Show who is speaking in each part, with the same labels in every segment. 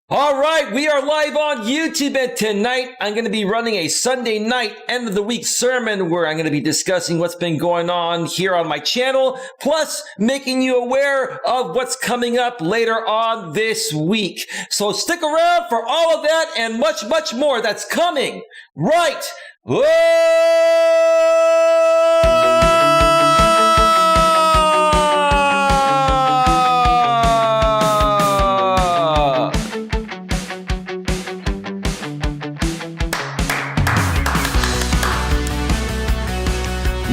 Speaker 1: All right, we are live on YouTube, and tonight I'm going to be running a Sunday night end of the week sermon where I'm going to be discussing what's been going on here on my channel, plus making you aware of what's coming up later on this week. So stick around for all of that and much, much more that's coming right.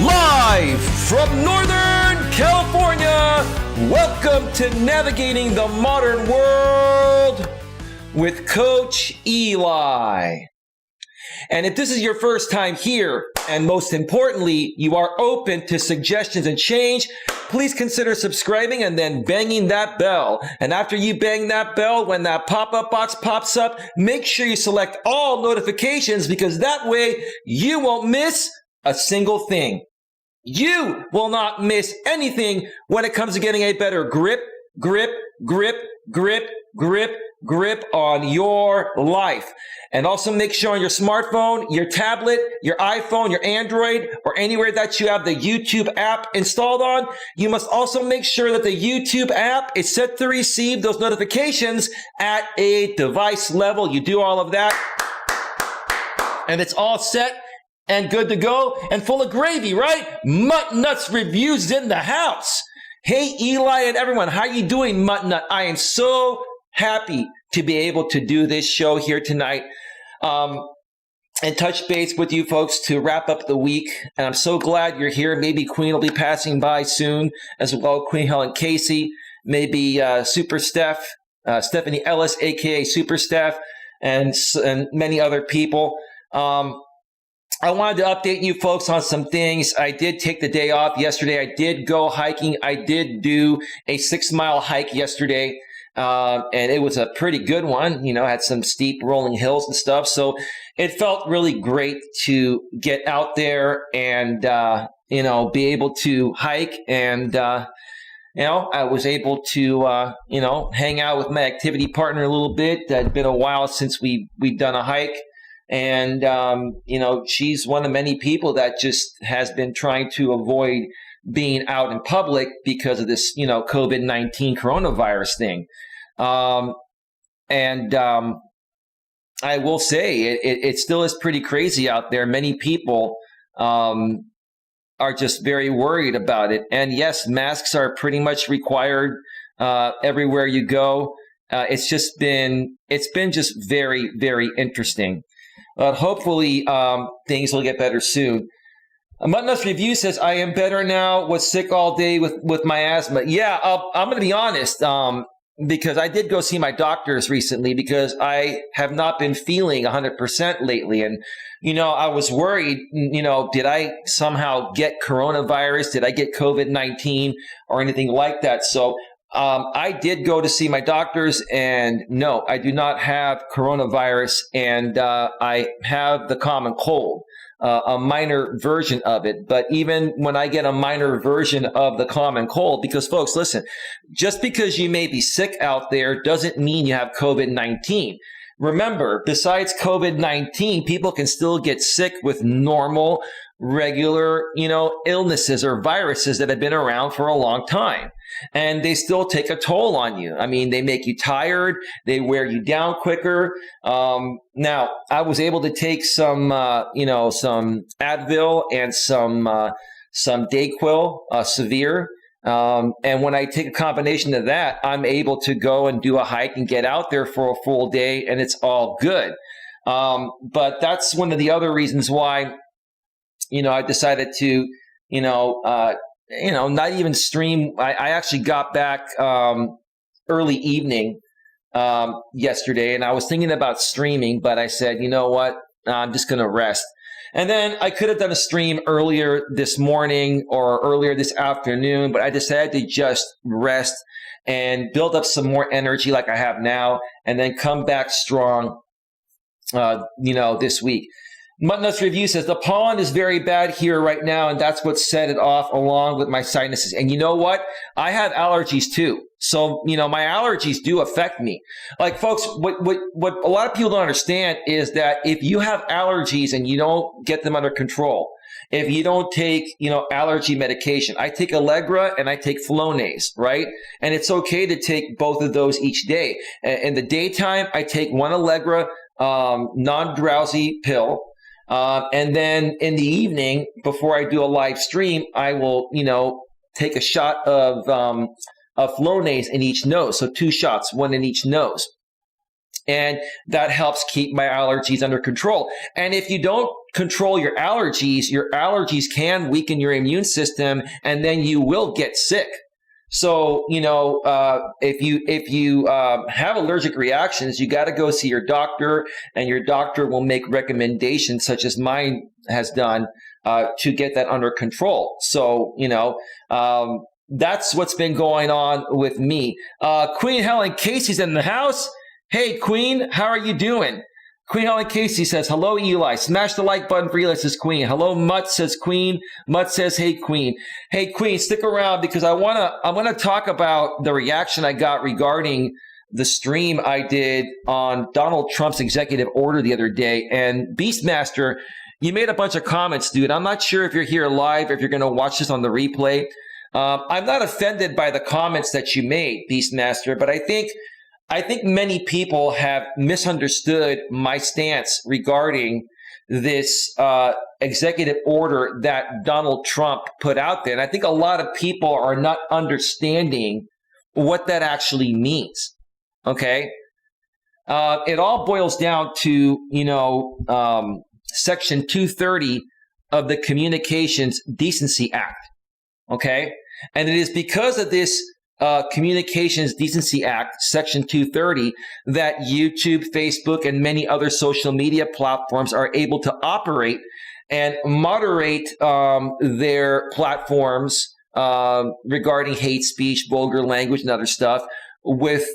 Speaker 1: Live from Northern California, welcome to Navigating the Modern World with Coach Eli. And if this is your first time here, and most importantly, you are open to suggestions and change, please consider subscribing and then banging that bell. And after you bang that bell, when that pop-up box pops up, make sure you select all notifications, because that way you won't miss a single thing. You will not miss anything when it comes to getting a better grip on your life. And also make sure on your smartphone, your tablet, your iPhone, your Android, or anywhere that you have the YouTube app installed on, you must also make sure that the YouTube app is set to receive those notifications at a device level. You do all of that, and it's all set and good to go and full of gravy, right? Mutt Nuts Reviews in the house. Hey, Eli and everyone, how you doing, Mutt Nut? I am so happy to be able to do this show here tonight and touch base with you folks to wrap up the week. And I'm so glad you're here. Maybe Queen will be passing by soon as well. Queen Helen Casey, maybe Super Steph, Stephanie Ellis, aka Super Steph, and many other people. I wanted to update you folks on some things. I did take the day off yesterday. I did go hiking. I did do a 6-mile hike yesterday, and it was a pretty good one. You know, had some steep rolling hills and stuff. So it felt really great to get out there and, be able to hike. And, I was able to, hang out with my activity partner a little bit. It had been a while since we'd done a hike. And, she's one of many people that just has been trying to avoid being out in public because of this, COVID-19 coronavirus thing. I will say it still is pretty crazy out there. Many people are just very worried about it. And yes, masks are pretty much required everywhere you go. It's been just very, very interesting. But hopefully things will get better soon. Muttnuts Review says, I am better now, was sick all day with my asthma. Yeah, I'm going to be honest, because I did go see my doctors recently because I have not been feeling 100% lately. And, I was worried, did I somehow get coronavirus? Did I get COVID-19 or anything like that? So I did go to see my doctors, and no, I do not have coronavirus, and I have the common cold, a minor version of it. But even when I get a minor version of the common cold, because folks, listen, just because you may be sick out there doesn't mean you have COVID-19. Remember, besides COVID-19, people can still get sick with normal, regular, illnesses or viruses that have been around for a long time. And they still take a toll on you. I mean, they make you tired. They wear you down quicker. Now, I was able to take some Advil and some Dayquil, Severe. And when I take a combination of that, I'm able to go and do a hike and get out there for a full day, and it's all good. But that's one of the other reasons why, I decided to, not even stream. I actually got back early evening yesterday, and I was thinking about streaming, but I said, you know what, I'm just going to rest. And then I could have done a stream earlier this morning or earlier this afternoon, but I decided to just rest and build up some more energy like I have now, and then come back strong, this week. Mutnuts Review says, the pollen is very bad here right now, and that's what set it off along with my sinuses. And you know what? I have allergies too. So, my allergies do affect me. Like, folks, what a lot of people don't understand is that if you have allergies and you don't get them under control, if you don't take, allergy medication, I take Allegra and I take Flonase, right? And it's okay to take both of those each day. In the daytime, I take one Allegra non-drowsy pill. And then in the evening, before I do a live stream, I will, take a shot of Flonase in each nose. So 2 shots, 1 in each nose. And that helps keep my allergies under control. And if you don't control your allergies can weaken your immune system, and then you will get sick. So, if you have allergic reactions, you got to go see your doctor, and your doctor will make recommendations such as mine has done to get that under control. So, that's what's been going on with me. Queen Helen Casey's in the house. Hey, Queen, how are you doing? Queen Helen Casey says, hello, Eli. Smash the like button for Eli, says Queen. Hello, Mutt, says Queen. Mutt says, hey, Queen. Hey, Queen, stick around because I want to talk about the reaction I got regarding the stream I did on Donald Trump's executive order the other day. And Beastmaster, you made a bunch of comments, dude. I'm not sure if you're here live, if you're going to watch this on the replay. I'm not offended by the comments that you made, Beastmaster, but I think many people have misunderstood my stance regarding this executive order that Donald Trump put out there. And I think a lot of people are not understanding what that actually means. Okay? It all boils down to, Section 230 of the Communications Decency Act. Okay? And it is because of this Communications Decency Act, Section 230, that YouTube, Facebook, and many other social media platforms are able to operate and moderate their platforms regarding hate speech, vulgar language, and other stuff with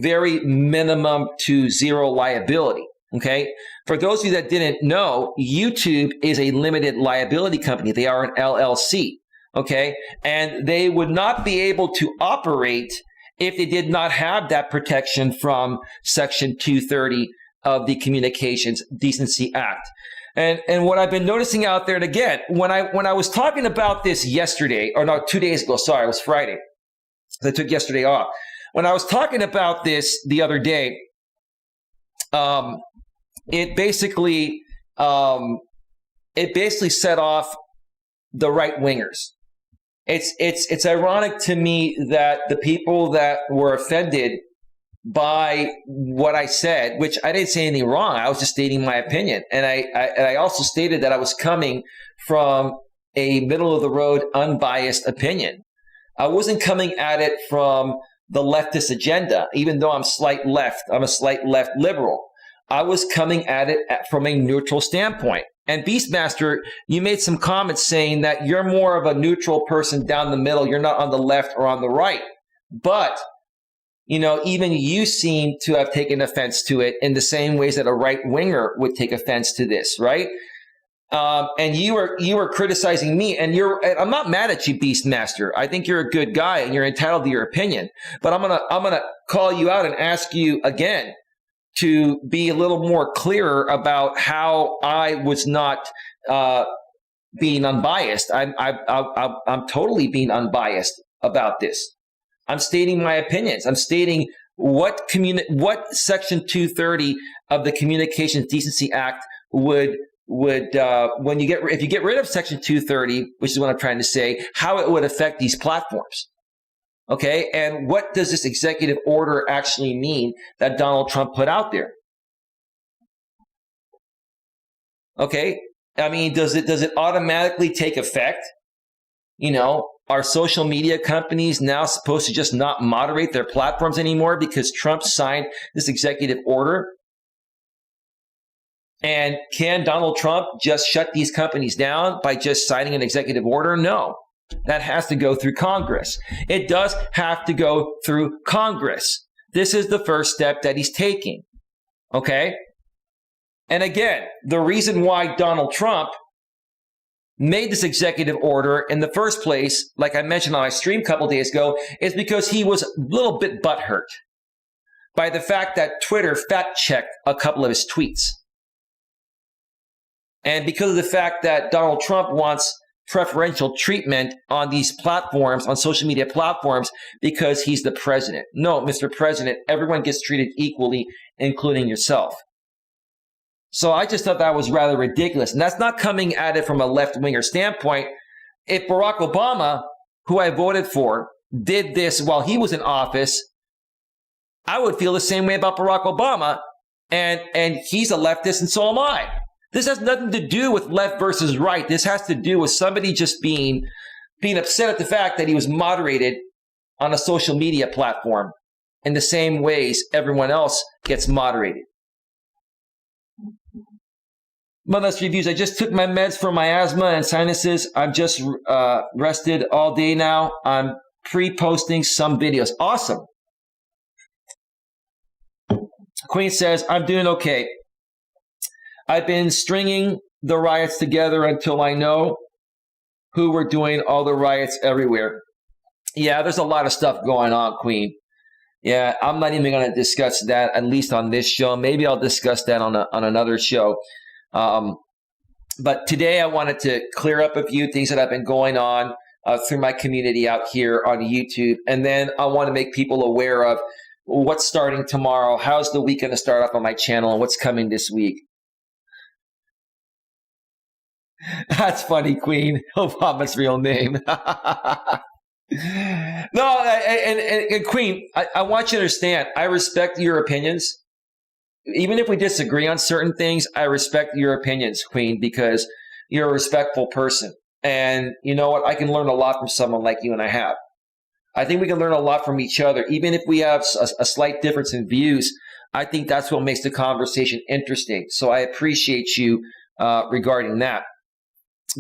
Speaker 1: very minimum to zero liability. Okay? For those of you that didn't know, YouTube is a limited liability company. They are an LLC. Okay, and they would not be able to operate if they did not have that protection from Section 230 of the Communications Decency Act. And what I've been noticing out there, and again, when I was talking about this yesterday, or no, 2 days ago, sorry, it was Friday. I took yesterday off. When I was talking about this the other day, it basically set off the right wingers. It's ironic to me that the people that were offended by what I said, which I didn't say anything wrong, I was just stating my opinion, and I also stated that I was coming from a middle of the road, unbiased opinion. I wasn't coming at it from the leftist agenda, even though I'm a slight left liberal. I was coming at it from a neutral standpoint. And Beastmaster, you made some comments saying that you're more of a neutral person down the middle. You're not on the left or on the right. But, even you seem to have taken offense to it in the same ways that a right winger would take offense to this, right? And you were criticizing me, and I'm not mad at you, Beastmaster. I think you're a good guy and you're entitled to your opinion. But I'm gonna call you out and ask you again to be a little more clearer about how I was not being unbiased. I'm totally being unbiased about this. I'm stating my opinions. I'm stating what Section 230 of the Communications Decency Act would if you get rid of Section 230, which is what I'm trying to say, how it would affect these platforms. Okay, and what does this executive order actually mean that Donald Trump put out there? Okay, I mean, does it automatically take effect? Are social media companies now supposed to just not moderate their platforms anymore because Trump signed this executive order? And can Donald Trump just shut these companies down by just signing an executive order? No. That has to go through Congress. It does have to go through Congress. This is the first step that he's taking. Okay? And again, the reason why Donald Trump made this executive order in the first place, like I mentioned on my stream a couple days ago, is because he was a little bit butthurt by the fact that Twitter fact-checked a couple of his tweets. And because of the fact that Donald Trump wants preferential treatment on these platforms, on social media platforms, because he's the president. No, Mr. President, everyone gets treated equally, including yourself. So I just thought that was rather ridiculous. And that's not coming at it from a left-winger standpoint. If Barack Obama, who I voted for, did this while he was in office, I would feel the same way about Barack Obama. And he's a leftist, and so am I. This has nothing to do with left versus right. This has to do with somebody just being upset at the fact that he was moderated on a social media platform in the same ways everyone else gets moderated. Melas reviews. I just took my meds for my asthma and sinuses. I'm just rested all day now. I'm pre-posting some videos. Awesome. Queen says, I'm doing okay. I've been stringing the riots together until I know who were doing all the riots everywhere. Yeah, there's a lot of stuff going on, Queen. Yeah, I'm not even going to discuss that, at least on this show. Maybe I'll discuss that on another show. But today I wanted to clear up a few things that have been going on through my community out here on YouTube. And then I want to make people aware of what's starting tomorrow. How's the week going to start off on my channel, and what's coming this week? That's funny, Queen. Obama's real name. No, and Queen, I want you to understand, I respect your opinions. Even if we disagree on certain things, I respect your opinions, Queen, because you're a respectful person. And you know what? I can learn a lot from someone like you, and I have. I think we can learn a lot from each other. Even if we have a slight difference in views, I think that's what makes the conversation interesting. So I appreciate you regarding that.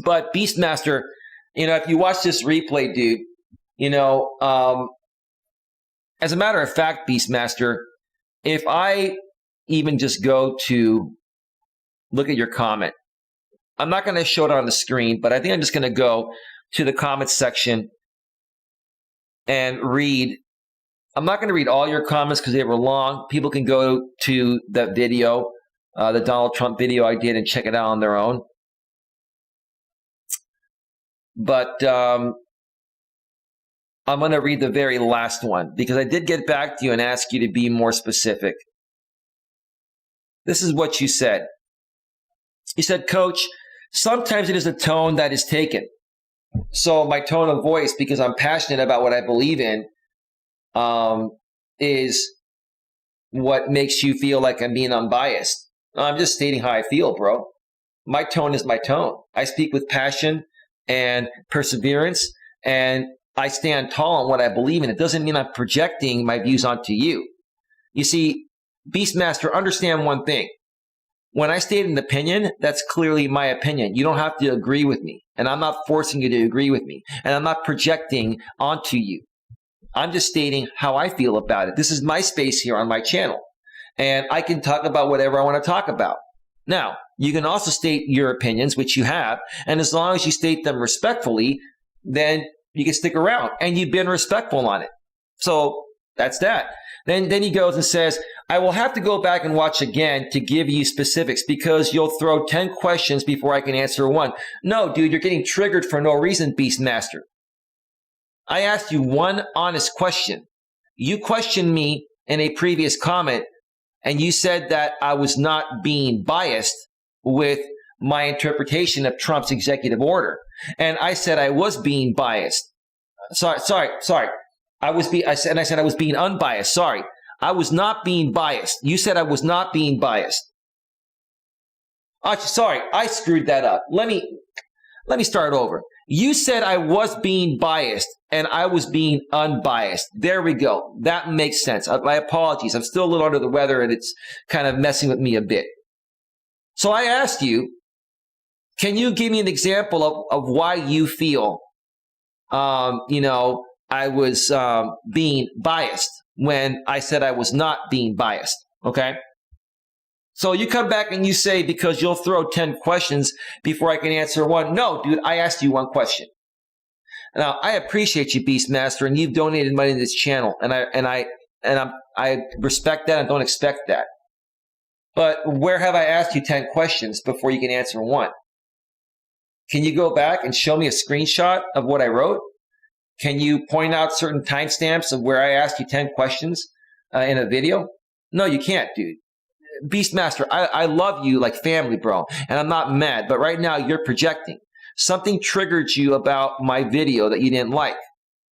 Speaker 1: But Beastmaster, you know, if you watch this replay, dude, you know, as a matter of fact, Beastmaster, if I even just go to look at your comment, I'm not going to show it on the screen, but I think I'm just going to go to the comments section and read. I'm not going to read all your comments because they were long. People can go to that video, the Donald Trump video I did, and check it out on their own. But I'm going to read the very last one because I did get back to you and ask you to be more specific. This is what you said. You said, Coach, sometimes it is a tone that is taken. So my tone of voice, because I'm passionate about what I believe in, is what makes you feel like I'm being unbiased. I'm just stating how I feel, bro. My tone is my tone. I speak with passion and perseverance, and I stand tall on what I believe in. It doesn't mean I'm projecting my views onto you. You see, Beastmaster, understand one thing. When I state an opinion, that's clearly my opinion. You don't have to agree with me, and I'm not forcing you to agree with me, and I'm not projecting onto you. I'm just stating how I feel about it. This is my space here on my channel, and I can talk about whatever I want to talk about. Now, you can also state your opinions, which you have, and as long as you state them respectfully, then you can stick around, and you've been respectful on it. So that's that. Then he goes and says, I will have to go back and watch again to give you specifics because you'll throw 10 questions before I can answer one. No, dude, you're getting triggered for no reason, Beastmaster. I asked you one honest question. You questioned me in a previous comment, and you said that I was not being biased with my interpretation of Trump's executive order. And I said I was being biased. Sorry. I said I was being unbiased. Sorry. I was not being biased. You said I was not being biased. Sorry, I screwed that up. Let me start over. You said I was being biased and I was being unbiased. There we go. That makes sense. My apologies. I'm still a little under the weather and it's kind of messing with me a bit. So I asked you, can you give me an example of why you feel, I was being biased when I said I was not being biased, okay? So you come back and you say, because you'll throw 10 questions before I can answer one. No, dude, I asked you one question. Now, I appreciate you, Beastmaster, and you've donated money to this channel, and I respect that and don't expect that. But where have I asked you 10 questions before you can answer one? Can you go back and show me a screenshot of what I wrote? Can you point out certain timestamps of where I asked you 10 questions in a video? No, you can't, dude. Beastmaster, I love you like family, bro, and I'm not mad, but right now you're projecting. Something triggered you about my video that you didn't like,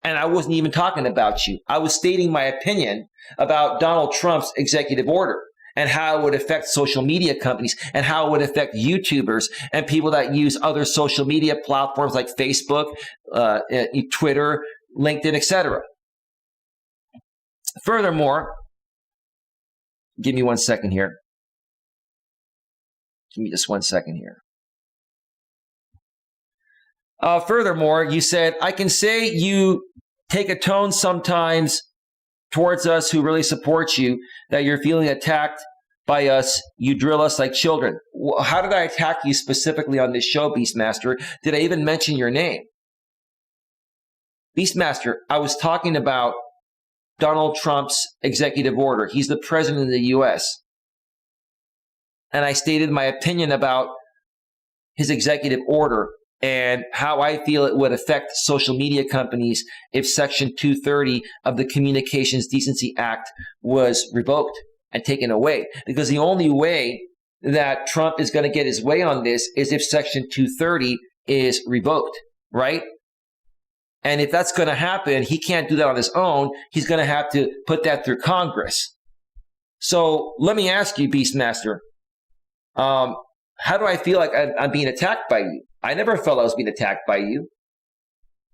Speaker 1: and I wasn't even talking about you. I was stating my opinion about Donald Trump's executive order and how it would affect social media companies and how it would affect YouTubers and people that use other social media platforms like Facebook, Twitter, LinkedIn, etc. Furthermore, give me 1 second here. Give me just 1 second here. Furthermore, you said, I can say you take a tone sometimes towards us who really support you, that you're feeling attacked by us. You drill us like children. How did I attack you specifically on this show, Beastmaster? Did I even mention your name? Beastmaster, I was talking about Donald Trump's executive order. He's the president of the U.S. And I stated my opinion about his executive order and how I feel it would affect social media companies if Section 230 of the Communications Decency Act was revoked and taken away. Because the only way that Trump is going to get his way on this is if Section 230 is revoked, right? And if that's going to happen, he can't do that on his own. He's going to have to put that through Congress. So let me ask you, Beastmaster, how do I feel like I'm being attacked by you? I never felt I was being attacked by you.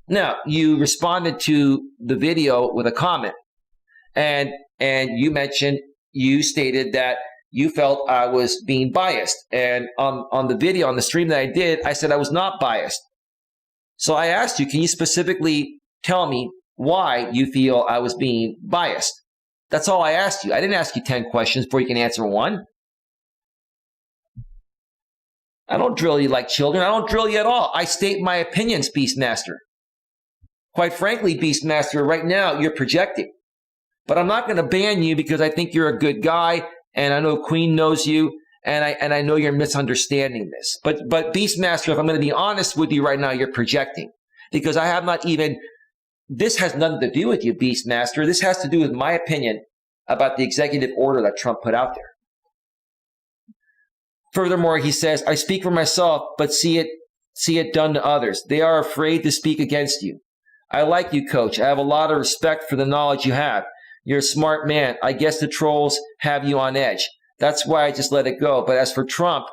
Speaker 1: Now, you responded to the video with a comment, and you stated that you felt I was being biased. And on the video, on the stream that I did, I said I was not biased. So I asked you, can you specifically tell me why you feel I was being biased? That's all I asked you. I didn't ask you 10 questions before you can answer one. I don't drill you like children. I don't drill you at all. I state my opinions, Beastmaster. Quite frankly, Beastmaster, right now you're projecting. But I'm not going to ban you because I think you're a good guy, and I know Queen knows you, and I know you're misunderstanding this. But Beastmaster, if I'm going to be honest with you right now, you're projecting. Because I have not even, this has nothing to do with you, Beastmaster. This has to do with my opinion about the executive order that Trump put out there. Furthermore, he says, I speak for myself, but see it done to others. They are afraid to speak against you. I like you, Coach. I have a lot of respect for the knowledge you have. You're a smart man. I guess the trolls have you on edge. That's why I just let it go. But as for Trump,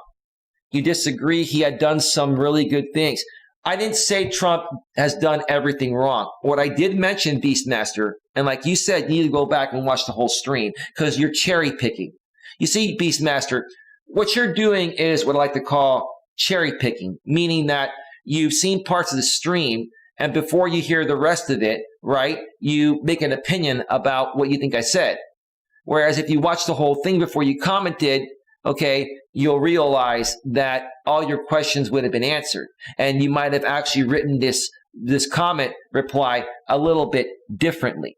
Speaker 1: you disagree. He had done some really good things. I didn't say Trump has done everything wrong. What I did mention, Beastmaster, and like you said, you need to go back and watch the whole stream because you're cherry picking. You see, Beastmaster, what you're doing is what I like to call cherry picking, meaning that you've seen parts of the stream and before you hear the rest of it, right, you make an opinion about what you think I said. Whereas if you watch the whole thing before you commented, okay, you'll realize that all your questions would have been answered. And you might have actually written this comment reply a little bit differently.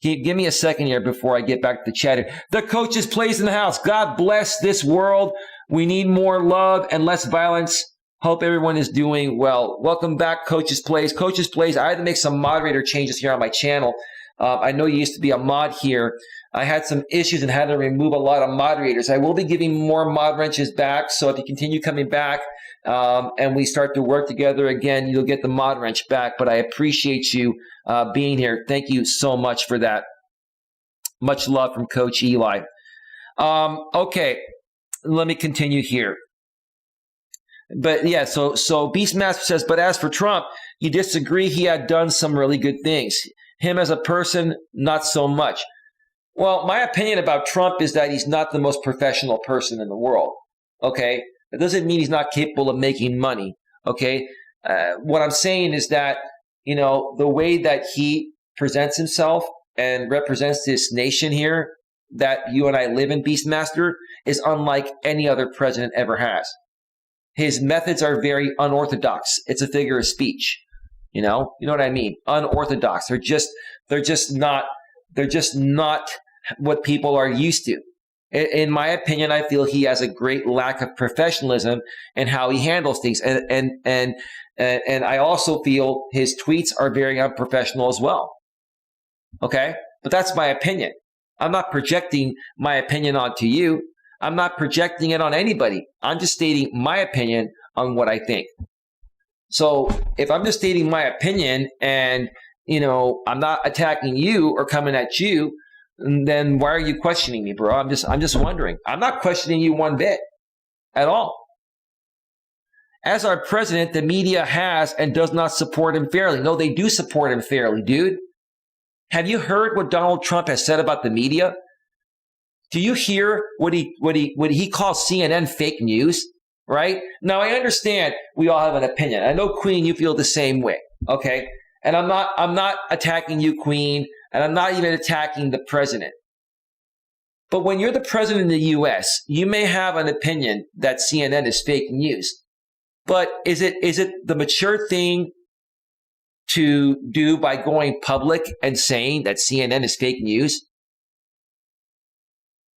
Speaker 1: Give me a second here before I get back to the chat. The Coach's Place in the house. God bless this world. We need more love and less violence. Hope everyone is doing well. Welcome back, Coach's Place. Coach's Place, I had to make some moderator changes here on my channel. I know you used to be a mod here. I had some issues and had to remove a lot of moderators. I will be giving more mod wrenches back. So if you continue coming back and we start to work together again, you'll get the mod wrench back. But I appreciate you being here. Thank you so much for that. Much love from Coach Eli. Okay, let me continue here. But yeah, so Beastmaster says, but as for Trump, you disagree. He had done some really good things. Him as a person, not so much. Well, my opinion about Trump is that he's not the most professional person in the world. Okay, that doesn't mean he's not capable of making money. Okay, what I'm saying is that, you know, the way that he presents himself and represents this nation here, that you and I live in, Beastmaster, is unlike any other president ever has. His methods are very unorthodox. It's a figure of speech. You know what I mean? Unorthodox. They're just not what people are used to. In my opinion, I feel he has a great lack of professionalism in how he handles things. And I also feel his tweets are very unprofessional as well. Okay? But that's my opinion. I'm not projecting my opinion onto you. I'm not projecting it on anybody. I'm just stating my opinion on what I think. So if I'm just stating my opinion and, I'm not attacking you or coming at you, then why are you questioning me, bro? I'm just wondering. I'm not questioning you one bit at all. As our president, the media has and does not support him fairly. No, they do support him fairly, dude. Have you heard what Donald Trump has said about the media? Do you hear what he calls CNN fake news? Right? Now, I understand we all have an opinion. I know, Queen, you feel the same way. Okay? And I'm not attacking you, Queen, and I'm not even attacking the president. But when you're the president of the U.S., you may have an opinion that CNN is fake news. But is it the mature thing to do by going public and saying that CNN is fake news?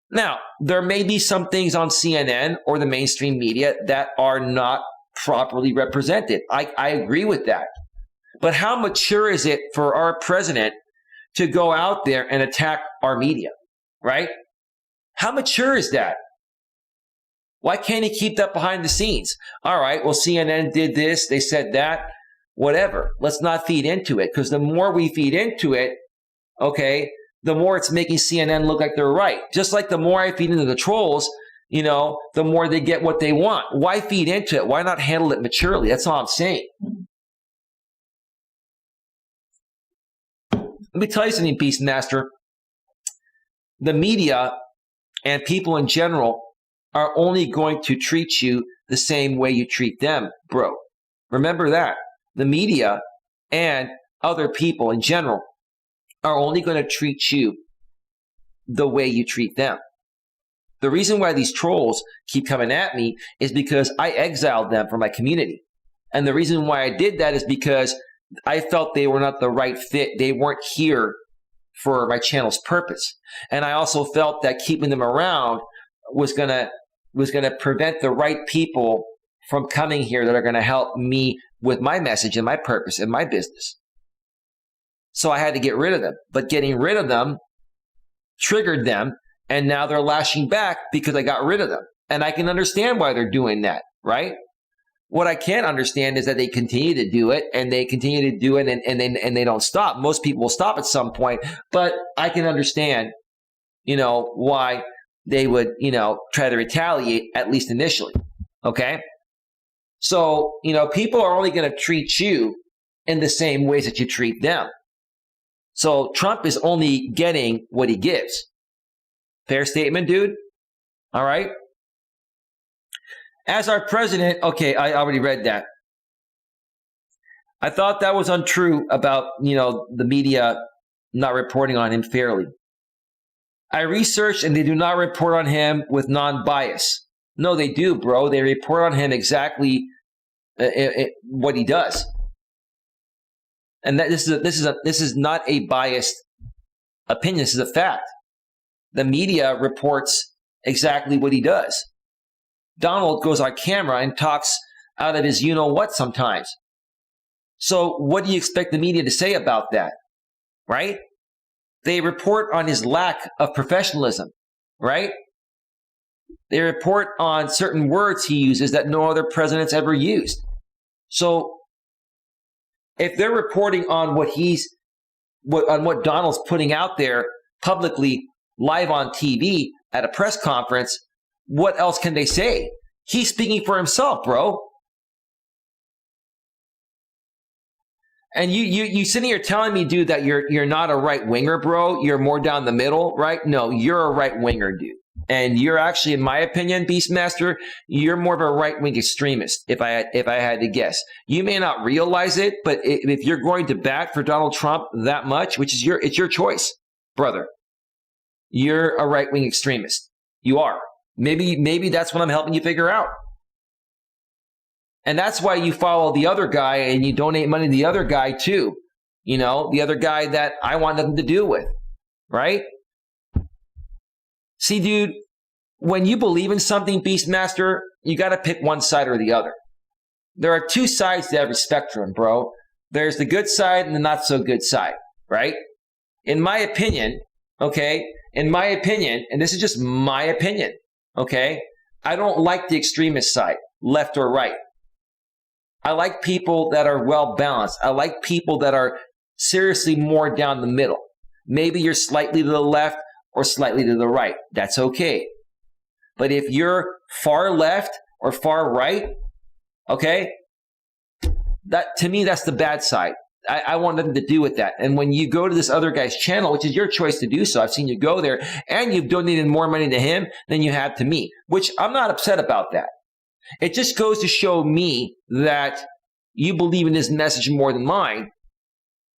Speaker 1: Now, there may be some things on CNN or the mainstream media that are not properly represented. I agree with that. But how mature is it for our president to go out there and attack our media, right? How mature is that? Why can't he keep that behind the scenes? All right, well, CNN did this, they said that, whatever. Let's not feed into it, because the more we feed into it, okay, the more it's making CNN look like they're right. Just like the more I feed into the trolls, the more they get what they want. Why feed into it? Why not handle it maturely? That's all I'm saying. Let me tell you something, Beastmaster. The media and people in general are only going to treat you the same way you treat them, bro. Remember that. The media and other people in general are only going to treat you the way you treat them. The reason why these trolls keep coming at me is because I exiled them from my community. And the reason why I did that is because I felt they were not the right fit. They weren't here for my channel's purpose. And I also felt that keeping them around was gonna prevent the right people from coming here that are gonna help me with my message and my purpose and my business. So I had to get rid of them. But getting rid of them triggered them, and now they're lashing back because I got rid of them. And I can understand why they're doing that, right? What I can't understand is that they continue to do it, and they continue to do it, and they don't stop. Most people will stop at some point, but I can understand, why they would, try to retaliate, at least initially, okay? So, people are only going to treat you in the same ways that you treat them. So Trump is only getting what he gives. Fair statement, dude? All right? As our president, okay, I already read that. I thought that was untrue about, the media not reporting on him fairly. I researched and they do not report on him with non-bias. No, they do, bro. They report on him exactly what he does. And that this is not a biased opinion. This is a fact. The media reports exactly what he does. Donald goes on camera and talks out of his you-know-what sometimes. So what do you expect the media to say about that, right? They report on his lack of professionalism, right? They report on certain words he uses that no other president's ever used. So if they're reporting on what Donald's putting out there publicly, live on TV at a press conference, what else can they say? He's speaking for himself, bro. And you sitting here telling me, dude, that you're not a right winger, bro. You're more down the middle, right? No, you're a right winger, dude. And you're actually, in my opinion, Beastmaster, you're more of a right-wing extremist, if I had to guess. You may not realize it, but if you're going to bat for Donald Trump that much, it's your choice, brother. you're a right-wing extremist. You are. Maybe that's what I'm helping you figure out. And that's why you follow the other guy and you donate money to the other guy too. You know, the other guy that I want nothing to do with, right? See, dude, when you believe in something, Beastmaster, you got to pick one side or the other. There are two sides to every spectrum, bro. There's the good side and the not so good side, right? In my opinion, okay, and this is just my opinion, okay, I don't like the extremist side, left or right. I like people that are well balanced. I like people that are seriously more down the middle. Maybe you're slightly to the left or slightly to the right. That's okay. But if you're far left or far right, okay, that to me, that's the bad side. I want nothing to do with that. And when you go to this other guy's channel, which is your choice to do so, I've seen you go there, and you've donated more money to him than you have to me, which I'm not upset about that. It just goes to show me that you believe in his message more than mine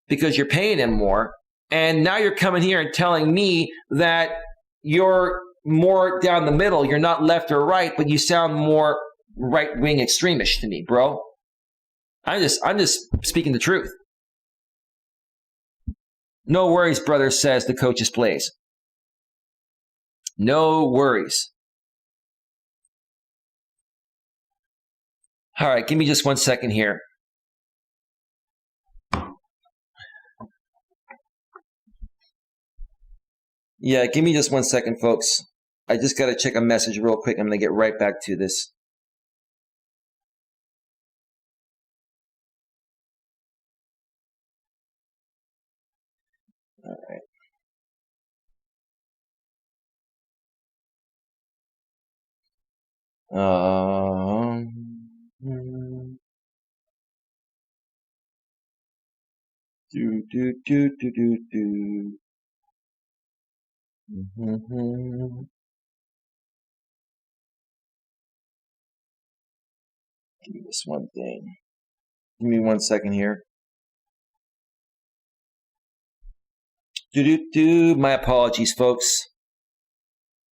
Speaker 1: because you're paying him more. And now you're coming here and telling me that you're more down the middle. You're not left or right, but you sound more right-wing extremist to me, bro. I'm just speaking the truth. No worries, brother, says the Coach's Plays. No worries. All right, give me just 1 second here. Yeah, give me just 1 second, folks. I just got to check a message real quick. I'm going to get right back to this. All right. Give me this one thing. Give me 1 second here. My apologies, folks.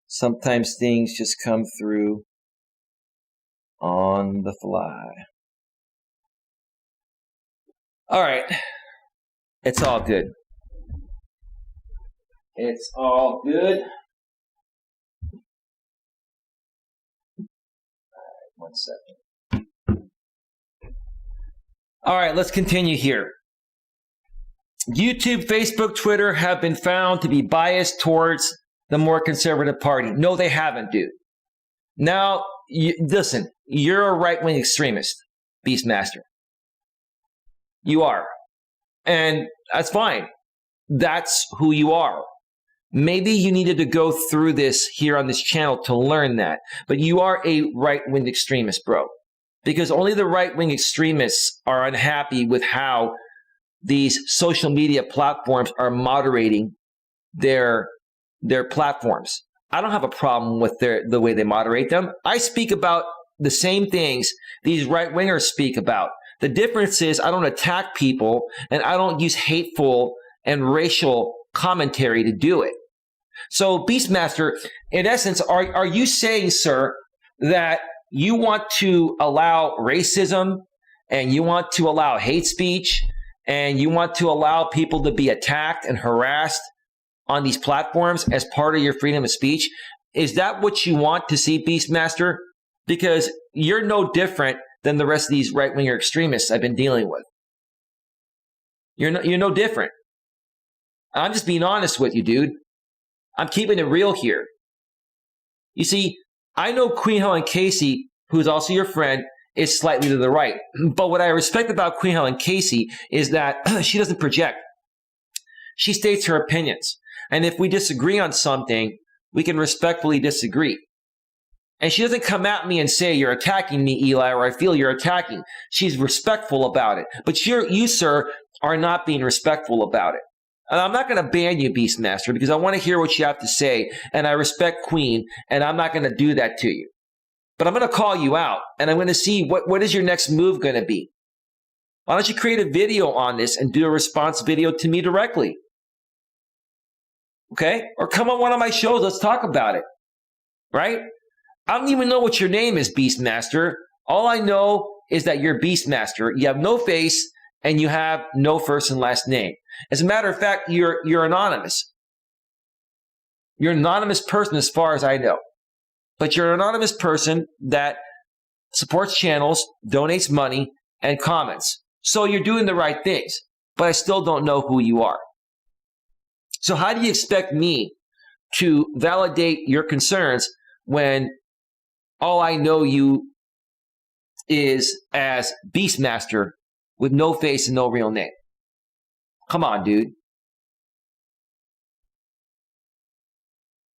Speaker 1: Sometimes things just come through on the fly. All right. It's all good. It's all good. All right, 1 second. All right, let's continue here. YouTube, Facebook, Twitter have been found to be biased towards the more conservative party. No, they haven't, dude. Now, listen, you're a right-wing extremist, Beastmaster. You are. And that's fine. That's who you are. Maybe you needed to go through this here on this channel to learn that. But you are a right-wing extremist, bro. Because only the right-wing extremists are unhappy with how these social media platforms are moderating their platforms. I don't have a problem with the way they moderate them. I speak about the same things these right-wingers speak about. The difference is I don't attack people and I don't use hateful and racial commentary to do it. So, Beastmaster, in essence, are you saying, sir, that you want to allow racism and you want to allow hate speech and you want to allow people to be attacked and harassed on these platforms as part of your freedom of speech? Is that what you want to see, Beastmaster? Because you're no different than the rest of these right-winger extremists I've been dealing with. You're no different. I'm just being honest with you, dude. I'm keeping it real here. You see, I know Queen Helen Casey, who's also your friend, is slightly to the right. But what I respect about Queen Helen Casey is that she doesn't project. She states her opinions. And if we disagree on something, we can respectfully disagree. And she doesn't come at me and say, you're attacking me, Eli, or I feel you're attacking. She's respectful about it. But you, sir, are not being respectful about it. And I'm not going to ban you, Beastmaster, because I want to hear what you have to say. And I respect Queen, and I'm not going to do that to you. But I'm going to call you out, and I'm going to see what is your next move going to be. Why don't you create a video on this and do a response video to me directly? Okay? Or come on one of my shows. Let's talk about it. Right? I don't even know what your name is, Beastmaster. All I know is that you're Beastmaster. You have no face and you have no first and last name. As a matter of fact, you're anonymous. You're an anonymous person as far as I know. But you're an anonymous person that supports channels, donates money, and comments. So you're doing the right things. But I still don't know who you are. So how do you expect me to validate your concerns when all I know you is as Beastmaster with no face and no real name? Come on, dude.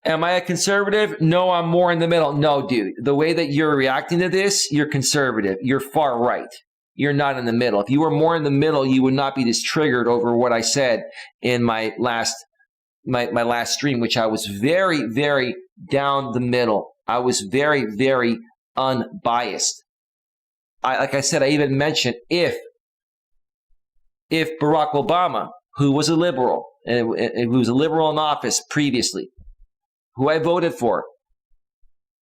Speaker 1: Am I a conservative? No, I'm more in the middle. No, dude. The way that you're reacting to this, you're conservative. You're far right. You're not in the middle. If you were more in the middle, you would not be this triggered over what I said in my last stream, which I was very, very down the middle. I was very, very unbiased. Like I said, I even mentioned if Barack Obama, who was a liberal, and who was a liberal in office previously, who I voted for,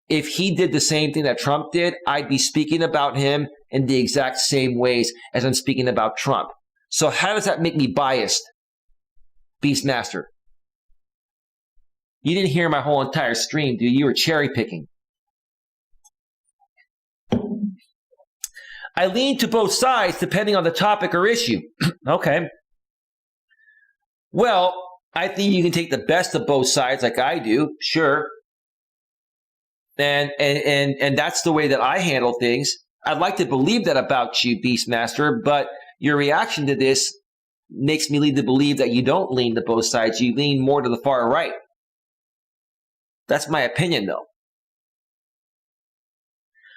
Speaker 1: if he did the same thing that Trump did, I'd be speaking about him in the exact same ways as I'm speaking about Trump. So how does that make me biased, Beastmaster? You didn't hear my whole entire stream, dude. You were cherry picking. I lean to both sides depending on the topic or issue. Okay. Well, I think you can take the best of both sides like I do, sure. And that's the way that I handle things. I'd like to believe that about you, Beastmaster, but your reaction to this makes me lead to believe that you don't lean to both sides. You lean more to the far right. That's my opinion, though.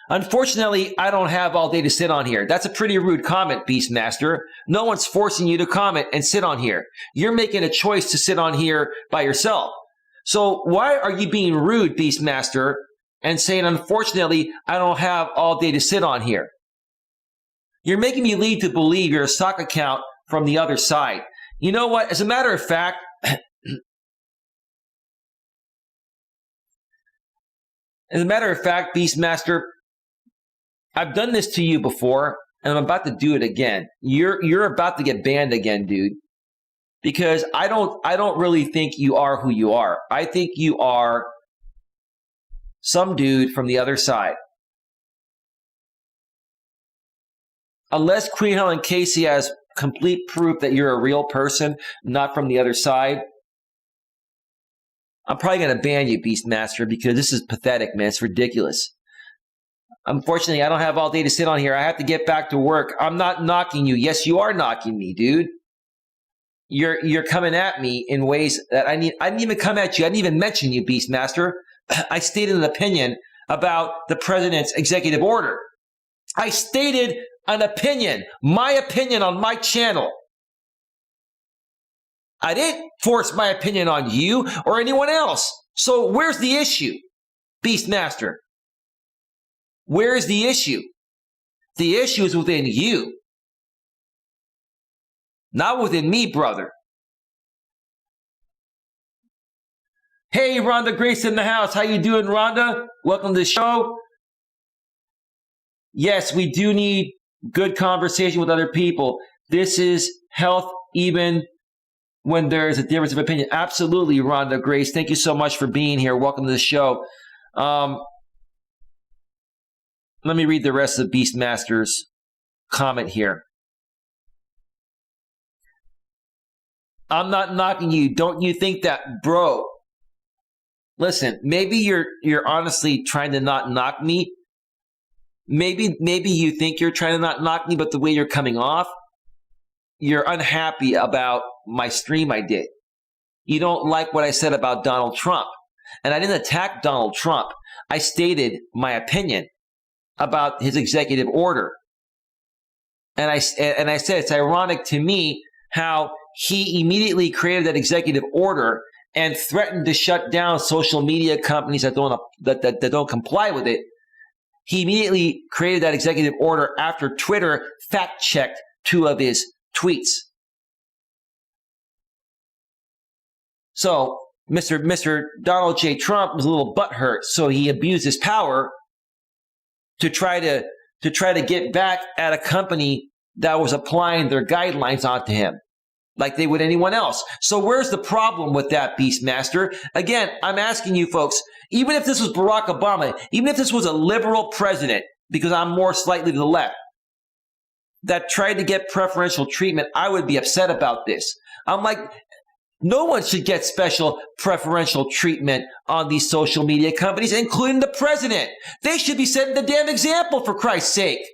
Speaker 1: Unfortunately, I don't have all day to sit on here. That's a pretty rude comment, Beastmaster. No one's forcing you to comment and sit on here. You're making a choice to sit on here by yourself. So why are you being rude, Beastmaster, and saying, unfortunately, I don't have all day to sit on here? You're making me lead to believe you're a stock account from the other side. You know what? As a matter of fact, Beastmaster, I've done this to you before, and I'm about to do it again. You're about to get banned again, dude. Because I don't really think you are who you are. I think you are some dude from the other side. Unless Queen Helen Casey has complete proof that you're a real person, not from the other side, I'm probably going to ban you, Beastmaster, because this is pathetic, man. It's ridiculous. Unfortunately, I don't have all day to sit on here. I have to get back to work. I'm not knocking you. Yes, you are knocking me, dude. You're coming at me in ways that I didn't even come at you. I didn't even mention you, Beastmaster. I stated an opinion about the president's executive order. I stated an opinion, my opinion on my channel. I didn't force my opinion on you or anyone else. So where's the issue, Beastmaster? Where is the issue? The issue is within you, not within me, brother. Hey, Rhonda Grace in the house. How you doing, Rhonda? Welcome to the show. Yes, we do need good conversation with other people. This is health even when there is a difference of opinion. Absolutely, Rhonda Grace. Thank you so much for being here. Welcome to the show. Let me read the rest of Beastmaster's comment here. I'm not knocking you. Don't you think that, bro? Listen, maybe you're honestly trying to not knock me. Maybe you think you're trying to not knock me, but the way you're coming off, you're unhappy about my stream I did. You don't like what I said about Donald Trump. And I didn't attack Donald Trump. I stated my opinion about his executive order. And I said it's ironic to me how he immediately created that executive order and threatened to shut down social media companies that don't comply with it. He immediately created that executive order after Twitter fact-checked 2 of his tweets. So Mr. Donald J. Trump was a little butthurt, so he abused his power to try to get back at a company that was applying their guidelines onto him like they would anyone else. So where's the problem with that, Beastmaster? Again, I'm asking you folks, even if this was Barack Obama, even if this was a liberal president, because I'm more slightly to the left, that tried to get preferential treatment, I would be upset about this. I'm like, no one should get special preferential treatment on these social media companies, including the president. They should be setting the damn example, for Christ's sake.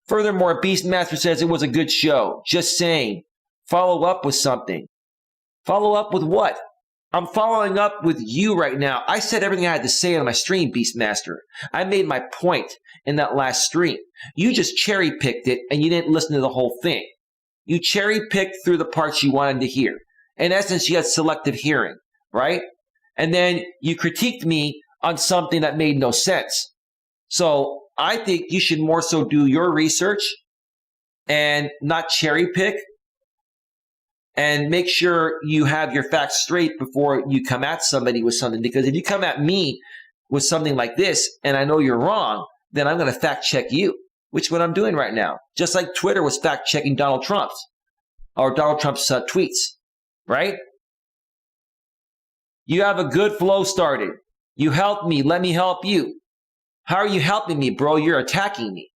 Speaker 1: Furthermore, Beastmaster says it was a good show. Just saying. Follow up with something. Follow up with what? I'm following up with you right now. I said everything I had to say on my stream, Beastmaster. I made my point in that last stream. You just cherry-picked it, and you didn't listen to the whole thing. You cherry-picked through the parts you wanted to hear. In essence, you had selective hearing, right? And then you critiqued me on something that made no sense. So I think you should more so do your research and not cherry-pick, and make sure you have your facts straight before you come at somebody with something. Because if you come at me with something like this and I know you're wrong, then I'm going to fact check you, which is what I'm doing right now. Just like Twitter was fact checking Donald Trump's tweets, right? You have a good flow started. You helped me. Let me help you. How are you helping me, bro? You're attacking me.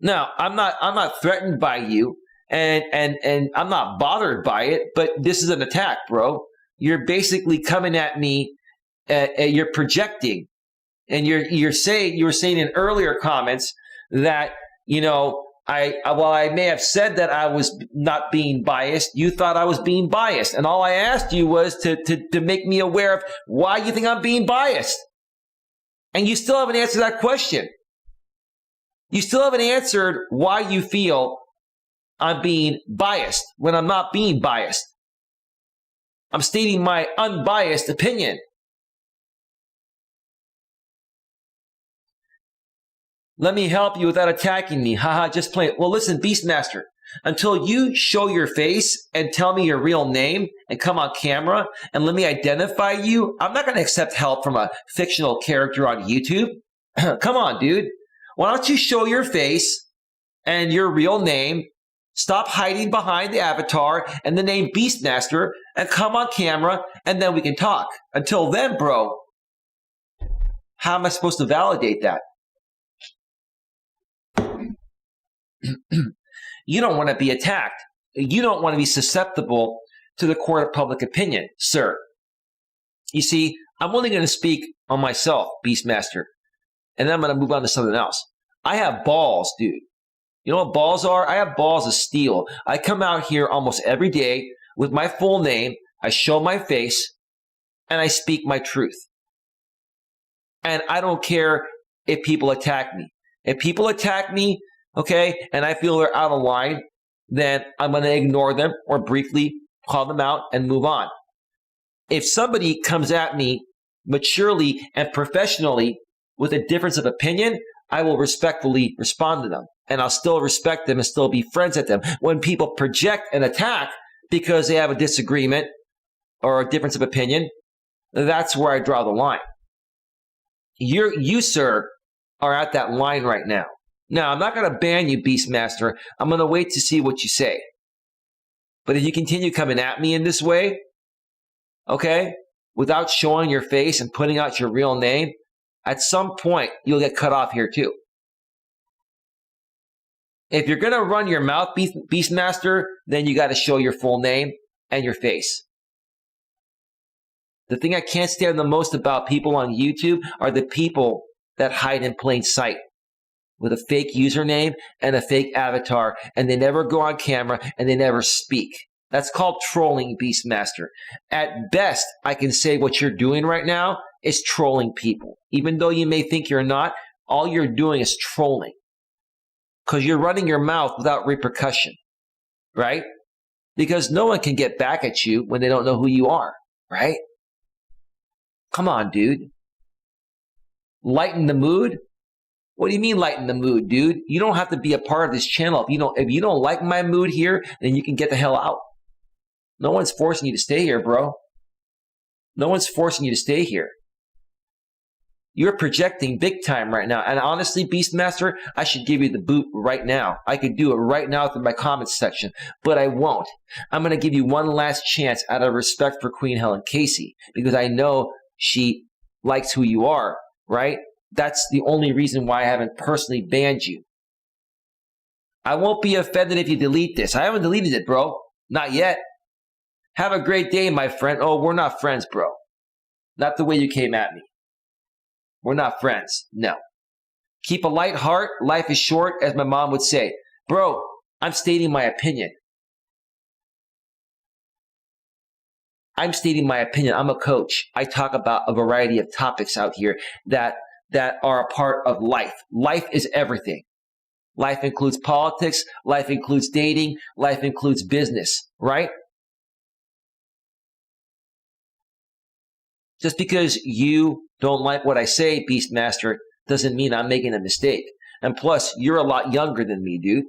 Speaker 1: Now, I'm not threatened by you. And I'm not bothered by it, but this is an attack, bro. You're basically coming at me, you're projecting, and you were saying in earlier comments that, you know, while I may have said that I was not being biased, you thought I was being biased, and all I asked you was to make me aware of why you think I'm being biased, and you still haven't answered that question. You still haven't answered why you feel I'm being biased when I'm not being biased. I'm stating my unbiased opinion. Let me help you without attacking me. Haha, just play it. Well, listen, Beastmaster, until you show your face and tell me your real name and come on camera and let me identify you, I'm not going to accept help from a fictional character on YouTube. Come on, dude. Why don't you show your face and your real name? Stop hiding behind the avatar and the name Beastmaster and come on camera, and then we can talk. Until then, bro, how am I supposed to validate that? You don't want to be attacked. You don't want to be susceptible to the court of public opinion, sir. You see, I'm only going to speak on myself, Beastmaster, and then I'm going to move on to something else. I have balls, dude. You know what balls are? I have balls of steel. I come out here almost every day with my full name. I show my face and I speak my truth. And I don't care if people attack me. If people attack me, okay, and I feel they're out of line, then I'm going to ignore them or briefly call them out and move on. If somebody comes at me maturely and professionally with a difference of opinion, I will respectfully respond to them. And I'll still respect them and still be friends with them. When people project an attack because they have a disagreement or a difference of opinion, that's where I draw the line. You, sir, are at that line right now. Now, I'm not going to ban you, Beastmaster. I'm going to wait to see what you say. But if you continue coming at me in this way, okay, without showing your face and putting out your real name, at some point, you'll get cut off here too. If you're going to run your mouth, Beastmaster, then you got to show your full name and your face. The thing I can't stand the most about people on YouTube are the people that hide in plain sight with a fake username and a fake avatar, and they never go on camera and they never speak. That's called trolling, Beastmaster. At best, I can say what you're doing right now is trolling people. Even though you may think you're not, all you're doing is trolling. Because you're running your mouth without repercussion, right? Because no one can get back at you when they don't know who you are, right? Come on, dude. Lighten the mood? What do you mean lighten the mood, dude? You don't have to be a part of this channel. If you don't like my mood here, then you can get the hell out. No one's forcing you to stay here, bro. No one's forcing you to stay here. You're projecting big time right now. And honestly, Beastmaster, I should give you the boot right now. I could do it right now through my comments section, but I won't. I'm going to give you one last chance out of respect for Queen Helen Casey, because I know she likes who you are, right? That's the only reason why I haven't personally banned you. I won't be offended if you delete this. I haven't deleted it, bro. Not yet. Have a great day, my friend. Oh, we're not friends, bro. Not the way you came at me. We're not friends. No. Keep a light heart. Life is short, as my mom would say. Bro, I'm stating my opinion. I'm stating my opinion. I'm a coach. I talk about a variety of topics out here that are a part of life. Life is everything. Life includes politics. Life includes dating. Life includes business, right? Just because you don't like what I say, Beastmaster, doesn't mean I'm making a mistake. And plus, you're a lot younger than me, dude.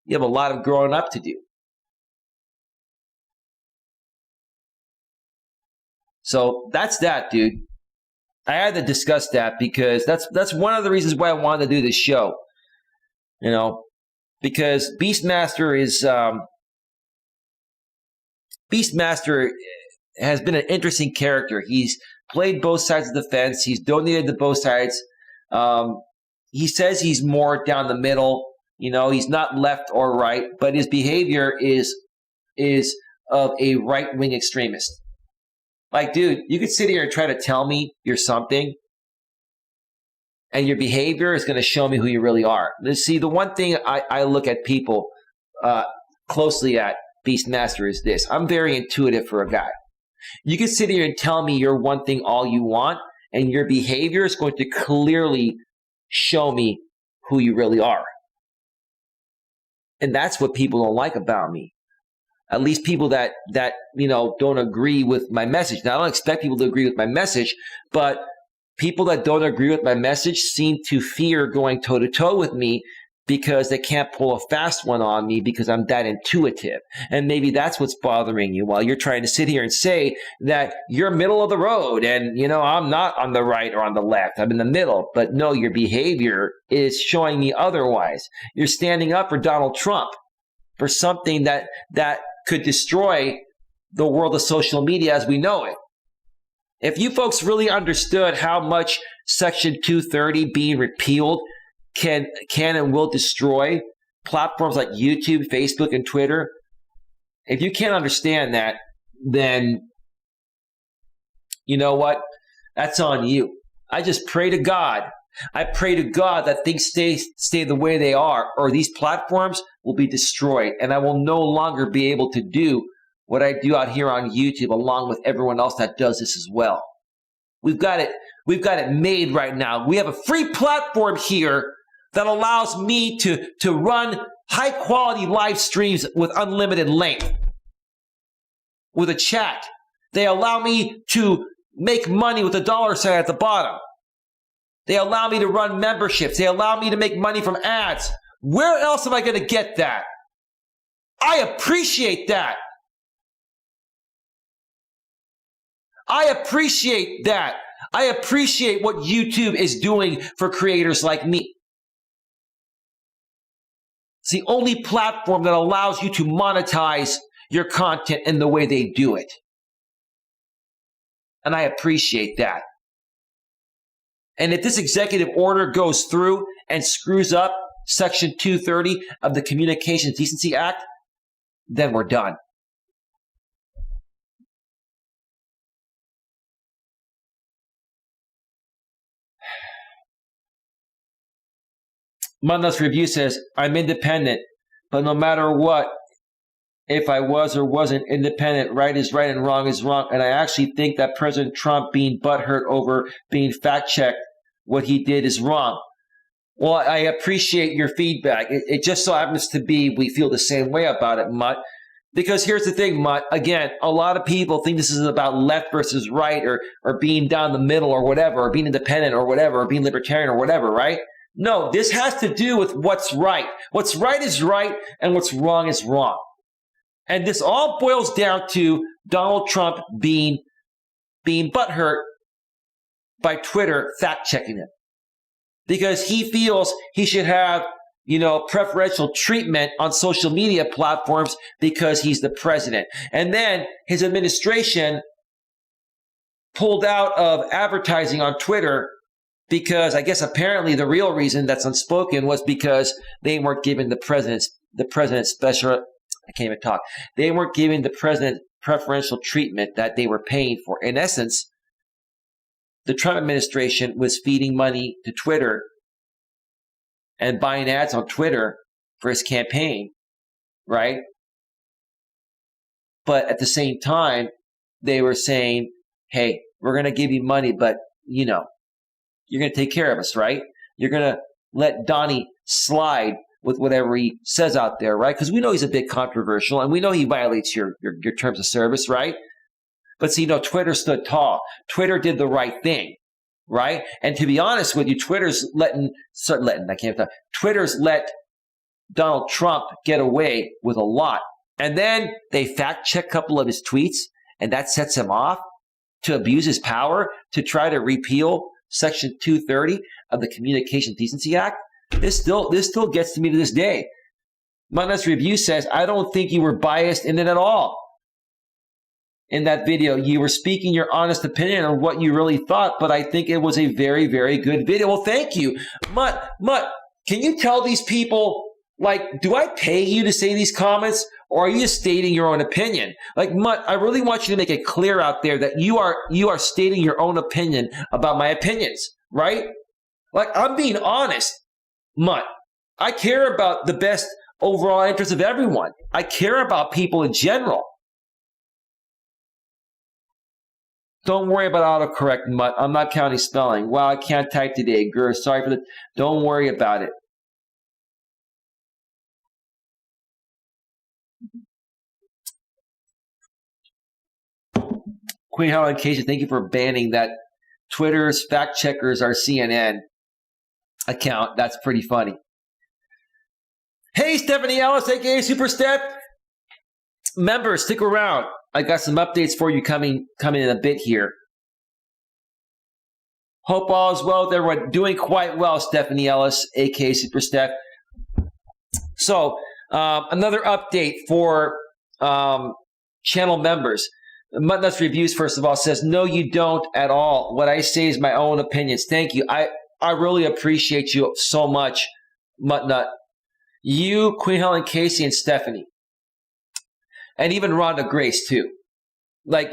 Speaker 1: You have a lot of growing up to do. So that's that, dude. I had to discuss that because that's one of the reasons why I wanted to do this show. You know, because Beastmaster has been an interesting character. He's played both sides of the fence. He's donated to both sides. He says he's more down the middle. You know, he's not left or right, but his behavior is of a right-wing extremist. Like, dude, you could sit here and try to tell me you're something, and your behavior is going to show me who you really are. See, the one thing I look at people closely at, Beastmaster, is this. I'm very intuitive for a guy. You can sit here and tell me you're one thing all you want, and your behavior is going to clearly show me who you really are. And that's what people don't like about me. At least people that don't agree with my message. Now, I don't expect people to agree with my message, but people that don't agree with my message seem to fear going toe-to-toe with me because they can't pull a fast one on me because I'm that intuitive. And maybe that's what's bothering you while you're trying to sit here and say that you're middle of the road and, I'm not on the right or on the left. I'm in the middle. But no, your behavior is showing me otherwise. You're standing up for Donald Trump, for something that could destroy the world of social media as we know it. If you folks really understood how much Section 230 being repealed can and will destroy platforms like YouTube, Facebook, and Twitter, if you can't understand that, then you know what? That's on you. I just pray to God. I pray to God that things stay the way they are, or these platforms will be destroyed, and I will no longer be able to do what I do out here on YouTube along with everyone else that does this as well. We've got it made right now. We have a free platform here that allows me to run high quality live streams with unlimited length, with a chat. They allow me to make money with a dollar sign at the bottom. They allow me to run memberships. They allow me to make money from ads. Where else am I going to get that? I appreciate that. I appreciate that. I appreciate what YouTube is doing for creators like me. It's the only platform that allows you to monetize your content in the way they do it. And I appreciate that. And if this executive order goes through and screws up Section 230 of the Communications Decency Act, then we're done. Melas Review says, I'm independent, but no matter what, if I was or wasn't independent, right is right and wrong is wrong. And I actually think that President Trump being butthurt over being fact-checked, what he did is wrong. Well, I appreciate your feedback. It just so happens to be we feel the same way about it, Mutt. Because here's the thing, Mutt. Again, a lot of people think this is about left versus right or being down the middle or whatever, or being independent or whatever, or being libertarian or whatever, right? No, this has to do with what's right. What's right is right, and what's wrong is wrong. And this all boils down to Donald Trump being butthurt by Twitter fact-checking him. Because he feels he should have, preferential treatment on social media platforms because he's the president. And then his administration pulled out of advertising on Twitter because I guess apparently the real reason that's unspoken was because they weren't giving the president special, I can't even talk. They weren't giving the president preferential treatment that they were paying for. In essence, the Trump administration was feeding money to Twitter and buying ads on Twitter for his campaign, right? But at the same time, they were saying, hey, we're going to give you money, but, you're going to take care of us, right? You're going to let Donnie slide with whatever he says out there, right? Because we know he's a bit controversial, and we know he violates your terms of service, right? But see, Twitter stood tall. Twitter did the right thing, right? And to be honest with you, Twitter's let Donald Trump get away with a lot. And then they fact check a couple of his tweets, and that sets him off to abuse his power, to try to repeal Section 230 of the Communication Decency Act. This still gets to me to this day. Melas Review says, I don't think you were biased in it at all. In that video, you were speaking your honest opinion on what you really thought, but I think it was a very, very good video. Well, thank you. Mutt, can you tell these people, do I pay you to say these comments, or are you just stating your own opinion? Mutt, I really want you to make it clear out there that you are stating your own opinion about my opinions, right? I'm being honest, Mutt. I care about the best overall interest of everyone. I care about people in general. Don't worry about autocorrect, Mutt. I'm not counting spelling. Wow, I can't type today. Grr, sorry for that. Don't worry about it. Queen Helen Casey, thank you for banning that Twitter's fact checkers are CNN account. That's pretty funny. Hey, Stephanie Ellis, aka Super Steph. Members, stick around. I got some updates for you coming in a bit here. Hope all is well with everyone. Doing quite well, Stephanie Ellis, aka Super Steph. So, another update for channel members. Muttnuts Reviews, first of all, says, no, you don't at all. What I say is my own opinions. Thank you. I really appreciate you so much, Muttnut. You, Queen Helen Casey, and Stephanie. And even Rhonda Grace, too.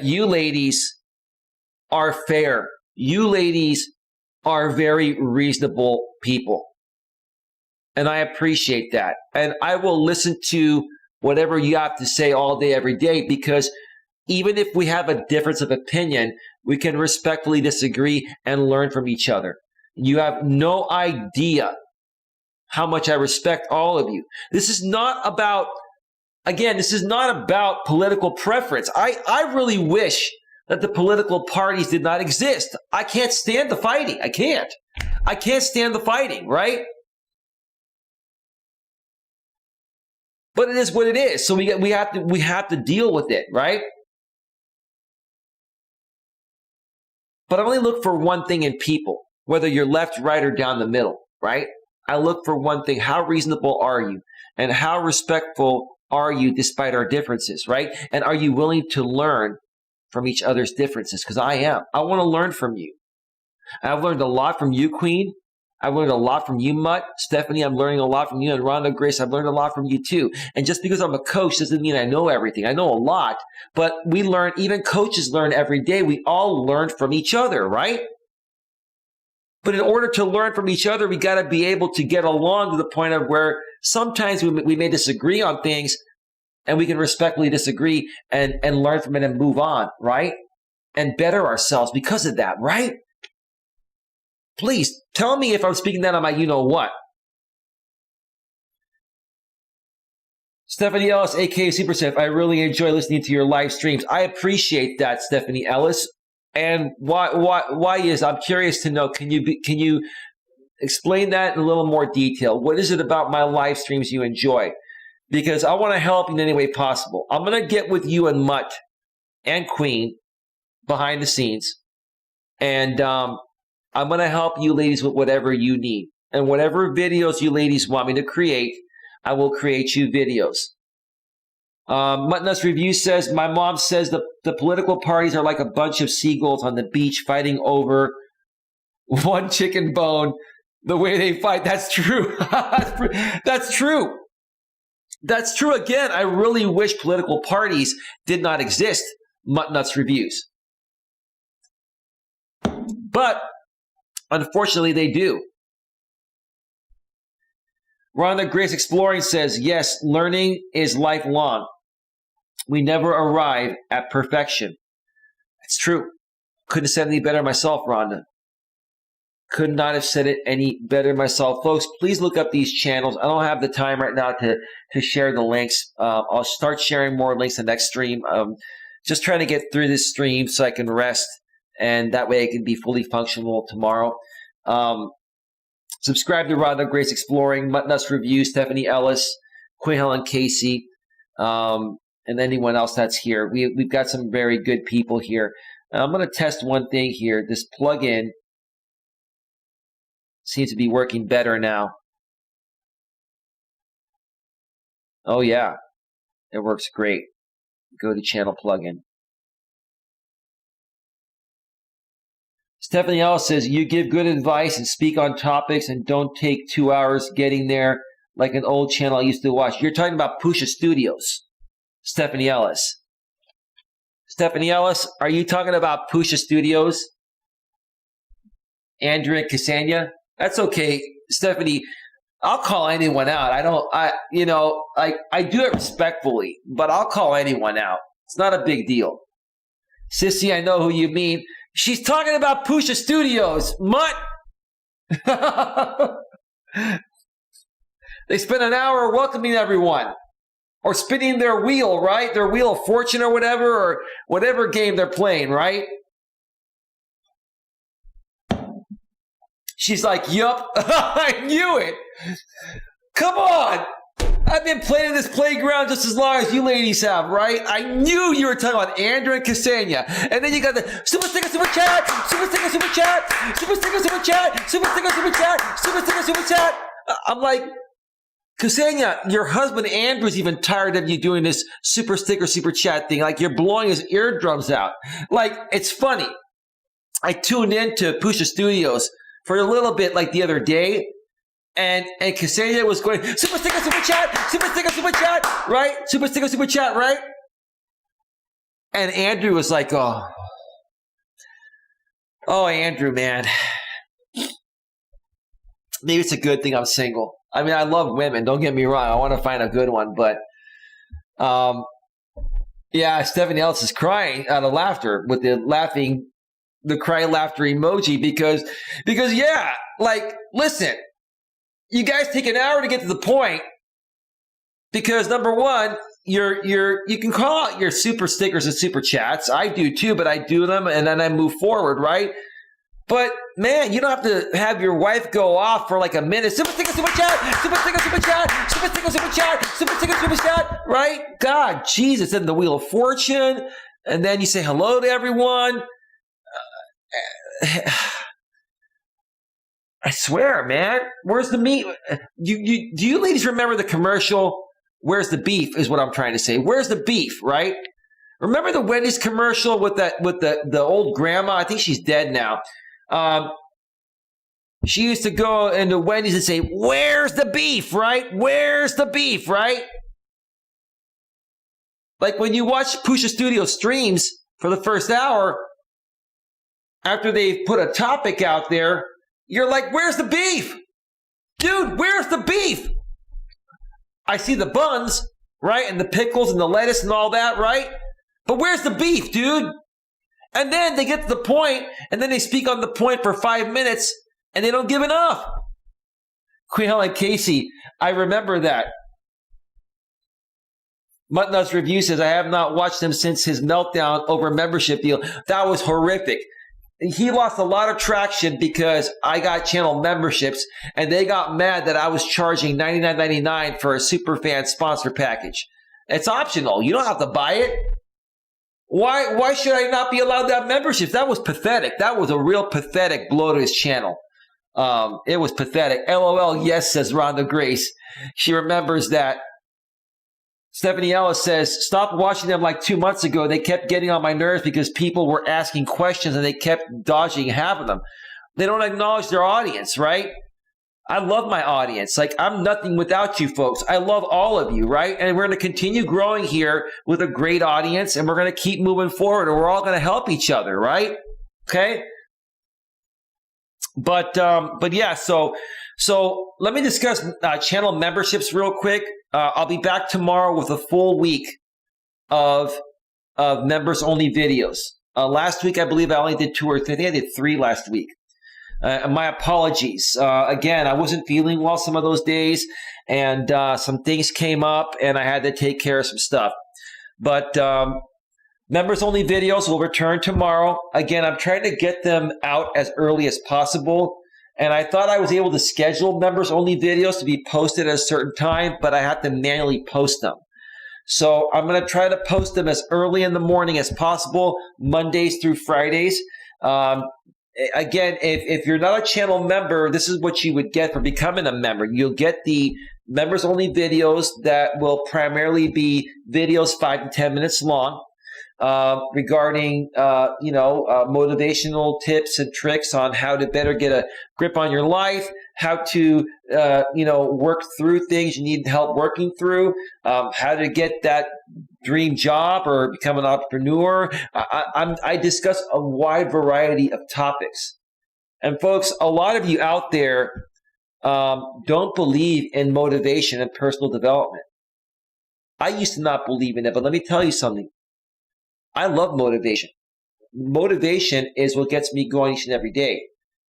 Speaker 1: You ladies are fair. You ladies are very reasonable people. And I appreciate that. And I will listen to whatever you have to say all day, every day, because even if we have a difference of opinion, we can respectfully disagree and learn from each other. You have no idea how much I respect all of you. This is not about political preference. I really wish that the political parties did not exist. I can't stand the fighting. I can't stand the fighting, right? But it is what it is. So we have to deal with it, right? But I only look for one thing in people, whether you're left, right, or down the middle, right? I look for one thing. How reasonable are you? And how respectful are you despite our differences, right? And are you willing to learn from each other's differences? Because I am. I want to learn from you. I've learned a lot from you, Queen. I've learned a lot from you, Mutt. Stephanie, I'm learning a lot from you. And Rhonda Grace, I've learned a lot from you, too. And just because I'm a coach doesn't mean I know everything. I know a lot. But we learn, even coaches learn every day. We all learn from each other, right? But in order to learn from each other, we got to be able to get along to the point of where sometimes we may disagree on things, and we can respectfully disagree and learn from it and move on, right? And better ourselves because of that, right? Please tell me if I'm speaking that on my you-know-what. Stephanie Ellis, aka Super Steph, I really enjoy listening to your live streams. I appreciate that, Stephanie Ellis. And why is, I'm curious to know, can you explain that in a little more detail? What is it about my live streams you enjoy? because I want to help you in any way possible. I'm going to get with you and Mutt and Queen behind the scenes. And I'm going to help you ladies with whatever you need. And whatever videos you ladies want me to create, I will create you videos. Muttnuts Review says, my mom says the political parties are like a bunch of seagulls on the beach fighting over one chicken bone. The way they fight, that's true. That's true. That's true. Again, I really wish political parties did not exist, Muttnuts Reviews. But, unfortunately, they do. Rhonda Grace Exploring says, yes, learning is lifelong. We never arrive at perfection. It's true. Couldn't have said it any better myself, Rhonda. Could not have said it any better myself. Folks, please look up these channels. I don't have the time right now to share the links. I'll start sharing more links the next stream. Just trying to get through this stream so I can rest, and that way I can be fully functional tomorrow. Subscribe to Rhonda Grace Exploring, Muttnuts Review, Stephanie Ellis, Quinn Helen Casey, and anyone else that's here. We've got some very good people here. I'm going to test one thing here. This plugin seems to be working better now. Oh yeah, it works great. Go to channel plugin. Stephanie Ellis says, you give good advice and speak on topics and don't take 2 hours getting there like an old channel I used to watch. You're talking about Pusha Studios, Stephanie Ellis. Stephanie Ellis, are you talking about Pusha Studios? Andrea and Ksenia? That's okay, Stephanie. I'll call anyone out. I do it respectfully, but I'll call anyone out. It's not a big deal. Sissy, I know who you mean. She's talking about Pusha Studios. Mutt. They spent an hour welcoming everyone. Or spinning their wheel, right? Their wheel of fortune or whatever game they're playing, right? She's like, yup, I knew it. Come on. I've been playing this playground just as long as you ladies have, right? I knew you were talking about Andrew and Ksenia. And then you got the super sticker, super chat, super sticker, super chat, super sticker, super chat, super sticker, super chat, super sticker, super chat. I'm like, Ksenia, your husband Andrew's even tired of you doing this super sticker, super chat thing. Like, you're blowing his eardrums out. Like, it's funny. I tuned into Pusha Studios for a little bit like the other day, and Ksenia was going, super sticker, super chat, right? Super sticker, super chat, right? And Andrew was like, oh, Andrew, man. Maybe it's a good thing I'm single. I mean, I love women. Don't get me wrong. I want to find a good one, but yeah, Stephanie Ellis is crying out of laughter with the cry laughter emoji because yeah, like, listen, you guys take an hour to get to the point because number one, you can call out your super stickers and super chats. I do too, but I do them and then I move forward, right? But man, you don't have to have your wife go off for like a minute. Super sticker, super chat, super sticker, super chat, super sticker, super chat, super sticker, super chat, right? God, Jesus, and the Wheel of Fortune, and then you say hello to everyone. I swear, man. Where's the meat? Do you ladies remember the commercial? Where's the beef? Is what I'm trying to say. Where's the beef? Right? Remember the Wendy's commercial with the old grandma? I think she's dead now. She used to go into Wendy's and say, "Where's the beef?" Right? Where's the beef? Right? Like when you watch Pusha Studio streams for the first hour, after they've put a topic out there, you're like, where's the beef? Dude, where's the beef? I see the buns, right? And the pickles and the lettuce and all that, right? But where's the beef, dude? And then they get to the point, and then they speak on the point for 5 minutes, and they don't give enough. Queen Helen Casey, I remember that. Muttnuts Review says, I have not watched him since his meltdown over membership deal. That was horrific. he lost a lot of traction because I got channel memberships and they got mad that I was charging $99.99 for a superfan sponsor package. It's optional. You don't have to buy it. Why should I not be allowed to have memberships? That was pathetic. That was a real pathetic blow to his channel. It was pathetic. LOL, yes, says Rhonda Grace. She remembers that. Stephanie Ellis says, stop watching them like 2 months ago. They kept getting on my nerves because people were asking questions and they kept dodging half of them. They don't acknowledge their audience, right? I love my audience. Like, I'm nothing without you folks. I love all of you, right? And we're going to continue growing here with a great audience, and we're going to keep moving forward, and we're all going to help each other, right? Okay? But yeah, so let me discuss channel memberships real quick. I'll be back tomorrow with a full week of members only videos. Last week, I believe I only did 2 or 3. I think I did 3 last week. My apologies. Again, I wasn't feeling well some of those days, and some things came up, and I had to take care of some stuff. But members only videos will return tomorrow. Again, I'm trying to get them out as early as possible. And I thought I was able to schedule members only videos to be posted at a certain time, but I had to manually post them. So I'm going to try to post them as early in the morning as possible, Mondays through Fridays. Again, if you're not a channel member, this is what you would get for becoming a member. You'll get the members only videos that will primarily be videos 5 to 10 minutes long. Regarding, motivational tips and tricks on how to better get a grip on your life, how to, work through things you need help working through, how to get that dream job or become an entrepreneur. I discuss a wide variety of topics. And folks, a lot of you out there don't believe in motivation and personal development. I used to not believe in it, but let me tell you something. I love motivation. Motivation is what gets me going each and every day.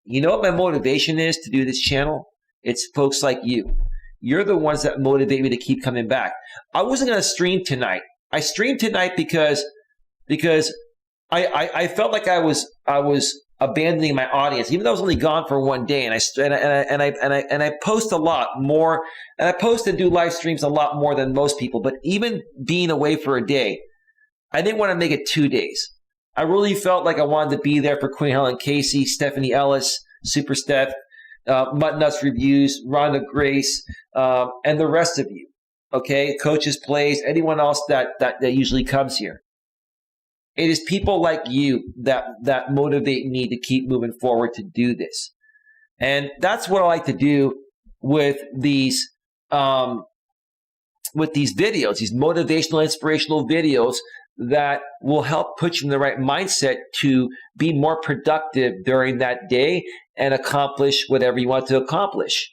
Speaker 1: You know what my motivation is to do this channel? It's folks like you. You're the ones that motivate me to keep coming back. I wasn't going to stream tonight. I streamed tonight because I felt like I was abandoning my audience, even though I was only gone for 1 day. And I post a lot more, and I post and do live streams a lot more than most people. But even being away for a day, I didn't want to make it 2 days. I really felt like I wanted to be there for Queen Helen Casey, Stephanie Ellis, Super Steph, Mutt Nuts Reviews, Rhonda Grace, and the rest of you. Okay, Coaches Plays, anyone else that usually comes here. It is people like you that motivate me to keep moving forward to do this. And that's what I like to do with these videos, these motivational, inspirational videos that will help put you in the right mindset to be more productive during that day and accomplish whatever you want to accomplish.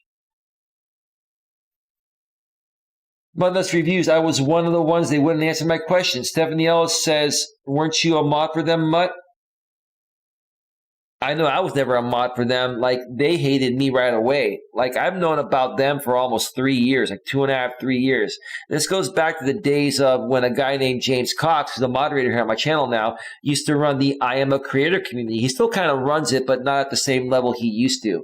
Speaker 1: Mother's Reviews, I was one of the ones they wouldn't answer my question. Stephanie Ellis says, weren't you a mod for them, Mutt? I know I was never a mod for them. Like, they hated me right away. Like, I've known about them for almost 3 years, like 2.5, 3 years. This goes back to the days of when a guy named James Cox, who's a moderator here on my channel now, used to run the I Am a Creator community. He still kind of runs it, but not at the same level he used to.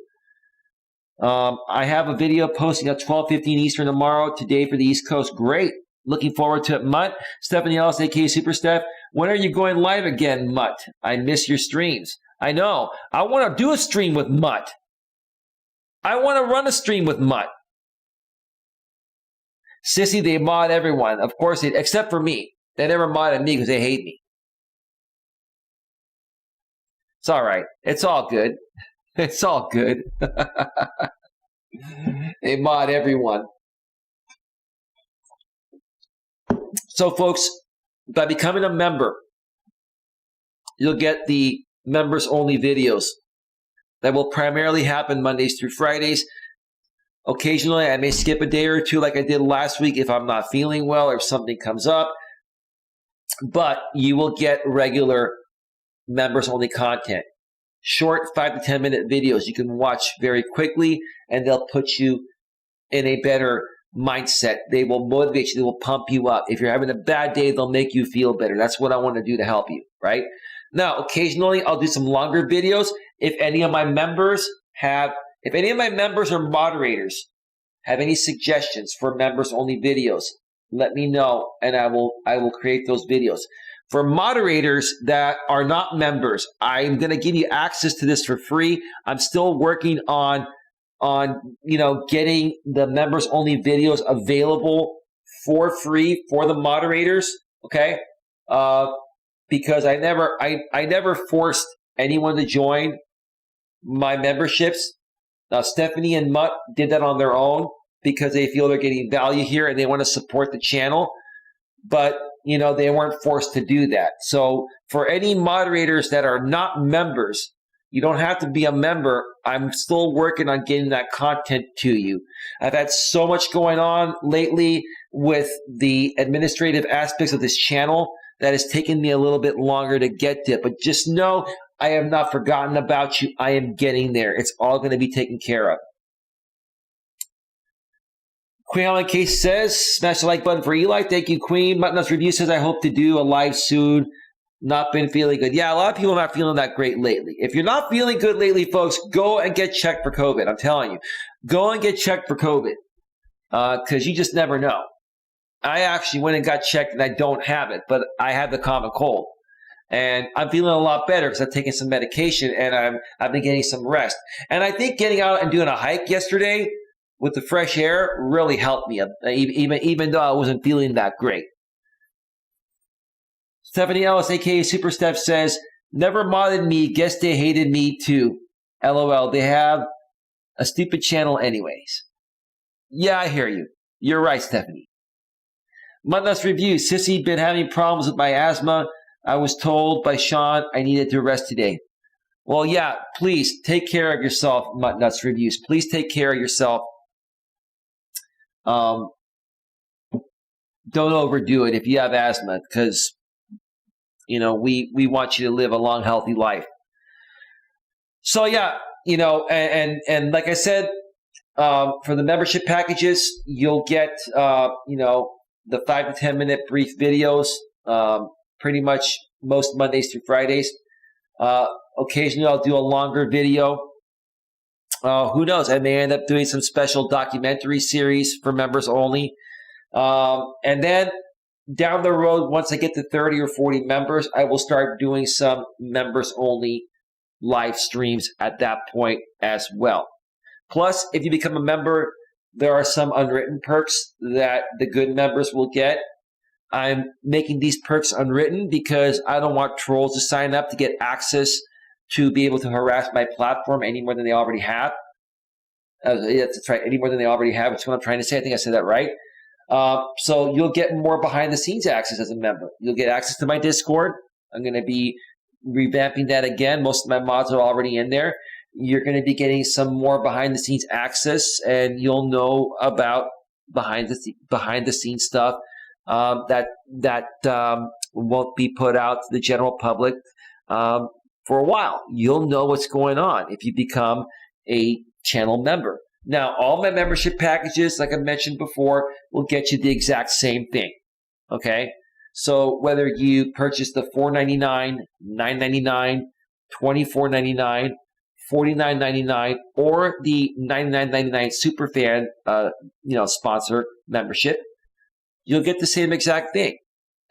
Speaker 1: I have a video posting at 12:15 Eastern tomorrow, today for the East Coast. Great. Looking forward to it, Mutt. Stephanie Ellis, a.k.a. Super Steph. When are you going live again, Mutt? I miss your streams. I know. I want to do a stream with Mutt. I want to run a stream with Mutt. Sissy, they mod everyone. Of course, except for me. They never modded me because they hate me. It's all right. It's all good. It's all good. They mod everyone. So, folks, by becoming a member, you'll get the members only videos that will primarily happen Mondays through Fridays. Occasionally, I may skip a day or two like I did last week if I'm not feeling well or if something comes up. But you will get regular members only content. Short 5 to 10 minute videos you can watch very quickly, and they'll put you in a better mindset. They will motivate you. They will pump you up. If you're having a bad day, they'll make you feel better. That's what I want to do to help you, right? Now, occasionally I'll do some longer videos. If any of my members or moderators have any suggestions for members only videos, let me know and I will create those videos. For moderators that are not members, I'm going to give you access to this for free. I'm still working on getting the members only videos available for free for the moderators, okay? Because I never forced anyone to join my memberships. Stephanie and Mutt did that on their own because they feel they're getting value here and they want to support the channel. But, they weren't forced to do that. So for any moderators that are not members, you don't have to be a member. I'm still working on getting that content to you. I've had so much going on lately with the administrative aspects of this channel that has taken me a little bit longer to get to it. But just know I have not forgotten about you. I am getting there. It's all going to be taken care of. Queen Ellen Case says, smash the like button for Eli. Thank you, Queen. Mutton's Review says, I hope to do a live soon. Not been feeling good. Yeah, a lot of people are not feeling that great lately. If you're not feeling good lately, folks, go and get checked for COVID. I'm telling you. Go and get checked for COVID because you just never know. I actually went and got checked and I don't have it, but I have the common cold. And I'm feeling a lot better because I've taken some medication and I've been getting some rest. And I think getting out and doing a hike yesterday with the fresh air really helped me, even though I wasn't feeling that great. Stephanie Ellis, a.k.a. Super Steph, says, never modded me. Guess they hated me too. LOL. They have a stupid channel anyways. Yeah, I hear you. You're right, Stephanie. Mutton's Review. Sissy, been having problems with my asthma. I was told by Sean I needed to rest today. Well, yeah, please take care of yourself, Mutton's Reviews. Please take care of yourself. Don't overdo it if you have asthma because, we want you to live a long, healthy life. So, yeah, and like I said, for the membership packages, you'll get, the 5 to 10 minute brief videos, pretty much most Mondays through Fridays. Occasionally I'll do a longer video. Who knows? I may end up doing some special documentary series for members only. And then down the road, once I get to 30 or 40 members, I will start doing some members only live streams at that point as well. Plus, if you become a member, there are some unwritten perks that the good members will get. I'm making these perks unwritten because I don't want trolls to sign up to get access to be able to harass my platform any more than they already have. That's right, any more than they already have. That's what I'm trying to say. I think I said that right. So you'll get more behind-the-scenes access as a member. You'll get access to my Discord. I'm going to be revamping that again. Most of my mods are already in there. You're going to be getting some more behind-the-scenes access, and you'll know about behind-the-scenes stuff that won't be put out to the general public for a while. You'll know what's going on if you become a channel member. Now, all my membership packages, like I mentioned before, will get you the exact same thing. Okay? So whether you purchase the $4.99, $9.99, $24.99, $49.99, or the $99.99 Superfan sponsor membership, you'll get the same exact thing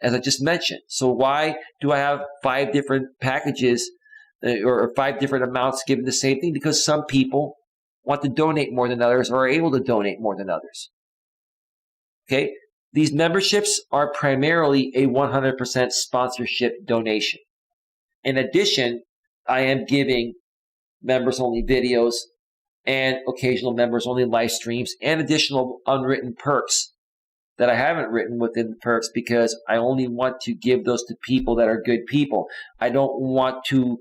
Speaker 1: as I just mentioned. So why do I have 5 different packages or 5 different amounts given the same thing? Because some people want to donate more than others or are able to donate more than others. Okay? These memberships are primarily a 100% sponsorship donation. In addition, I am giving members-only videos and occasional members-only live streams and additional unwritten perks that I haven't written within the perks because I only want to give those to people that are good people. I don't want to,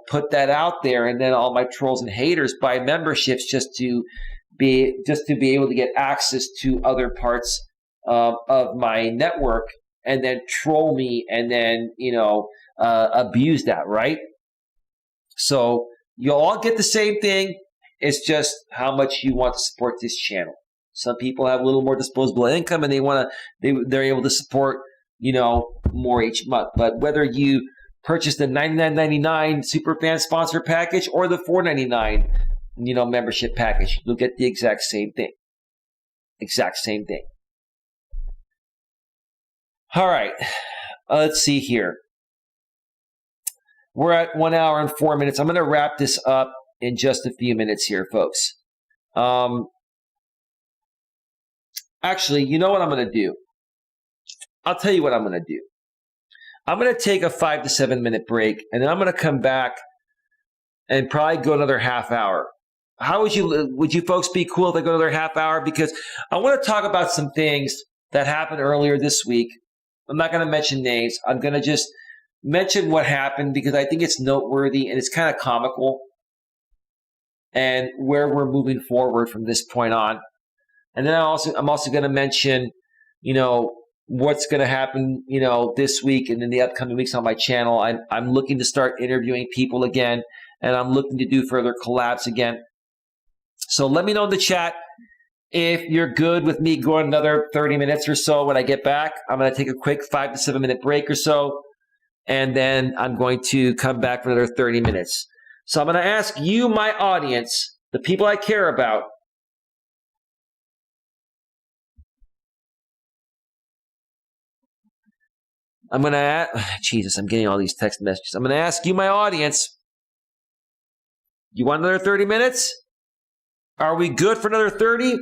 Speaker 1: put that out there and then all my trolls and haters buy memberships just to be able to get access to other parts of my network and then troll me and then, abuse that, right? So you'll all get the same thing. It's just how much you want to support this channel. Some people have a little more disposable income and they're able to support, more each month. But whether you purchase the $99.99 Superfan Sponsor Package or the $4.99, membership package. You'll get the exact same thing. Exact same thing. All right. Let's see here. We're at 1 hour and 4 minutes. I'm going to wrap this up in just a few minutes here, folks. Actually, you know what I'm going to do? I'll tell you what I'm going to do. I'm going to take a 5 to 7 minute break, and then I'm going to come back and probably go another half hour. How would you folks be cool if I go another half hour? Because I want to talk about some things that happened earlier this week. I'm not going to mention names. I'm going to just mention what happened because I think it's noteworthy and it's kind of comical and where we're moving forward from this point on. And then I'm also going to mention, what's going to happen, this week and in the upcoming weeks on my channel. I'm looking to start interviewing people again, and I'm looking to do further collabs again. So let me know in the chat if you're good with me going another 30 minutes or so when I get back. I'm going to take a quick 5 to 7 minute break or so, and then I'm going to come back for another 30 minutes. So I'm going to ask you, my audience, the people I care about, I'm going to Jesus, I'm getting all these text messages. I'm going to ask you, my audience, you want another 30 minutes? Are we good for another 30?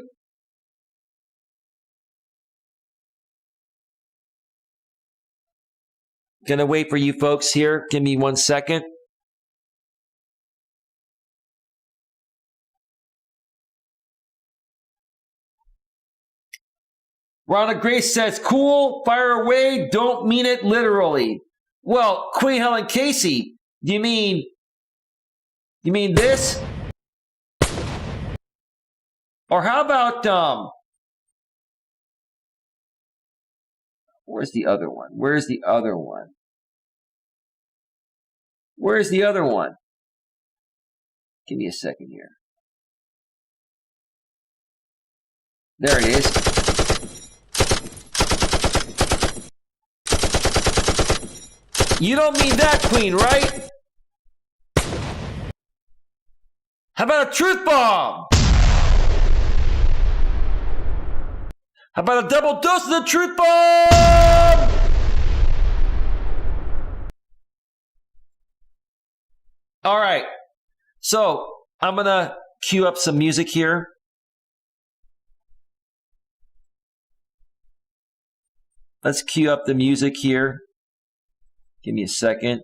Speaker 1: Going to wait for you folks here. Give me 1 second. Rhonda Grace says, cool, fire away, don't mean it literally. Well, Queen Helen Casey, you mean this? Or how about, where's the other one? Where's the other one? Where's the other one? Give me a second here. There it is. You don't mean that, Queen, right? How about a truth bomb? How about a double dose of the truth bomb? All right. So I'm going to cue up some music here. Let's cue up the music here. Give me a second.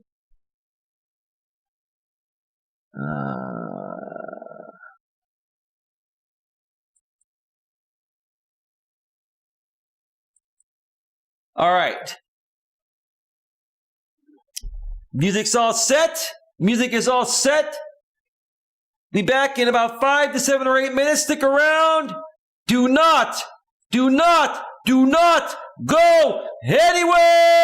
Speaker 1: All right. Music's all set. Music is all set. Be back in about 5 to 7 or 8 minutes. Stick around. Do not go anywhere.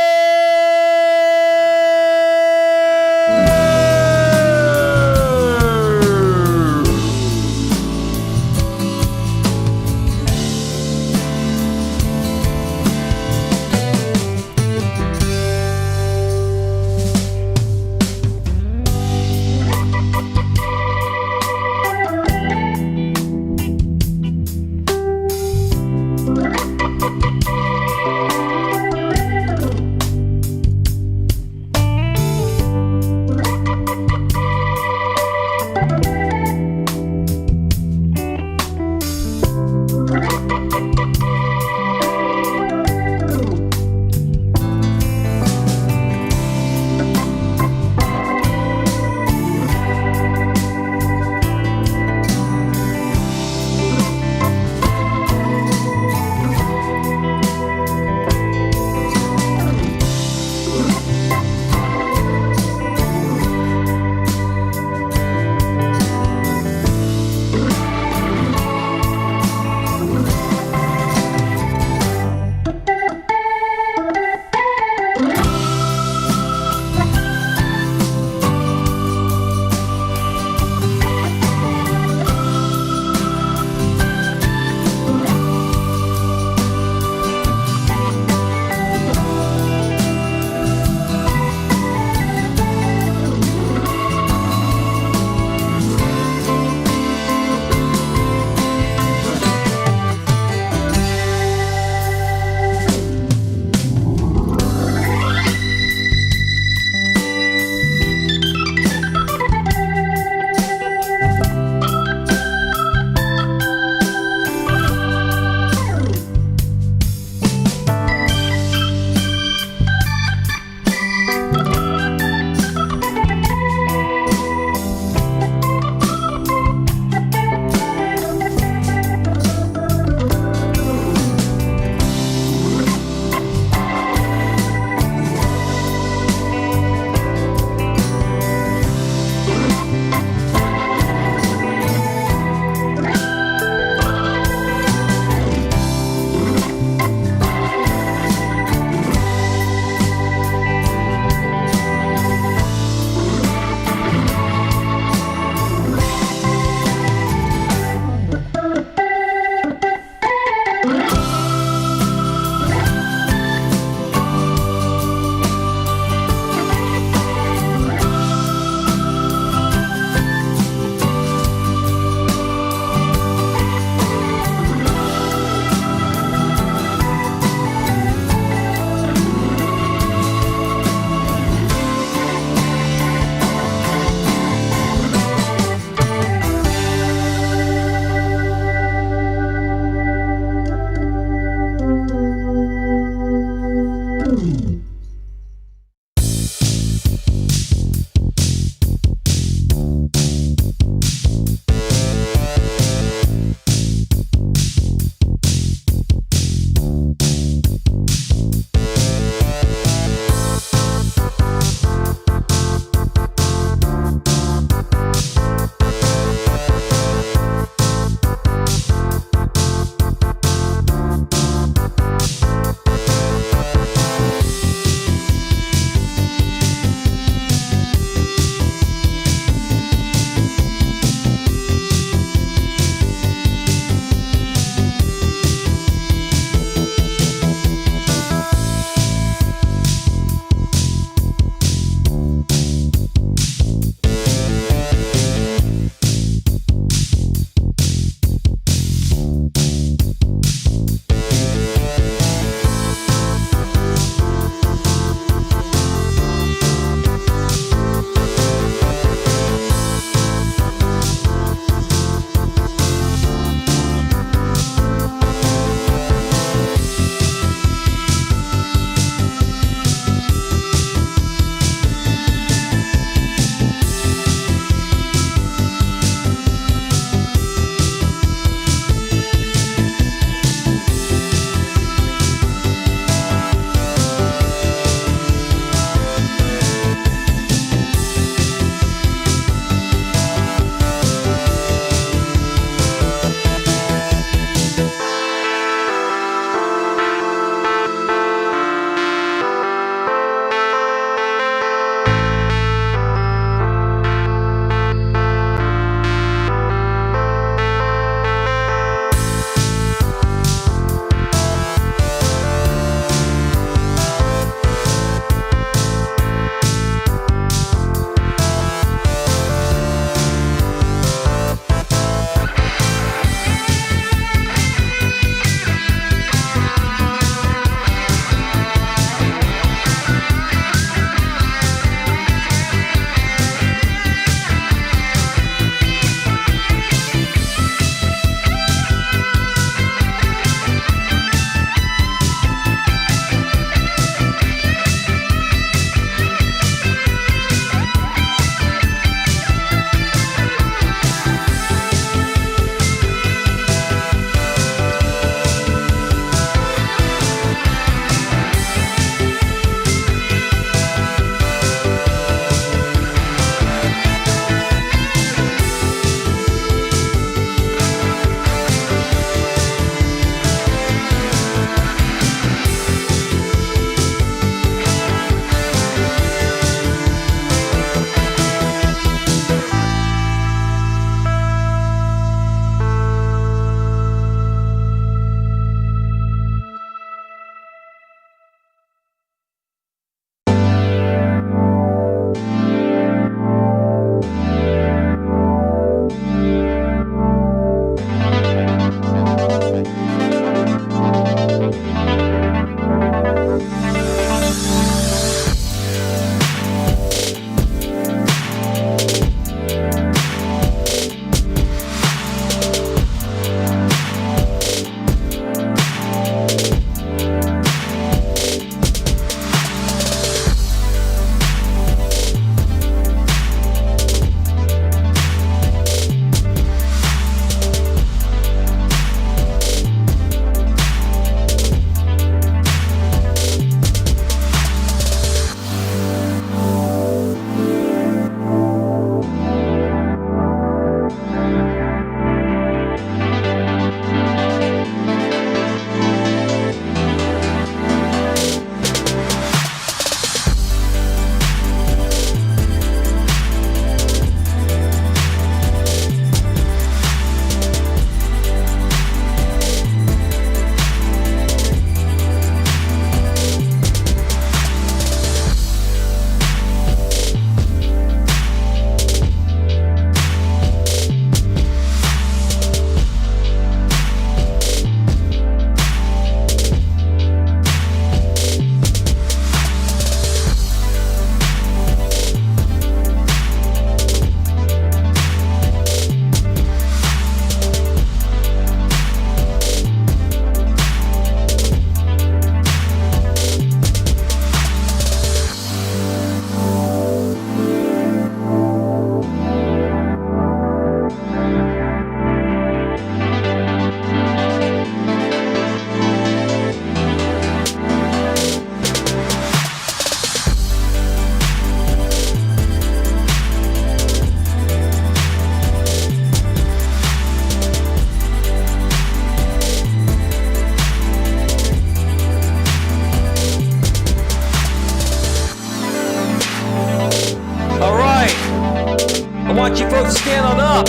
Speaker 1: want you folks to stand on up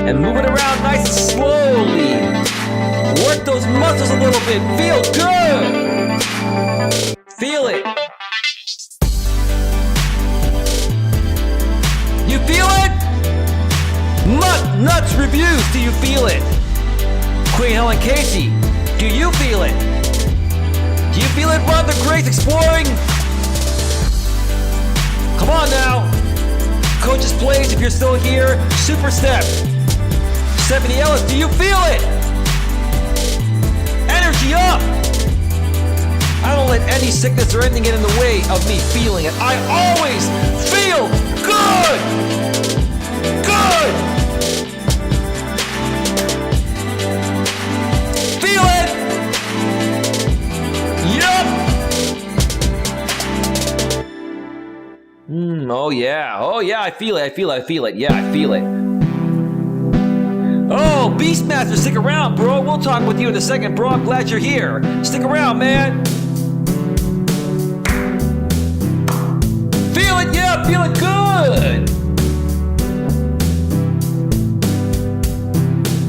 Speaker 1: and move it around nice and slowly. Work those muscles a little bit. Feel good. Feel it. You feel it? Nuts reviews. Do you feel it? Queen Helen Casey, do you feel it? Do you feel it, Run the Grace Exploring? Come on now. Coach's Plays, if you're still here. Super Step. Stephanie Ellis, do you feel it? Energy up. I don't let any sickness or anything get in the way of me feeling it. I always feel good. Good. Feel it. Yup. Oh yeah. Oh yeah, I feel it. I feel it. Yeah, I feel it. Oh, Beastmaster, stick around, bro. We'll talk with you in a second, bro. I'm glad you're here. Stick around, man. Feel it, yeah, feel it good.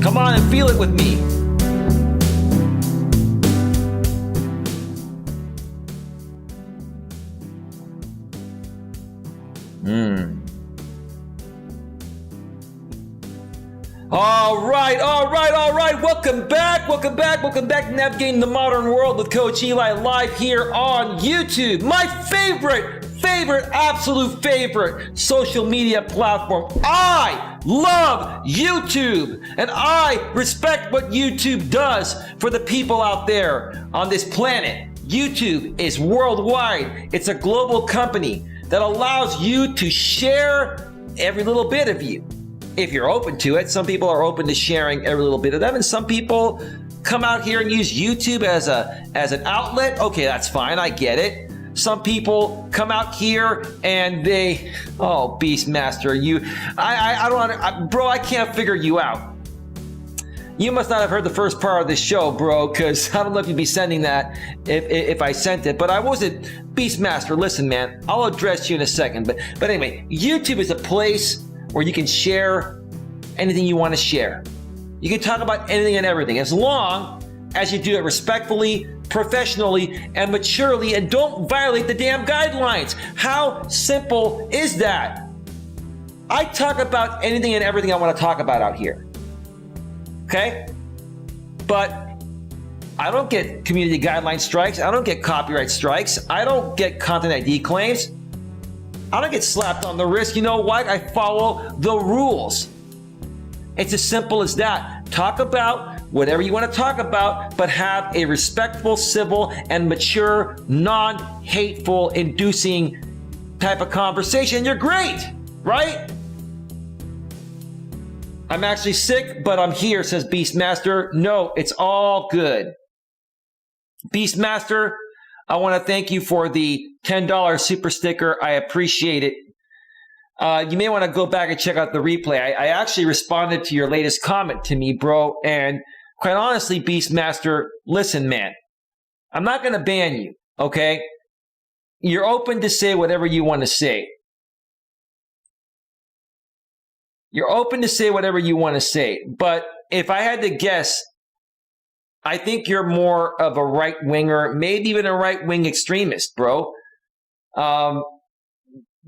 Speaker 1: Come on and feel it with me. All right. Welcome back. Navigating the modern world with Coach Eli live here on YouTube. My favorite, absolute favorite social media platform. I love YouTube, and I respect what YouTube does for the people out there on this planet. YouTube is worldwide. It's a global company that allows you to share every little bit of you, if you're open to it. Some people are open to sharing every little bit of them, and some people come out here and use YouTube as an outlet. Okay, that's fine. I get it. Some people come out here and they, oh, Beastmaster, I don't, bro, I can't figure you out. You must not have heard the first part of this show, bro, because I don't know if you'd be sending that if I sent it, but I wasn't. Beastmaster, listen, man, I'll address you in a second. But anyway, YouTube is a place where you can share anything you want to share. You can talk about anything and everything, as long as you do it respectfully, professionally, and maturely, and don't violate the damn guidelines. How simple is that? I talk about anything and everything I want to talk about out here. Okay? But I don't get community guideline strikes. I don't get copyright strikes. I don't get content ID claims. I don't get slapped on the wrist. You know what? I follow the rules. It's as simple as that. Talk about whatever you want to talk about, but have a respectful, civil, and mature, non-hateful, inducing type of conversation. You're great, right? I'm actually sick, but I'm here, says Beastmaster. No, it's all good. Beastmaster, I want to thank you for the $10 super sticker. I appreciate it. You may want to go back and check out the replay. I actually responded to your latest comment to me, bro. And quite honestly, Beastmaster, listen, man, I'm not going to ban you, okay? You're open to say whatever you want to say. You're open to say whatever you want to say. But if I had to guess, I think you're more of a right-winger, maybe even a right-wing extremist, bro.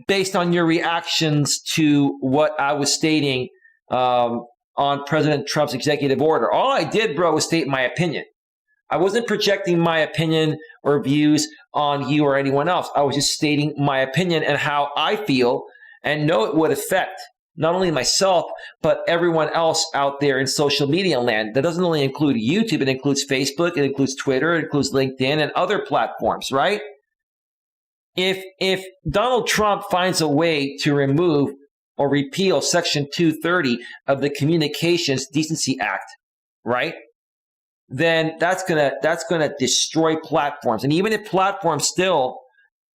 Speaker 1: Based on your reactions to what I was stating on President Trump's executive order. All I did, bro, was state my opinion. I wasn't projecting my opinion or views on you or anyone else. I was just stating my opinion and how I feel, and know it would affect not only myself, but everyone else out there in social media land. That doesn't only include YouTube, it includes Facebook, it includes Twitter, it includes LinkedIn and other platforms, right? If Donald Trump finds a way to remove or repeal Section 230 of the Communications Decency Act, right? Then that's gonna destroy platforms. And even if platforms still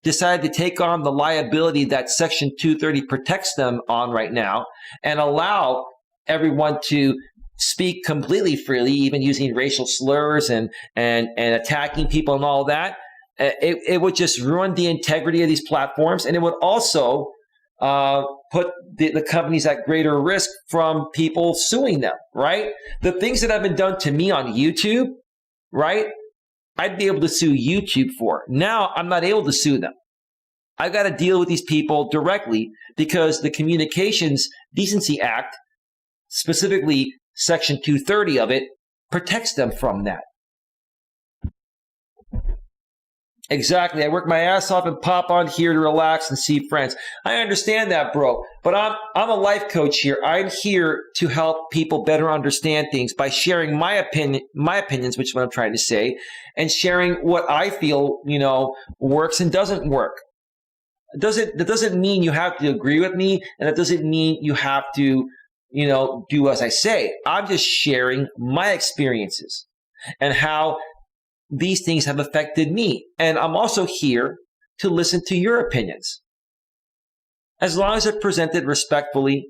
Speaker 1: decide to take on the liability that Section 230 protects them on right now, and allow everyone to speak completely freely, even using racial slurs and attacking people and all that, it would just ruin the integrity of these platforms, and it would also put the companies at greater risk from people suing them, right? The things that have been done to me on YouTube, right? I'd be able to sue YouTube for. Now I'm not able to sue them. I've got to deal with these people directly because the Communications Decency Act, specifically Section 230 of it, protects them from that. Exactly. I work my ass off and pop on here to relax and see friends. I understand that, bro. But I'm a life coach here. I'm here to help people better understand things by sharing my opinions, which is what I'm trying to say, and sharing what I feel, works and doesn't work. That doesn't mean you have to agree with me, and it doesn't mean you have to, do as I say. I'm just sharing my experiences and how these things have affected me. And I'm also here to listen to your opinions. As long as they're presented respectfully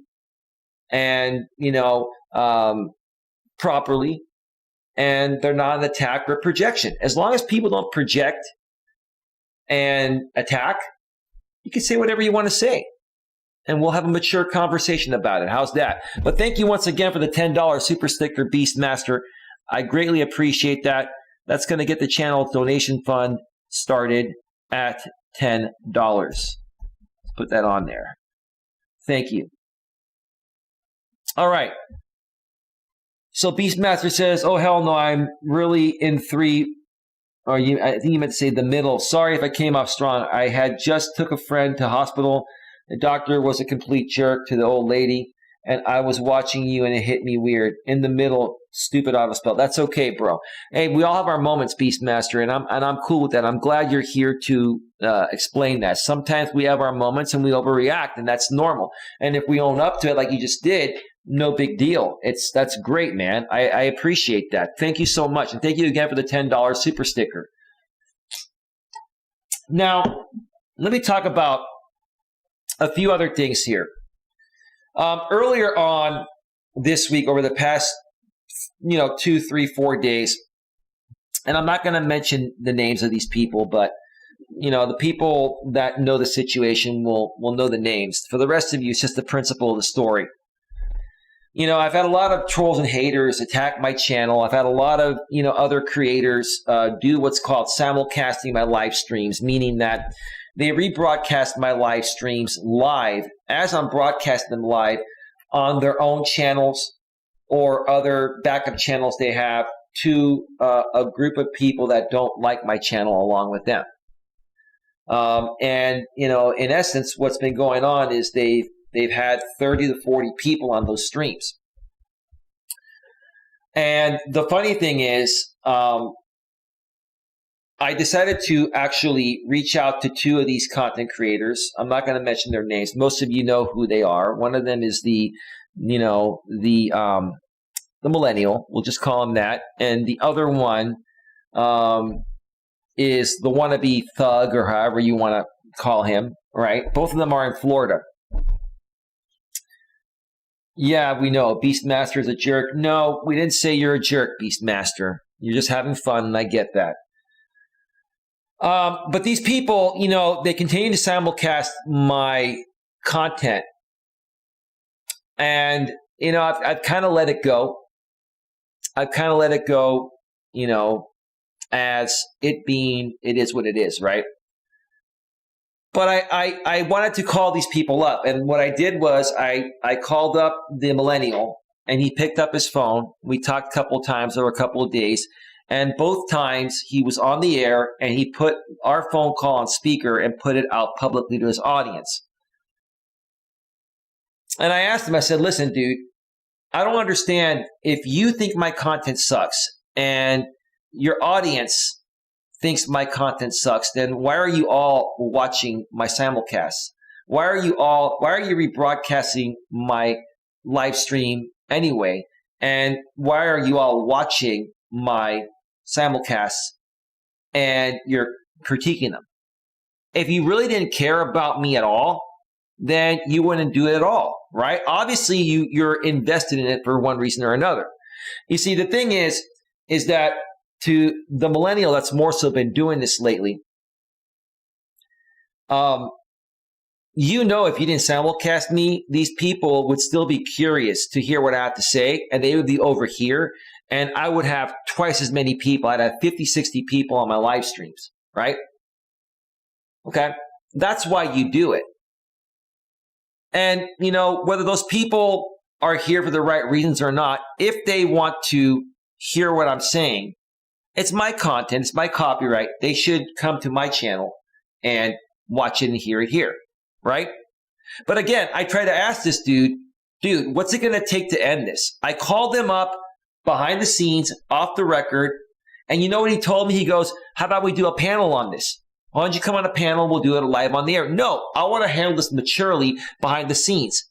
Speaker 1: and, properly, and they're not an attack or projection. As long as people don't project and attack, you can say whatever you want to say. And we'll have a mature conversation about it. How's that? But thank you once again for the $10 super sticker, Beastmaster. I greatly appreciate that. That's going to get the channel donation fund started at $10. Let's put that on there. Thank you. All right. So Beastmaster says, oh, hell no, I'm really in 3, I think you meant to say the middle. Sorry if I came off strong. I had just took a friend to hospital. The doctor was a complete jerk to the old lady, and I was watching you and it hit me weird. In the middle, stupid autospell. That's okay, bro. Hey, we all have our moments, Beastmaster, and I'm cool with that. I'm glad you're here to explain that. Sometimes we have our moments and we overreact, and that's normal. And if we own up to it like you just did, no big deal. That's great, man. I appreciate that. Thank you so much. And thank you again for the $10 super sticker. Now, let me talk about a few other things here. Earlier on this week, over the past, 2, 3, 4 days, and I'm not going to mention the names of these people, but, the people that know the situation will know the names. For the rest of you, it's just the principle of the story. I've had a lot of trolls and haters attack my channel. I've had a lot of, other creators do what's called simulcasting my live streams, meaning that they rebroadcast my live streams live as I'm broadcasting them live on their own channels or other backup channels they have to a group of people that don't like my channel along with them. And, in essence, what's been going on is they've had 30 to 40 people on those streams. And the funny thing is, I decided to actually reach out to 2 of these content creators. I'm not going to mention their names. Most of you know who they are. One of them is the millennial. We'll just call him that. And the other one is the wannabe thug, or however you want to call him, right? Both of them are in Florida. Yeah, we know. Beastmaster is a jerk. No, we didn't say you're a jerk, Beastmaster. You're just having fun, and I get that. But these people, they continue to simulcast my content. And, I've kind of let it go. I've kind of let it go, as it is what it is, right? But I wanted to call these people up. And what I did was I called up the millennial, and he picked up his phone. We talked a couple of times over a couple of days. And both times he was on the air, and he put our phone call on speaker and put it out publicly to his audience. And I asked him, I said, listen, dude, I don't understand. If you think my content sucks and your audience thinks my content sucks, then why are you all watching my simulcasts? Why are you rebroadcasting my live stream anyway? And why are you all watching my simulcasts and you're critiquing them? If you really didn't care about me at all, then you wouldn't do it at all, right? Obviously, you're invested in it for one reason or another. You see, the thing is that to the millennial that's more so been doing this lately, if you didn't simulcast me, these people would still be curious to hear what I have to say, and they would be over here, and I would have twice as many people. I'd have 50, 60 people on my live streams, right? Okay? That's why you do it. And, whether those people are here for the right reasons or not, if they want to hear what I'm saying, it's my content, it's my copyright. They should come to my channel and watch it and hear it here, right? But again, I try to ask this dude, what's it going to take to end this? I called him up behind the scenes, off the record, and you know what he told me? He goes, how about we do a panel on this? Why don't you come on a panel? We'll do it live on the air. No, I want to handle this maturely behind the scenes.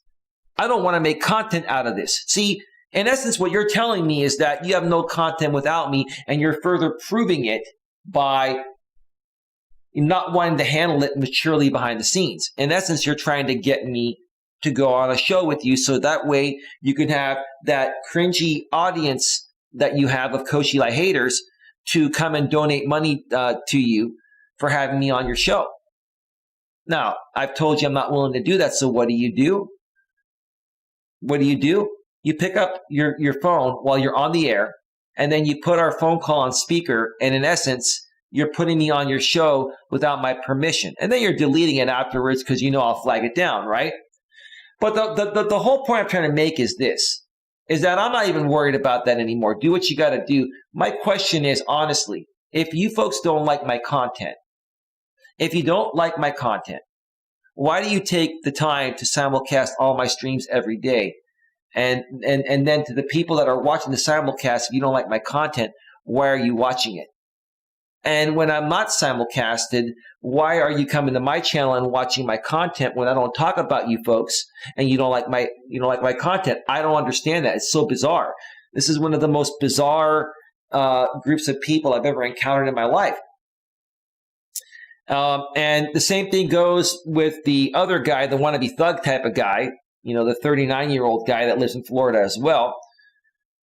Speaker 1: I don't want to make content out of this. See, in essence, what you're telling me is that you have no content without me, and you're further proving it by not wanting to handle it maturely behind the scenes. In essence, you're trying to get me to go on a show with you so that way you can have that cringy audience that you have of Coach Eli haters to come and donate money to you for having me on your show. Now, I've told you I'm not willing to do that, so what do you do? What do? You pick up your phone while you're on the air, and then you put our phone call on speaker, and in essence, you're putting me on your show without my permission. And then you're deleting it afterwards because I'll flag it down, right? But the whole point I'm trying to make is this, is that I'm not even worried about that anymore. Do what you got to do. My question is, honestly, if you folks don't like my content, why do you take the time to simulcast all my streams every day? And then to the people that are watching the simulcast, if you don't like my content, why are you watching it? And when I'm not simulcasted, why are you coming to my channel and watching my content when I don't talk about you folks and you don't like my content? I don't understand that. It's so bizarre. This is one of the most bizarre groups of people I've ever encountered in my life. And the same thing goes with the other guy, the wannabe thug type of guy, the 39-year-old guy that lives in Florida as well.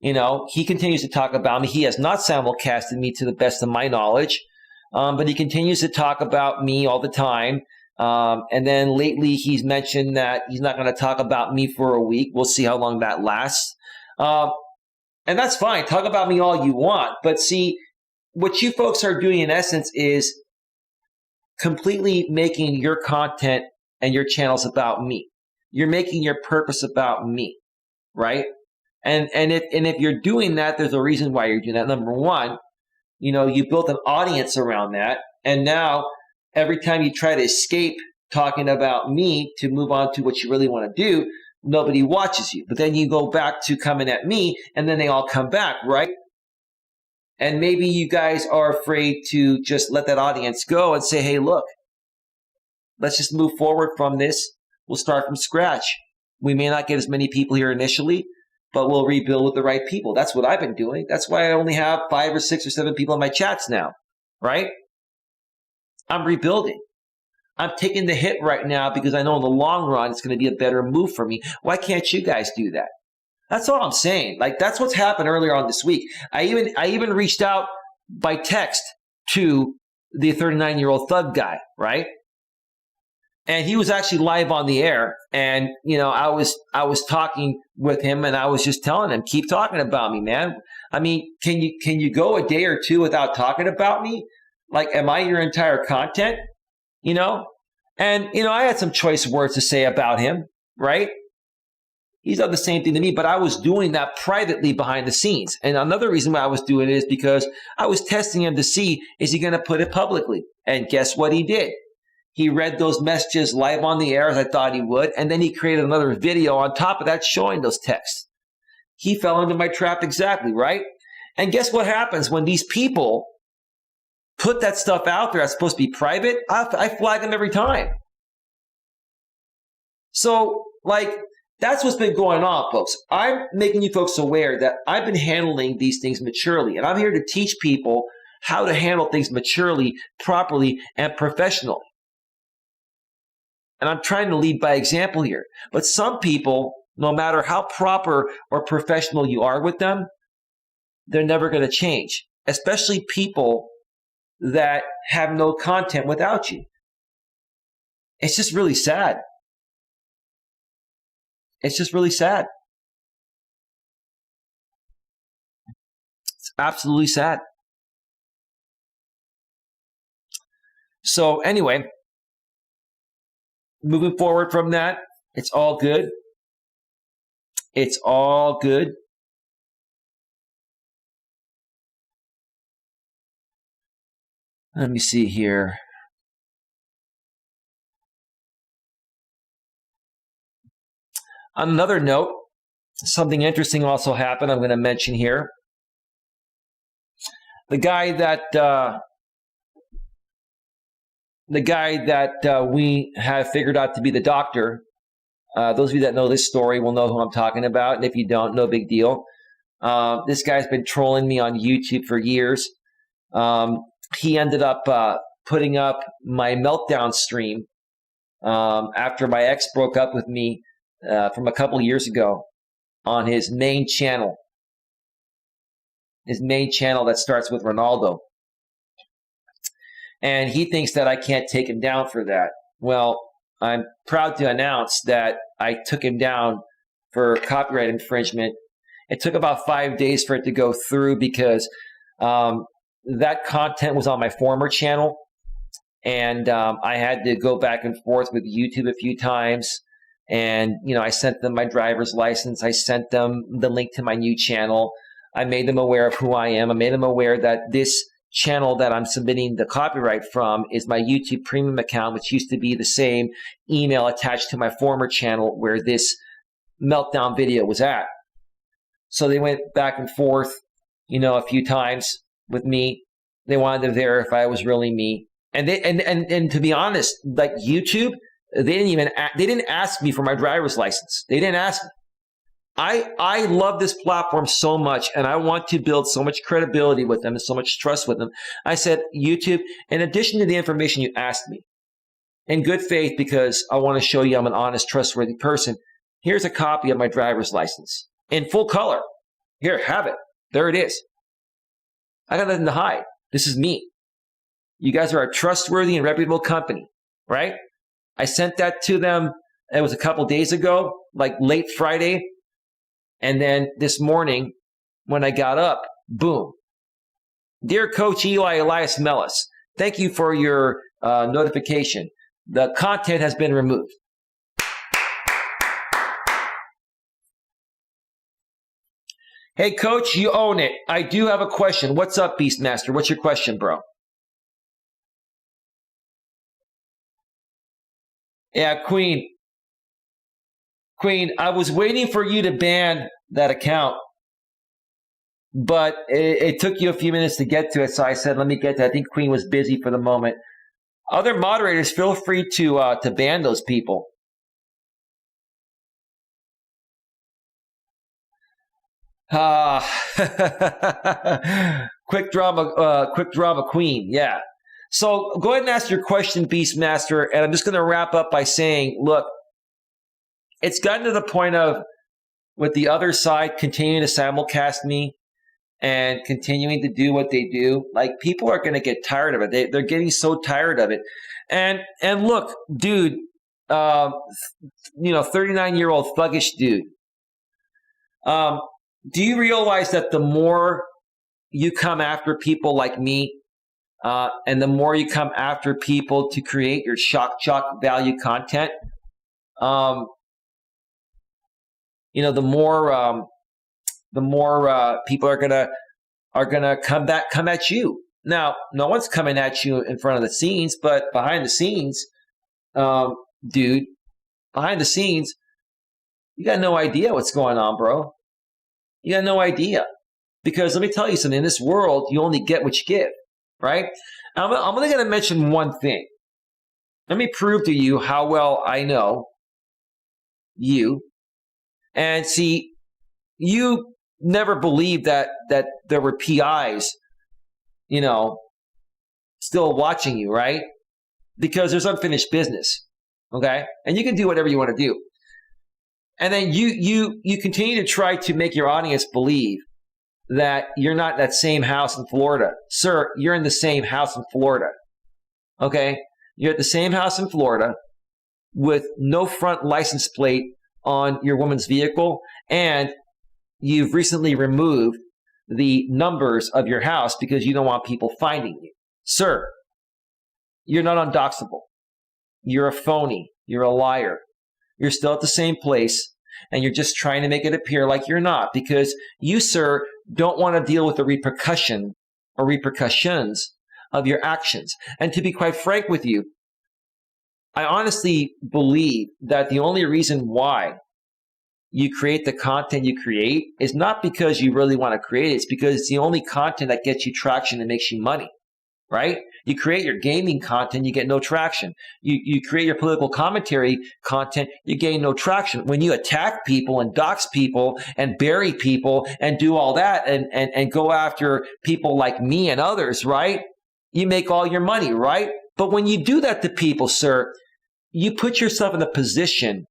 Speaker 1: He continues to talk about me. He has not simulcasted me to the best of my knowledge, but he continues to talk about me all the time. And then lately he's mentioned that he's not going to talk about me for a week. We'll see how long that lasts. And that's fine. Talk about me all you want. But see, what you folks are doing in essence is completely making your content and your channels about me. You're making your purpose about me, right? And if you're doing that, there's a reason why you're doing that. Number one, you built an audience around that, and now every time you try to escape talking about me to move on to what you really want to do, nobody watches you. But then you go back to coming at me, and then they all come back, right? And maybe you guys are afraid to just let that audience go and say, hey, look, let's just move forward from this. We'll start from scratch. We may not get as many people here initially, but we'll rebuild with the right people. That's what I've been doing. That's why I only have 5 or 6 or 7 people in my chats now, right? I'm rebuilding. I'm taking the hit right now because I know in the long run it's going to be a better move for me. Why can't you guys do that? That's all I'm saying. That's what's happened earlier on this week. I even reached out by text to the 39-year-old thug guy, right? And he was actually live on the air. And, I was talking with him, and I was just telling him, keep talking about me, man. I mean, can you go a day or two without talking about me? Am I your entire content? And, I had some choice words to say about him, right? He's done the same thing to me, but I was doing that privately behind the scenes. And another reason why I was doing it is because I was testing him to see, is he going to put it publicly? And guess what he did? He read those messages live on the air as I thought he would, and then he created another video on top of that showing those texts. He fell into my trap exactly, right? And guess what happens when these people put that stuff out there that's supposed to be private? I flag them every time. So, that's what's been going on, folks. I'm making you folks aware that I've been handling these things maturely, and I'm here to teach people how to handle things maturely, properly, and professionally. And I'm trying to lead by example here. But some people, no matter how proper or professional you are with them, they're never going to change, especially people that have no content without you. It's just really sad. It's just really sad. It's absolutely sad. So anyway, moving forward from that, it's all good. It's all good. Let me see here. On another note, something interesting also happened I'm going to mention here. The guy that we have figured out to be the doctor, those of you that know this story will know who I'm talking about. And if you don't, no big deal. This guy's been trolling me on YouTube for years. He ended up putting up my meltdown stream after my ex broke up with me from a couple years ago on his main channel. His main channel that starts with Ronaldo. And he thinks that I can't take him down for that. Well, I'm proud to announce that I took him down for copyright infringement. It took about 5 days for it to go through because that content was on my former channel. And I had to go back and forth with YouTube a few times. And, you know, I sent them my driver's license. I sent them the link to my new channel. I made them aware of who I am. I made them aware that this channel that I'm submitting the copyright from is my YouTube premium account, which used to be the same email attached to my former channel where this meltdown video was at. So they went back and forth, you know, a few times with me. They wanted to verify it was really me. And they and to be honest, like YouTube, they didn't ask me for my driver's license. They didn't ask me. I love this platform so much, and I want to build so much credibility with them and so much trust with them. I said, YouTube, in addition to the information you asked me, in good faith, because I want to show you I'm an honest, trustworthy person, here's a copy of my driver's license in full color. Here, have it. There it is. I got nothing to hide. This is me. You guys are a trustworthy and reputable company, right? I sent that to them. It was a couple days ago, like late Friday. And then this morning, when I got up, boom. Dear Coach Eli, Elias, Melas, thank you for your notification. The content has been removed. Hey, Coach, you own it. I do have a question. What's up, Beastmaster? What's your question, bro? Yeah, Queen, I was waiting for you to ban that account, but it took you a few minutes to get to it, so I said, let me get to it. I think Queen was busy for the moment. Other moderators, feel free to ban those people. Quick drama queen, yeah. So go ahead and ask your question, Beastmaster, and I'm just going to wrap up by saying, look, it's gotten to the point of, with the other side continuing to simulcast me and continuing to do what they do, like, people are going to get tired of it. They're getting so tired of it. And look, dude, 39-year-old thuggish dude, do you realize that the more you come after people like me, and the more you come after people to create your shock value content, the more people are gonna come at you. Now, no one's coming at you in front of the scenes, but behind the scenes, dude, behind the scenes, you got no idea what's going on, bro. You got no idea. Because let me tell you something, in this world, you only get what you give, right? I'm only going to mention one thing. Let me prove to you how well I know you. And see, you never believed that there were PIs, still watching you, right? Because there's unfinished business, okay? And you can do whatever you want to do. And then you continue to try to make your audience believe that you're not that same house in Florida. Sir, you're in the same house in Florida, okay? You're at the same house in Florida with no front license plate on your woman's vehicle, and you've recently removed the numbers of your house because you don't want people finding you. Sir, you're not undoxable. You're a phony. You're a liar. You're still at the same place, and you're just trying to make it appear like you're not, because you, sir, don't want to deal with the repercussion or repercussions of your actions. And to be quite frank with you, I honestly believe that the only reason why you create the content you create is not because you really want to create it. It's because it's the only content that gets you traction and makes you money, right? You create your gaming content, you get no traction. You create your political commentary content, you gain no traction. When you attack people and dox people and bury people and do all that and go after people like me and others, right? You make all your money, right? But when you do that to people, sir, you put yourself in a position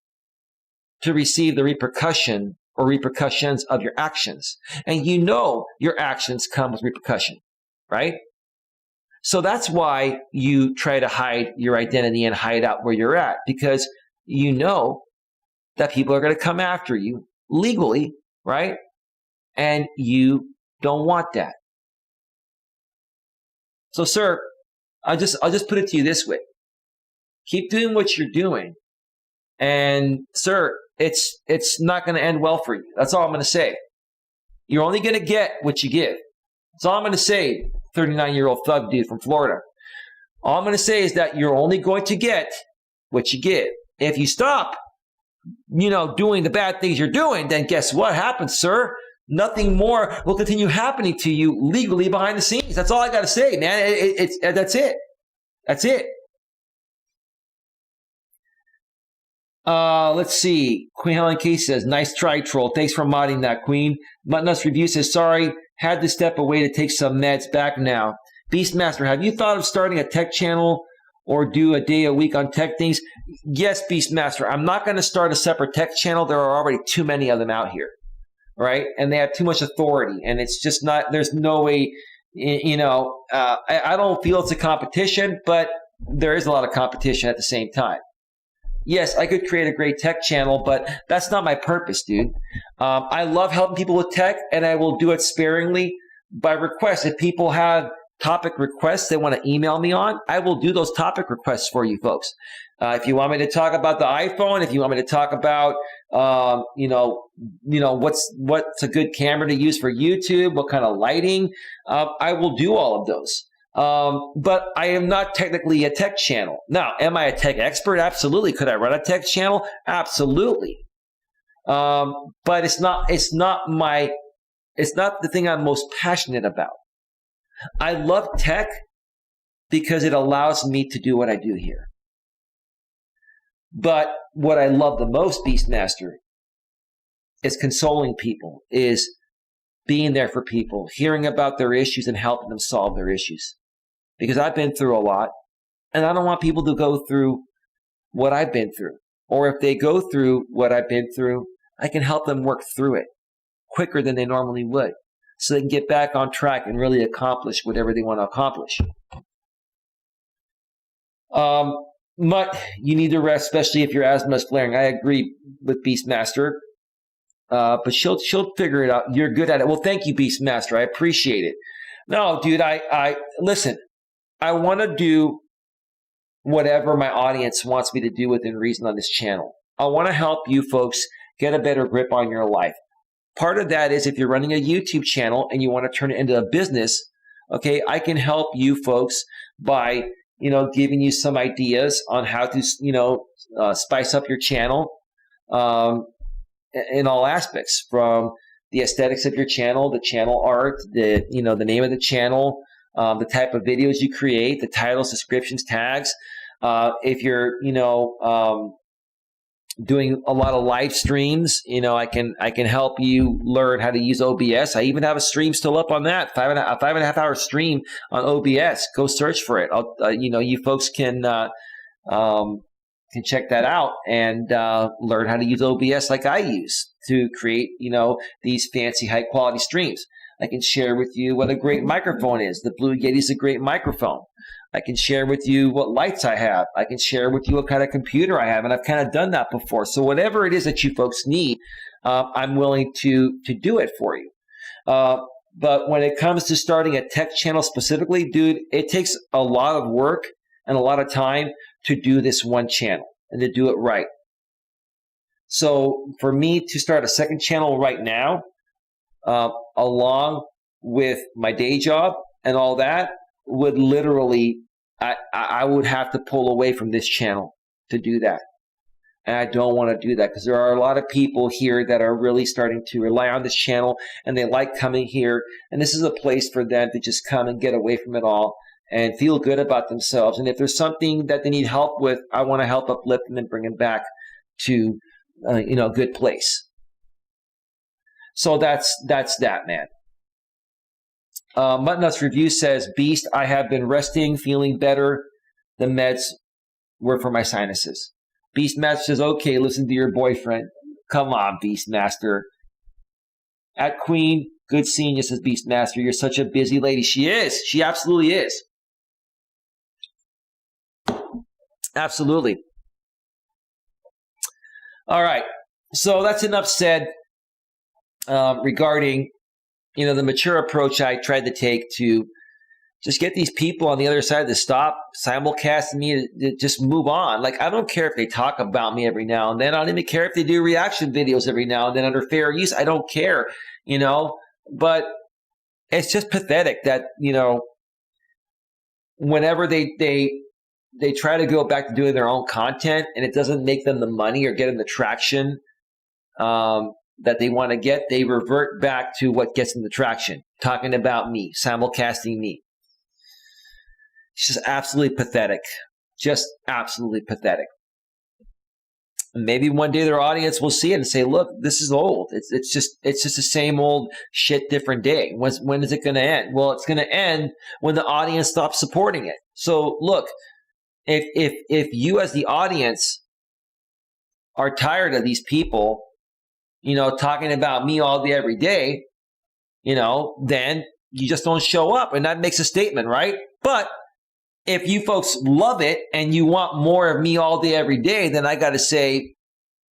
Speaker 1: to receive the repercussion or repercussions of your actions. And you know your actions come with repercussion, right? So that's why you try to hide your identity and hide out where you're at, because you know that people are going to come after you legally, right? And you don't want that. So, sir, I'll just put it to you this way. Keep doing what you're doing. And, sir, it's not going to end well for you. That's all I'm going to say. You're only going to get what you give. That's all I'm going to say, 39-year-old thug dude from Florida. All I'm going to say is that you're only going to get what you give. If you stop, doing the bad things you're doing, then guess what happens, sir? Nothing more will continue happening to you legally behind the scenes. That's all I got to say, man. That's it. That's it. Let's see. Queen Helen K says, nice try, troll. Thanks for modding that, Queen. Muttonus Review says, sorry, had to step away to take some meds. Back now. Beastmaster, have you thought of starting a tech channel or do a day a week on tech things? Yes, Beastmaster. I'm not going to start a separate tech channel. There are already too many of them out here, right? And they have too much authority, and it's just not, there's no way, I don't feel it's a competition, but there is a lot of competition at the same time. Yes, I could create a great tech channel, but that's not my purpose, dude. I love helping people with tech, and I will do it sparingly by request. If people have topic requests they want to email me on, I will do those topic requests for you folks. If you want me to talk about the iPhone, if you want me to talk about, what's a good camera to use for YouTube, what kind of lighting, I will do all of those. But I am not technically a tech channel. Now, am I a tech expert? Absolutely. Could I run a tech channel? Absolutely. But it's not the thing I'm most passionate about. I love tech because it allows me to do what I do here. But what I love the most, Beastmaster, is consoling people, is being there for people, hearing about their issues and helping them solve their issues. Because I've been through a lot, and I don't want people to go through what I've been through. Or if they go through what I've been through, I can help them work through it quicker than they normally would, so they can get back on track and really accomplish whatever they want to accomplish. Mutt, you need to rest, especially if your asthma is flaring. I agree with Beastmaster. But she'll figure it out. You're good at it. Well, thank you, Beastmaster. I appreciate it. No, dude, listen, I want to do whatever my audience wants me to do within reason on this channel. I want to help you folks get a better grip on your life. Part of that is if you're running a YouTube channel and you want to turn it into a business, okay, I can help you folks by, giving you some ideas on how to, spice up your channel. In all aspects, from the aesthetics of your channel, the channel art, the name of the channel, the type of videos you create, the titles, descriptions, tags. If you're, doing a lot of live streams, I can help you learn how to use OBS. I even have a stream still up on that, 5.5 hour stream on OBS. Go search for it. You folks can check that out and learn how to use OBS like I use to create, these fancy high quality streams. I can share with you what a great microphone is. The Blue Yeti is a great microphone. I can share with you what lights I have. I can share with you what kind of computer I have. And I've kind of done that before. So whatever it is that you folks need, I'm willing to do it for you. But when it comes to starting a tech channel specifically, dude, it takes a lot of work and a lot of time to do this one channel and to do it right. So for me to start a second channel right now, along with my day job and all that, would literally, I would have to pull away from this channel to do that. And I don't want to do that because there are a lot of people here that are really starting to rely on this channel and they like coming here. And this is a place for them to just come and get away from it all and feel good about themselves. And if there's something that they need help with, I want to help uplift them and bring them back to a good place. So that's that, man. Mutnuts Review says, Beast, I have been resting, feeling better. The meds were for my sinuses. Beastmaster says, okay, listen to your boyfriend. Come on, Beastmaster. At Queen, good seeing you, says Beastmaster. You're such a busy lady. She is. She absolutely is. Absolutely. All right. So that's enough said regarding the mature approach I tried to take to just get these people on the other side to stop simulcasting me, to just move on. Like, I don't care if they talk about me every now and then. I don't even care if they do reaction videos every now and then under fair use. I don't care, but it's just pathetic that, whenever they try to go back to doing their own content and it doesn't make them the money or get them the traction that they want to get, they revert back to what gets them the traction, talking about me, simulcasting me. It's just absolutely pathetic. Just absolutely pathetic. And maybe one day their audience will see it and say, look, this is old. It's just the same old shit, different day. When is it going to end? Well, it's going to end when the audience stops supporting it. So look, if you as the audience are tired of these people, talking about me all day, every day, then you just don't show up. And that makes a statement, right? But if you folks love it and you want more of me all day, every day, then I got to say,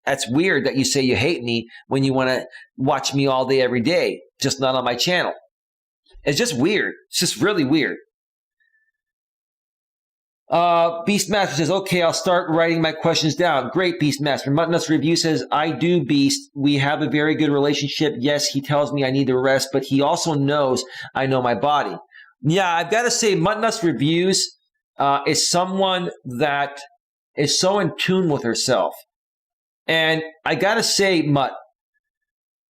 Speaker 1: that's weird that you say you hate me when you want to watch me all day, every day, just not on my channel. It's just weird. It's just really weird. Beastmaster says, okay, I'll start writing my questions down. Great, Beastmaster. Mutnuts Review says, I do, Beast. We have a very good relationship. Yes, he tells me I need to rest, but he also knows I know my body. Yeah, I've got to say, Mutnuts Reviews is someone that is so in tune with herself. And I got to say, Mutt,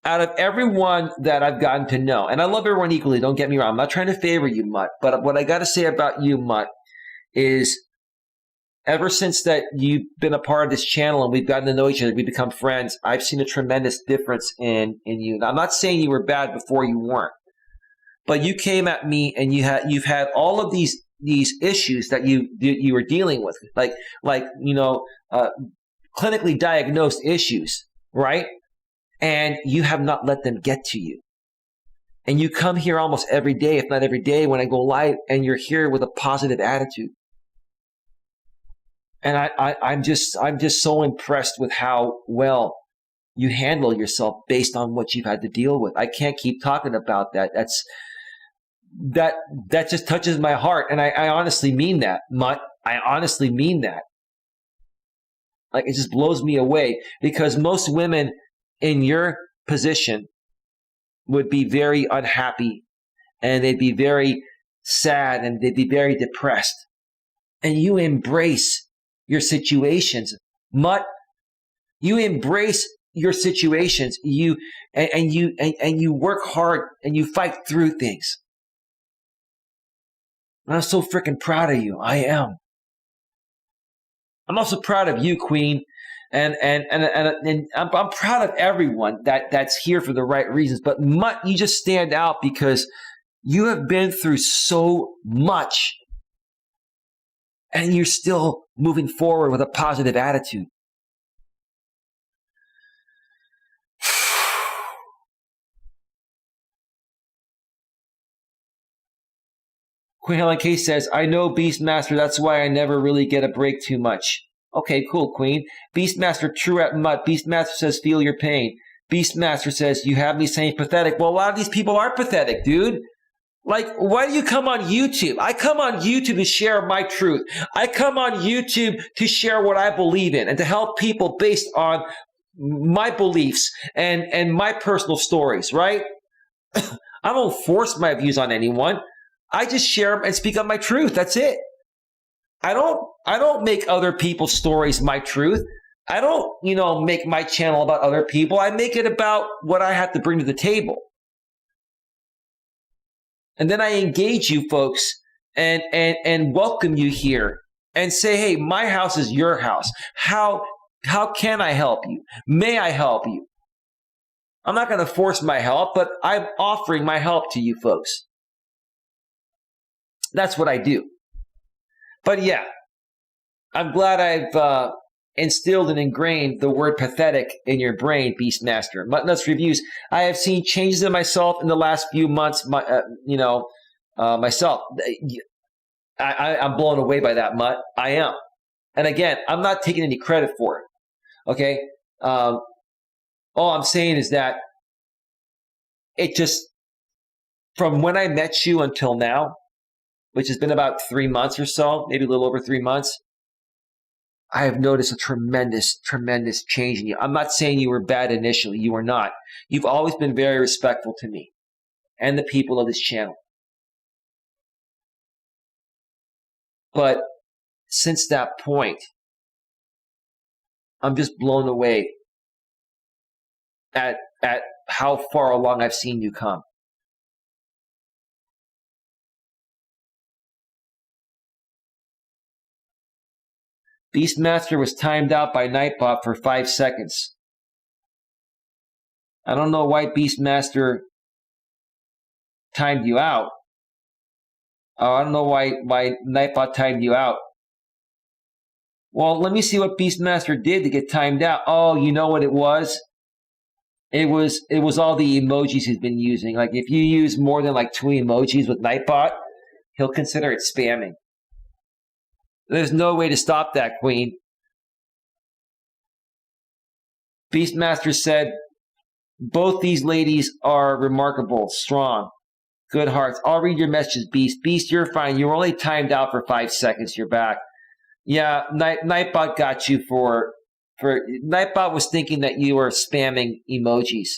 Speaker 1: out of everyone that I've gotten to know, and I love everyone equally, don't get me wrong. I'm not trying to favor you, Mutt, but what I got to say about you, Mutt, is ever since that you've been a part of this channel and we've gotten to know each other, we've become friends, I've seen a tremendous difference in you. Now, I'm not saying you were bad before you weren't, but you came at me and you've had all of these issues that you were dealing with, like clinically diagnosed issues, right? And you have not let them get to you. And you come here almost every day, if not every day, when I go live, and you're here with a positive attitude. And I'm just so impressed with how well you handle yourself based on what you've had to deal with. I can't keep talking about that. That just touches my heart. And I honestly mean that, Mutt. I honestly mean that. Like, it just blows me away, because most women in your position would be very unhappy and they'd be very sad and they'd be very depressed. And you embrace your situations. Mutt, you embrace your situations. You work hard and you fight through things. And I'm so freaking proud of you. I am. I'm also proud of you, Queen. And I'm proud of everyone that's here for the right reasons. But Mutt, you just stand out because you have been through so much and you're still moving forward with a positive attitude. Queen Helen K says, I know Beastmaster, that's why I never really get a break too much. Okay, cool, Queen. Beastmaster, true at Mutt. Beastmaster says, feel your pain. Beastmaster says, you have me saying pathetic. Well, a lot of these people are pathetic, dude. Like, why do you come on YouTube? I come on YouTube to share my truth. I come on YouTube to share what I believe in and to help people based on my beliefs and my personal stories, right? I don't force my views on anyone. I just share and speak on my truth. That's it. I don't make other people's stories my truth. I don't, make my channel about other people. I make it about what I have to bring to the table. And then I engage you folks and welcome you here and say, hey, my house is your house. How can I help you? May I help you? I'm not going to force my help, but I'm offering my help to you folks. That's what I do. But yeah, I'm glad I've instilled and ingrained the word pathetic in your brain, Beastmaster. Muttnuts Reviews. I have seen changes in myself in the last few months. Myself. I'm blown away by that, Mutt. I am. And again, I'm not taking any credit for it. Okay. All I'm saying is that it just, from when I met you until now, which has been about 3 months or so, maybe a little over 3 months, I have noticed a tremendous, tremendous change in you. I'm not saying you were bad initially. You were not. You've always been very respectful to me and the people of this channel. But since that point, I'm just blown away at how far along I've seen you come. Beastmaster was timed out by Nightbot for 5 seconds. I don't know why Beastmaster timed you out. I don't know why Nightbot timed you out. Well, let me see what Beastmaster did to get timed out. Oh, you know what it was? It was all the emojis he's been using. Like, if you use more than like 2 emojis with Nightbot, he'll consider it spamming. There's no way to stop that, Queen. Beastmaster said, both these ladies are remarkable, strong, good hearts. I'll read your messages, Beast. Beast, you're fine. You were only timed out for 5 seconds. You're back. Yeah, Nightbot got you for Nightbot was thinking that you were spamming emojis.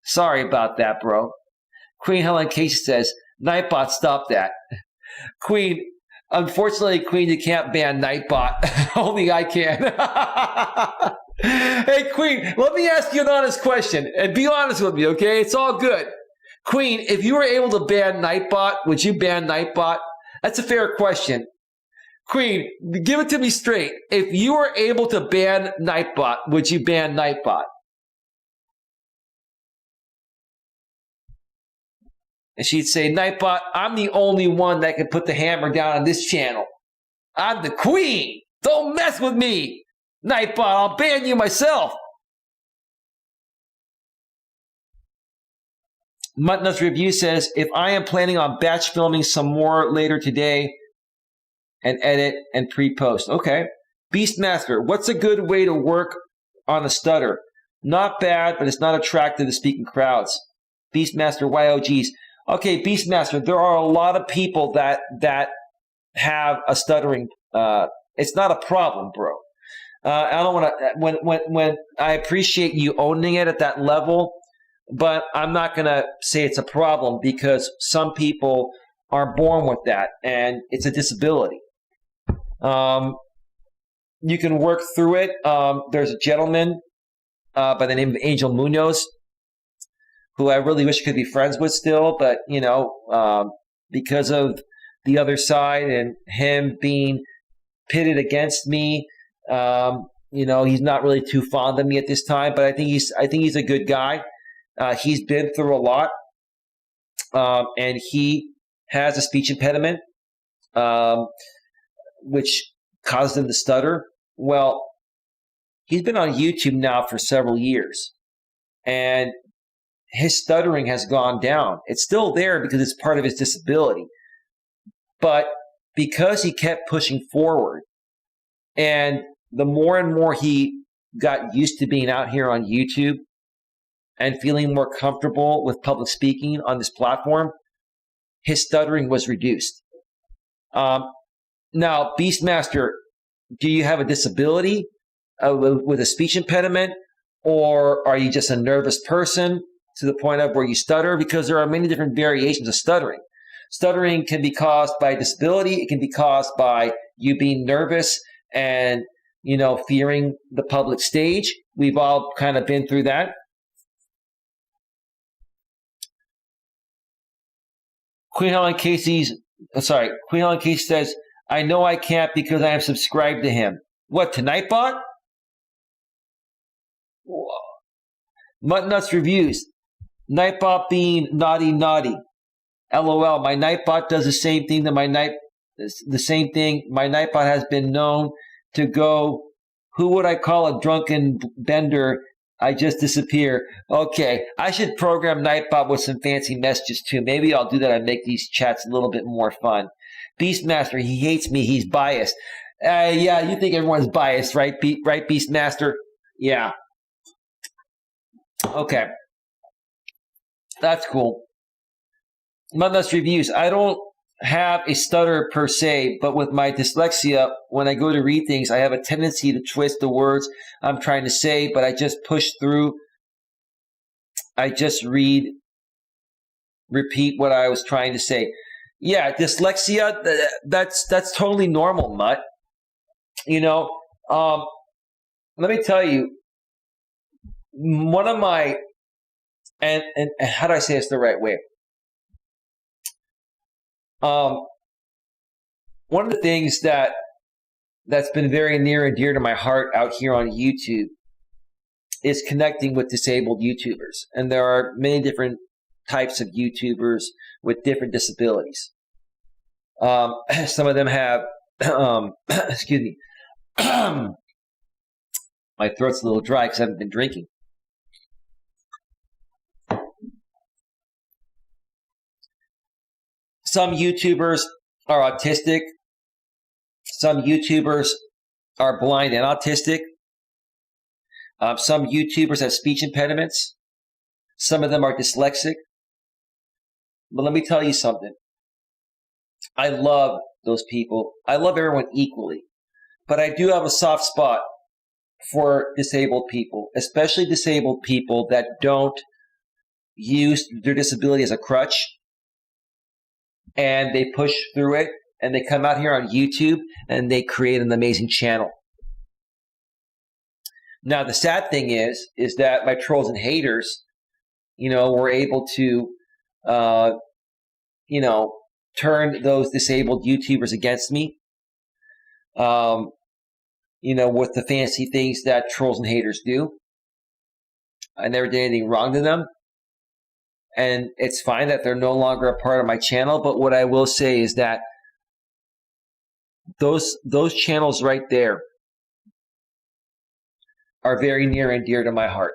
Speaker 1: Sorry about that, bro. Queen Helen Case says, Nightbot, stop that. Queen, unfortunately, Queen, you can't ban Nightbot. Only I can. Hey, Queen, let me ask you an honest question. And be honest with me, okay? It's all good. Queen, if you were able to ban Nightbot, would you ban Nightbot? That's a fair question. Queen, give it to me straight. If you were able to ban Nightbot, would you ban Nightbot? And she'd say, Nightbot, I'm the only one that can put the hammer down on this channel. I'm the queen. Don't mess with me. Nightbot, I'll ban you myself. Muttnuts Review says, if I am planning on batch filming some more later today and edit and pre-post. Okay. Beastmaster, what's a good way to work on a stutter? Not bad, but it's not attractive to speaking crowds. Beastmaster YOGs. Okay, Beastmaster, there are a lot of people that have a stuttering. It's not a problem, bro. I don't want to. When I appreciate you owning it at that level, but I'm not gonna say it's a problem because some people are born with that, and it's a disability. You can work through it. There's a gentleman by the name of Angel Munoz, who I really wish I could be friends with still, but, because of the other side and him being pitted against me, he's not really too fond of me at this time, but I think he's a good guy. He's been through a lot, and he has a speech impediment, which caused him to stutter. Well, he's been on YouTube now for several years, and his stuttering has gone down. It's still there because it's part of his disability, But because he kept pushing forward, and the more and more he got used to being out here on YouTube and feeling more comfortable with public speaking on this platform, his stuttering was reduced. Now, Beastmaster, do you have a disability with a speech impediment, or are you just a nervous person to the point of where you stutter? Because there are many different variations of stuttering. Stuttering can be caused by disability. It can be caused by you being nervous and, fearing the public stage. We've all kind of been through that. Queen Helen Casey says, I know I can't because I am subscribed to him. What, to Nightbot? Muttnuts Reviews. Nightbot being naughty. LOL, my Nightbot does the same thing that my Nightbot has been known to go, who would I call a drunken bender? I just disappear. Okay, I should program Nightbot with some fancy messages too. Maybe I'll do that and make these chats a little bit more fun. Beastmaster, he hates me. He's biased. Yeah, you think everyone's biased, right? Right, Beastmaster? Yeah. Okay. That's cool. Muttnuts Reviews. I don't have a stutter per se, but with my dyslexia, when I go to read things, I have a tendency to twist the words I'm trying to say, but I just push through. I just repeat what I was trying to say. Yeah, dyslexia, that's totally normal, Mutt. Let me tell you, one of my, and how do I say this the right way? One of the things that's been very near and dear to my heart out here on YouTube is connecting with disabled YouTubers. And there are many different types of YouTubers with different disabilities. Some of them have, excuse me, my throat's a little dry because I haven't been drinking. Some YouTubers are autistic. Some YouTubers are blind and autistic. Some YouTubers have speech impediments. Some of them are dyslexic. But let me tell you something. I love those people. I love everyone equally. But I do have a soft spot for disabled people, especially disabled people that don't use their disability as a crutch. And they push through it, and they come out here on YouTube, and they create an amazing channel. Now, the sad thing is that my trolls and haters, were able to, turn those disabled YouTubers against me, with the fancy things that trolls and haters do. I never did anything wrong to them. And it's fine that they're no longer a part of my channel. But what I will say is that those channels right there are very near and dear to my heart.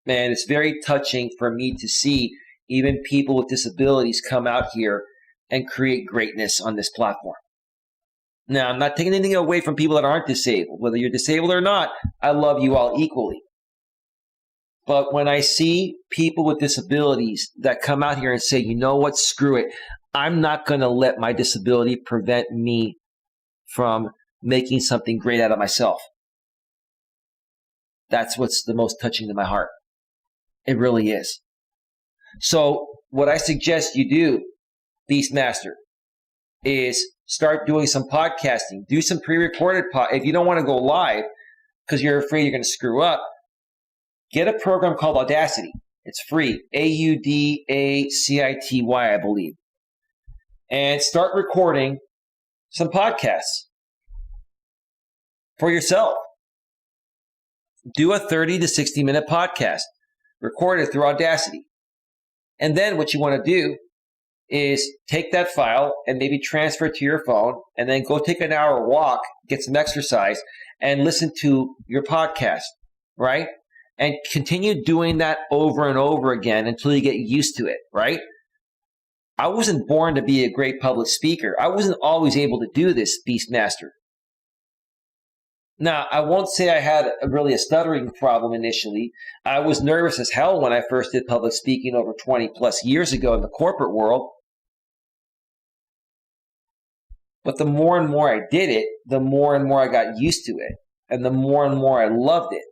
Speaker 1: Man, it's very touching for me to see even people with disabilities come out here and create greatness on this platform. Now, I'm not taking anything away from people that aren't disabled. Whether you're disabled or not, I love you all equally. But when I see people with disabilities that come out here and say, you know what, screw it. I'm not going to let my disability prevent me from making something great out of myself. That's what's the most touching to my heart. It really is. So what I suggest you do, Beastmaster, is start doing some podcasting. Do some pre-recorded if you don't want to go live because you're afraid you're going to screw up, get a program called Audacity. It's free. Audacity, I believe. And start recording some podcasts for yourself. Do a 30 to 60 minute podcast. Record it through Audacity. And then what you want to do is take that file and maybe transfer it to your phone and then go take an hour walk, get some exercise, and listen to your podcast, right? And continue doing that over and over again until you get used to it, right? I wasn't born to be a great public speaker. I wasn't always able to do this, Beastmaster. Now, I won't say I had really a stuttering problem initially. I was nervous as hell when I first did public speaking over 20 plus years ago in the corporate world. But the more and more I did it, the more and more I got used to it. And the more and more I loved it.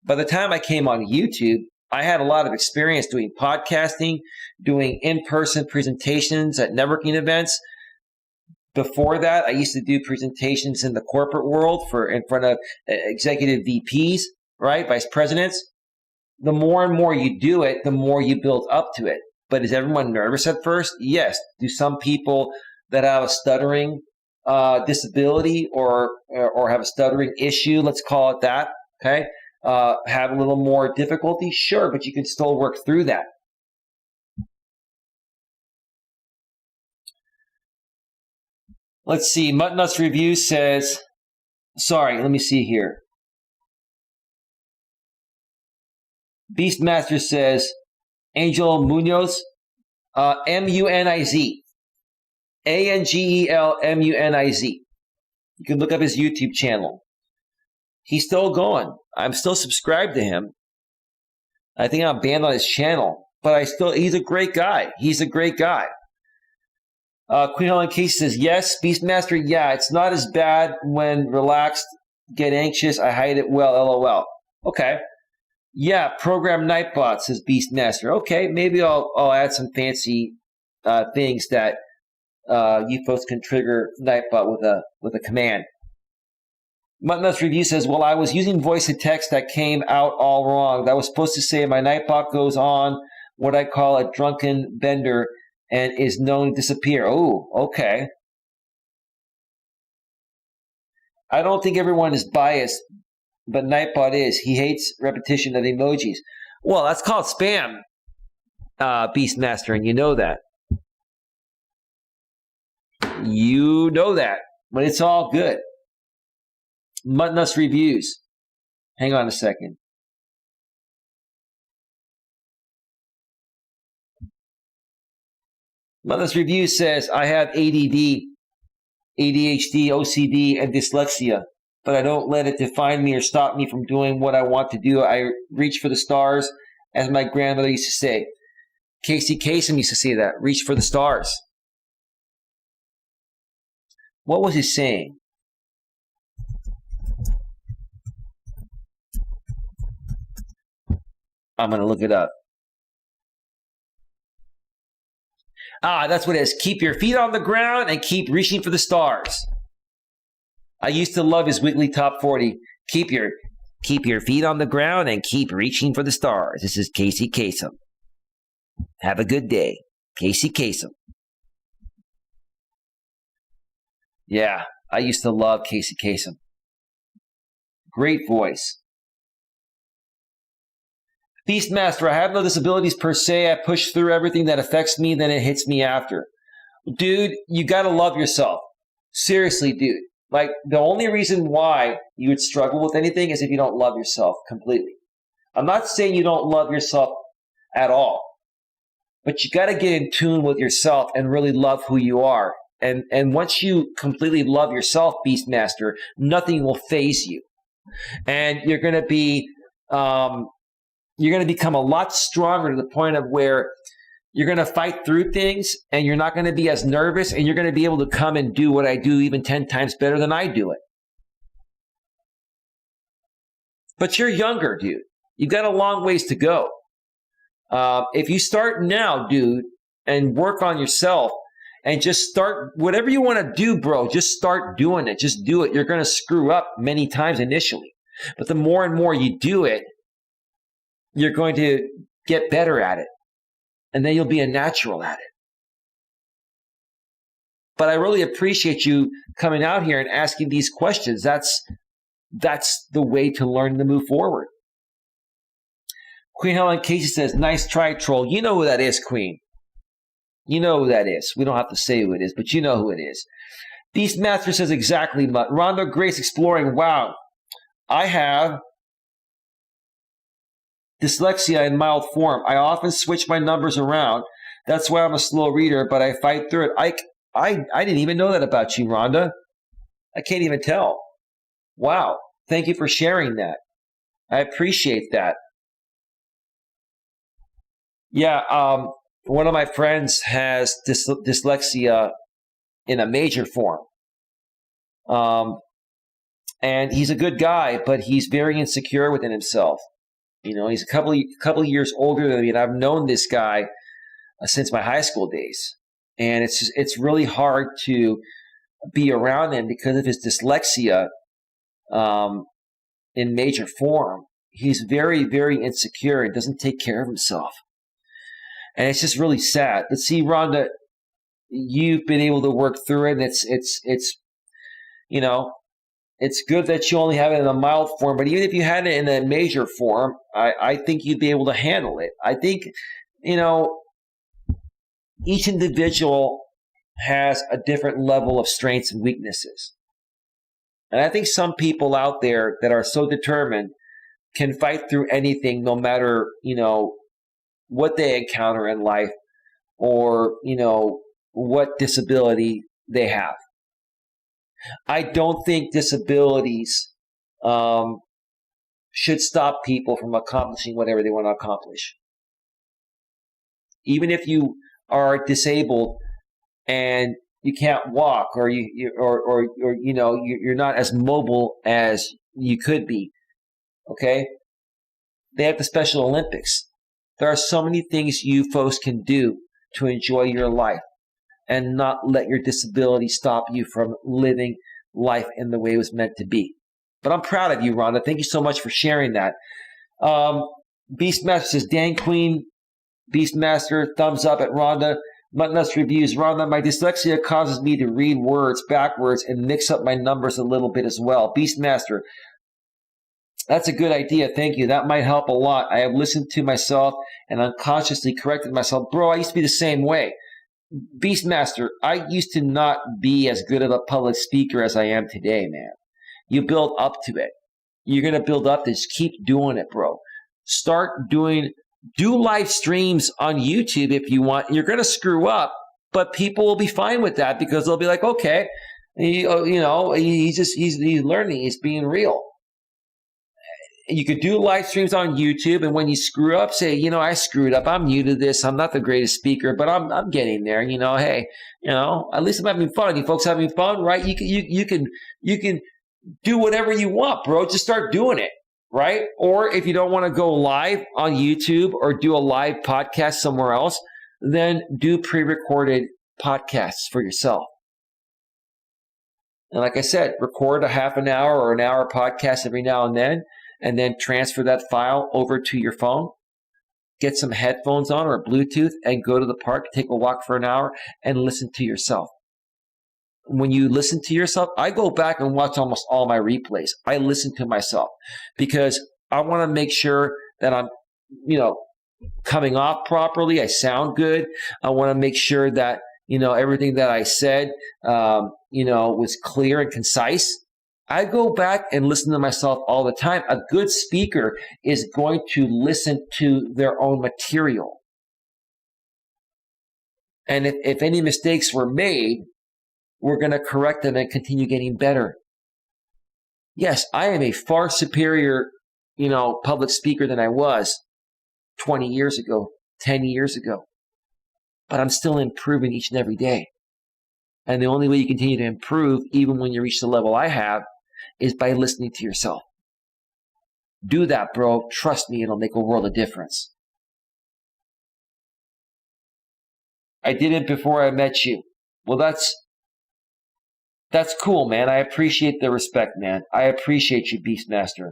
Speaker 1: By the time I came on YouTube, I had a lot of experience doing podcasting, doing in-person presentations at networking events. Before that, I used to do presentations in the corporate world in front of executive VPs, right, vice presidents. The more and more you do it, the more you build up to it. But is everyone nervous at first? Yes. Do some people that have a stuttering disability or have a stuttering issue, let's call it that, okay, have a little more difficulty? Sure, but you can still work through that. Let's see. Muttnuts Review says, sorry, let me see here. Beastmaster says, Angel Munoz, M-U-N-I-Z. A-N-G-E-L-M-U-N-I-Z. You can look up his YouTube channel. He's still going. I'm still subscribed to him. I think I'm banned on his channel, but he's a great guy. He's a great guy. Queen Helen Casey says, yes, Beastmaster, yeah, it's not as bad when relaxed, get anxious, I hide it well, LOL. Okay. Yeah, program Nightbot, says Beastmaster. Okay, maybe I'll add some fancy things that you folks can trigger Nightbot with a command. Muttnuts Review says, well, I was using voice to text that came out all wrong. That was supposed to say my Nightbot goes on what I call a drunken bender and is known to disappear. Oh, okay. I don't think everyone is biased, but Nightbot is. He hates repetition of emojis. Well, that's called spam, Beastmaster, and you know that. You know that, but it's all good. Muttnuts Reviews. Hang on a second. Melas Review says, I have ADD, ADHD, OCD, and dyslexia, but I don't let it define me or stop me from doing what I want to do. I reach for the stars, as my grandmother used to say. Casey Kasem used to say that, reach for the stars. What was he saying? I'm going to look it up. That's what it is. Keep your feet on the ground and keep reaching for the stars. I used to love his weekly top 40. Keep your feet on the ground and keep reaching for the stars. This is Casey Kasem. Have a good day. Casey Kasem. Yeah, I used to love Casey Kasem. Great voice. Beastmaster, I have no disabilities per se. I push through everything that affects me, then it hits me after. Dude, you gotta love yourself. Seriously, dude. Like, the only reason why you would struggle with anything is if you don't love yourself completely. I'm not saying you don't love yourself at all, but you gotta get in tune with yourself and really love who you are. And once you completely love yourself, Beastmaster, nothing will faze you. And you're gonna become a lot stronger to the point of where you're going to fight through things and you're not going to be as nervous and you're going to be able to come and do what I do even 10 times better than I do it. But you're younger, dude. You've got a long ways to go. If you start now, dude, and work on yourself and just start whatever you want to do, bro, just start doing it. Just do it. You're going to screw up many times initially. But the more and more you do it, you're going to get better at it. And then you'll be a natural at it. But I really appreciate you coming out here and asking these questions. That's the way to learn to move forward. Queen Helen Casey says, nice try, troll. You know who that is, Queen. You know who that is. We don't have to say who it is, but you know who it is. Beastmaster says, exactly, Mutt. Rhonda Grace Exploring, wow. I have dyslexia in mild form. I often switch my numbers around. That's why I'm a slow reader, but I fight through it. I didn't even know that about you, Rhonda. I can't even tell. Wow. Thank you for sharing that. I appreciate that. Yeah, one of my friends has dyslexia in a major form. And he's a good guy, but he's very insecure within himself. You know, he's a couple of years older than me, and I've known this guy since my high school days. And it's really hard to be around him because of his dyslexia in major form. He's very, very insecure and doesn't take care of himself. And it's just really sad. But see, Rhonda, you've been able to work through it. And it's you know, it's good that you only have it in a mild form. But even if you had it in a major form, I think you'd be able to handle it. I think, you know, each individual has a different level of strengths and weaknesses. And I think some people out there that are so determined can fight through anything, no matter, you know, what they encounter in life or, you know, what disability they have. I don't think disabilities should stop people from accomplishing whatever they want to accomplish. Even if you are disabled and you can't walk, or you know, you're not as mobile as you could be. Okay, they have the Special Olympics. There are so many things you folks can do to enjoy your life and not let your disability stop you from living life in the way it was meant to be. But I'm proud of you, Rhonda. Thank you so much for sharing that. Beastmaster says, Dan Queen, Beastmaster, thumbs up at Rhonda. Mutnuts reviews, Rhonda, my dyslexia causes me to read words backwards and mix up my numbers a little bit as well. Beastmaster, that's a good idea. Thank you. That might help a lot. I have listened to myself and unconsciously corrected myself. Bro, I used to be the same way. Beastmaster, I used to not be as good of a public speaker as I am today, man. You build up to it. You're going to build up to this. Keep doing it, bro. Do live streams on YouTube if you want. You're going to screw up, but people will be fine with that because they'll be like, okay, you know, he's learning. He's being real. You could do live streams on YouTube, and when you screw up, say, you know, I screwed up. I'm new to this. I'm not the greatest speaker, but I'm getting there. You know, hey, you know, at least I'm having fun. You folks having fun, right? You can do whatever you want, bro. Just start doing it, right? Or if you don't want to go live on YouTube or do a live podcast somewhere else, then do pre-recorded podcasts for yourself. And like I said, record a half an hour or an hour podcast every now and then transfer that file over to your phone, get some headphones on or Bluetooth, and go to the park, take a walk for an hour, and listen to yourself. When you listen to yourself, I go back and watch almost all my replays. I listen to myself because I want to make sure that I'm, you know, coming off properly. I sound good. I want to make sure that, you know, everything that I said, you know, was clear and concise. I go back and listen to myself all the time. A good speaker is going to listen to their own material. And if any mistakes were made, we're going to correct them and continue getting better. Yes, I am a far superior, you know, public speaker than I was 20 years ago, 10 years ago. But I'm still improving each and every day. And the only way you continue to improve, even when you reach the level I have, is by listening to yourself. Do that, bro. Trust me, it'll make a world of difference. I did it before I met you. Well, that's cool, man. I appreciate the respect, man. I appreciate you, Beastmaster.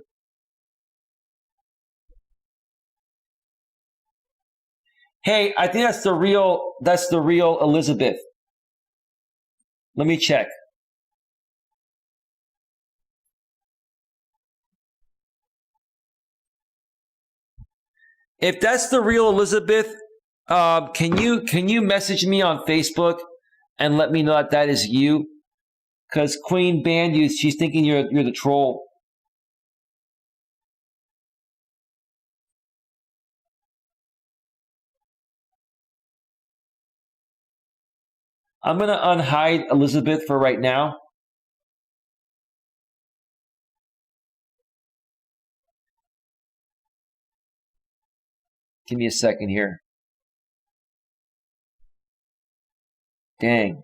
Speaker 1: Hey, I think that's the real Elizabeth. Let me check. If that's the real Elizabeth, can you message me on Facebook and let me know that is you? Because Queen banned you. She's thinking you're the troll. I'm going to unhide Elizabeth for right now. Give me a second here. Dang.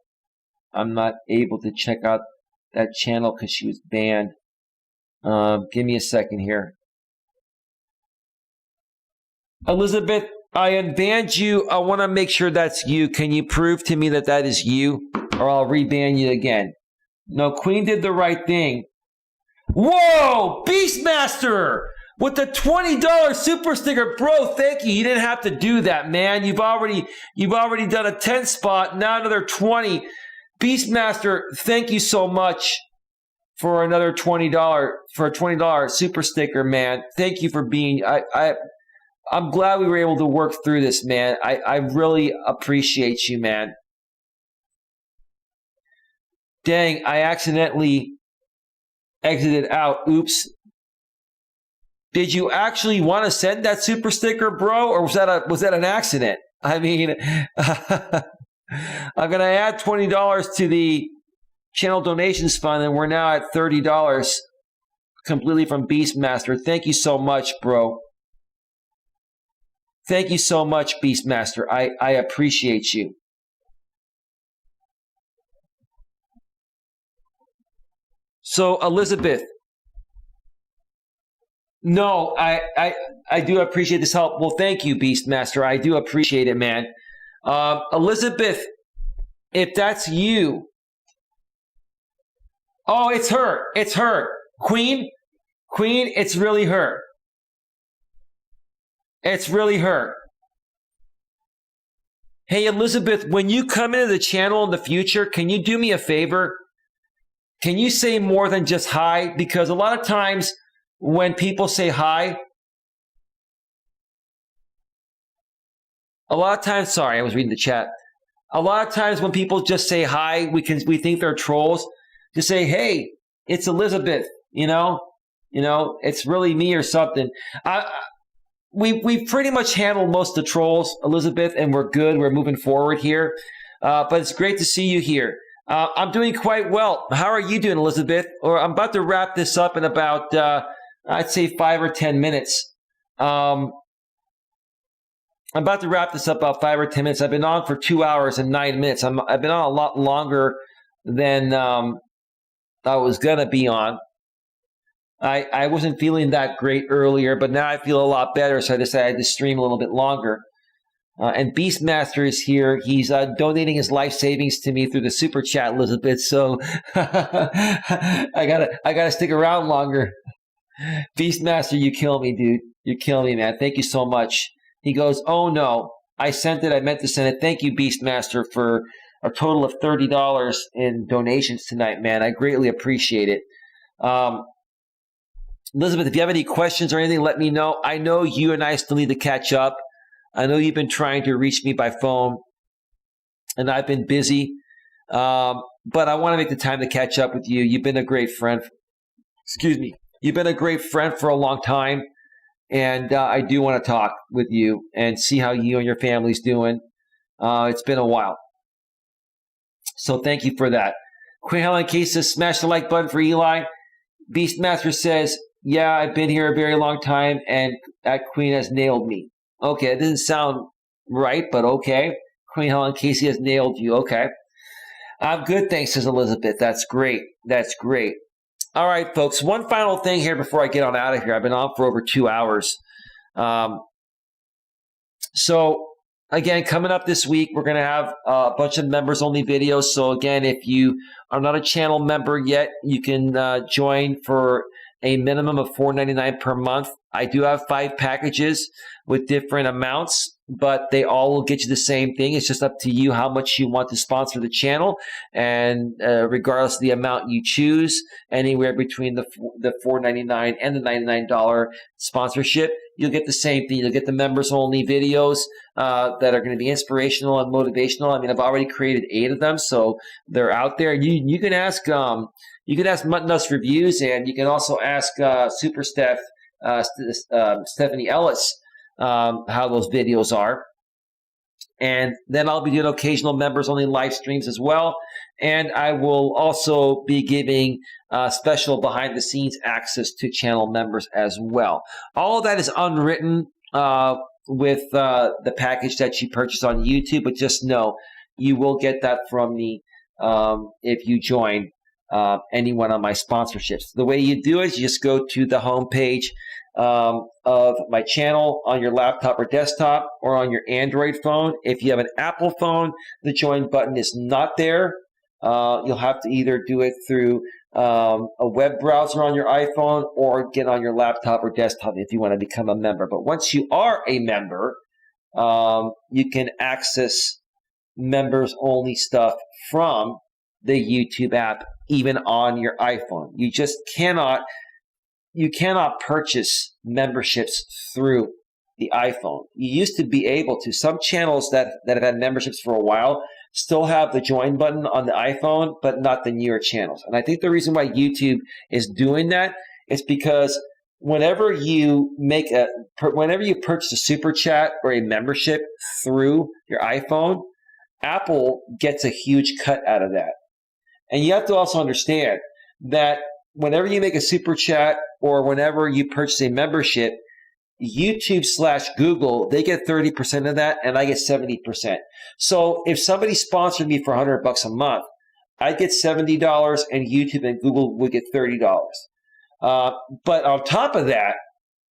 Speaker 1: I'm not able to check out that channel because she was banned. Give me a second here. Elizabeth, I unbanned you. I want to make sure that's you. Can you prove to me that that is you? Or I'll reban you again. No, Queen did the right thing. Whoa! Beastmaster! With the $20 super sticker. Bro, thank you. You didn't have to do that, man. You've already done a 10 spot. Now another 20. Beastmaster, thank you so much for another $20 super sticker, man. Thank you for being I'm glad we were able to work through this, man. I really appreciate you, man. Dang, I accidentally exited out. Oops. Did you actually want to send that super sticker, bro? Or was that an accident? I mean, I'm going to add $20 to the channel donations fund, and we're now at $30 completely from Beastmaster. Thank you so much, bro. Thank you so much, Beastmaster. I appreciate you. So, Elizabeth, no, I do appreciate this help. Well, thank you, Beastmaster. I do appreciate it, man. Elizabeth, if that's you. Oh, it's her. It's her. Queen, it's really her. It's really her. Hey, Elizabeth, when you come into the channel in the future, can you do me a favor? Can you say more than just hi? Because a lot of times when people say hi, sorry, I was reading the chat. A lot of times when people just say hi, we think they're trolls. Just say, hey, it's Elizabeth, you know, it's really me or something. We pretty much handled most of the trolls, Elizabeth, and we're good. We're moving forward here. But it's great to see you here. I'm doing quite well. How are you doing, Elizabeth? Or I'm about to wrap this up in about, I'd say 5 or 10 minutes. I'm about to wrap this up about 5 or 10 minutes. I've been on for 2 hours and 9 minutes. I've been on a lot longer than I was going to be on. I wasn't feeling that great earlier, but now I feel a lot better, so I decided to stream a little bit longer. And Beastmaster is here. He's donating his life savings to me through the super chat, Elizabeth. So I gotta stick around longer. Beastmaster, you kill me, dude. You kill me, man. Thank you so much. He goes, oh no, I sent it. I meant to send it. Thank you, Beastmaster, for a total of $30 in donations tonight, man. I greatly appreciate it. Elizabeth, if you have any questions or anything, let me know. I know you and I still need to catch up. I know you've been trying to reach me by phone, and I've been busy. But I want to make the time to catch up with you. You've been a great friend. Excuse me. You've been a great friend for a long time, and I do want to talk with you and see how you and your family's doing. It's been a while. So thank you for that. Queen Helen Case says, smash the like button for Eli. Beastmaster says, yeah, I've been here a very long time, and that Queen has nailed me. Okay, it doesn't sound right, but okay. Queen Helen Casey has nailed you. Okay. I'm good, thanks, says Elizabeth. That's great. That's great. All right, folks. One final thing here before I get on out of here. I've been on for over 2 hours. So, again, coming up this week, we're going to have a bunch of members-only videos. So, again, if you are not a channel member yet, you can join for a minimum of $4.99 per month. I do have 5 packages with different amounts, but they all will get you the same thing. It's just up to you how much you want to sponsor the channel, and regardless of the amount you choose, anywhere between the $4.99 and the $99 sponsorship, you'll get the same thing. You'll get the members-only videos that are going to be inspirational and motivational. I mean, I've already created 8 of them, so they're out there. You can ask Mutton Nuts Reviews, and you can also ask Super Steph, Stephanie Ellis, how those videos are. And then I'll be doing occasional members only live streams as well. And I will also be giving special behind the scenes access to channel members as well. All of that is unwritten with the package that you purchase on YouTube, but just know you will get that from me if you join any one of my sponsorships. The way you do it is you just go to the homepage of my channel on your laptop or desktop or on your Android phone. If you have an Apple phone, the join button is not there. You'll have to either do it through a web browser on your iPhone or get on your laptop or desktop if you want to become a member. But once you are a member, you can access members only stuff from the YouTube app, even on your iPhone. You just cannot purchase memberships through the iPhone. You used to be able to. Some channels that have had memberships for a while still have the join button on the iPhone, but not the newer channels. And I think the reason why YouTube is doing that is because whenever you purchase a super chat or a membership through your iPhone, Apple gets a huge cut out of that. And you have to also understand that whenever you make a super chat or whenever you purchase a membership, YouTube/Google, they get 30% of that and I get 70%. So if somebody sponsored me for $100 a month, I'd get $70 and YouTube and Google would get $30. But on top of that,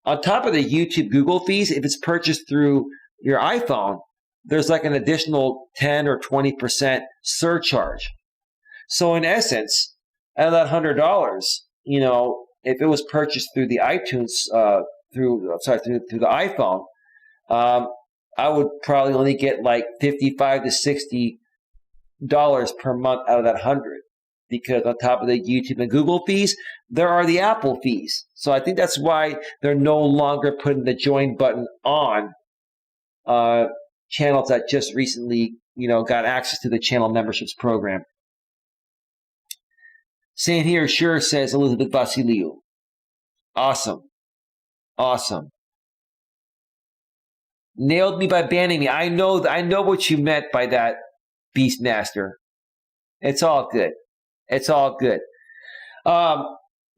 Speaker 1: on top of the YouTube Google fees, if it's purchased through your iPhone, there's like an additional 10 or 20% surcharge. So in essence, out of that $100, if it was purchased through the iTunes, through the iPhone, I would probably only get like $55 to $60 per month out of that 100, because on top of the YouTube and Google fees, there are the Apple fees. So I think that's why they're no longer putting the join button on channels that just recently, got access to the channel memberships program. Same here, sure, says Elizabeth Vasiliou. Awesome. Awesome. Nailed me by banning me. I know what you meant by that, Beastmaster. It's all good. It's all good.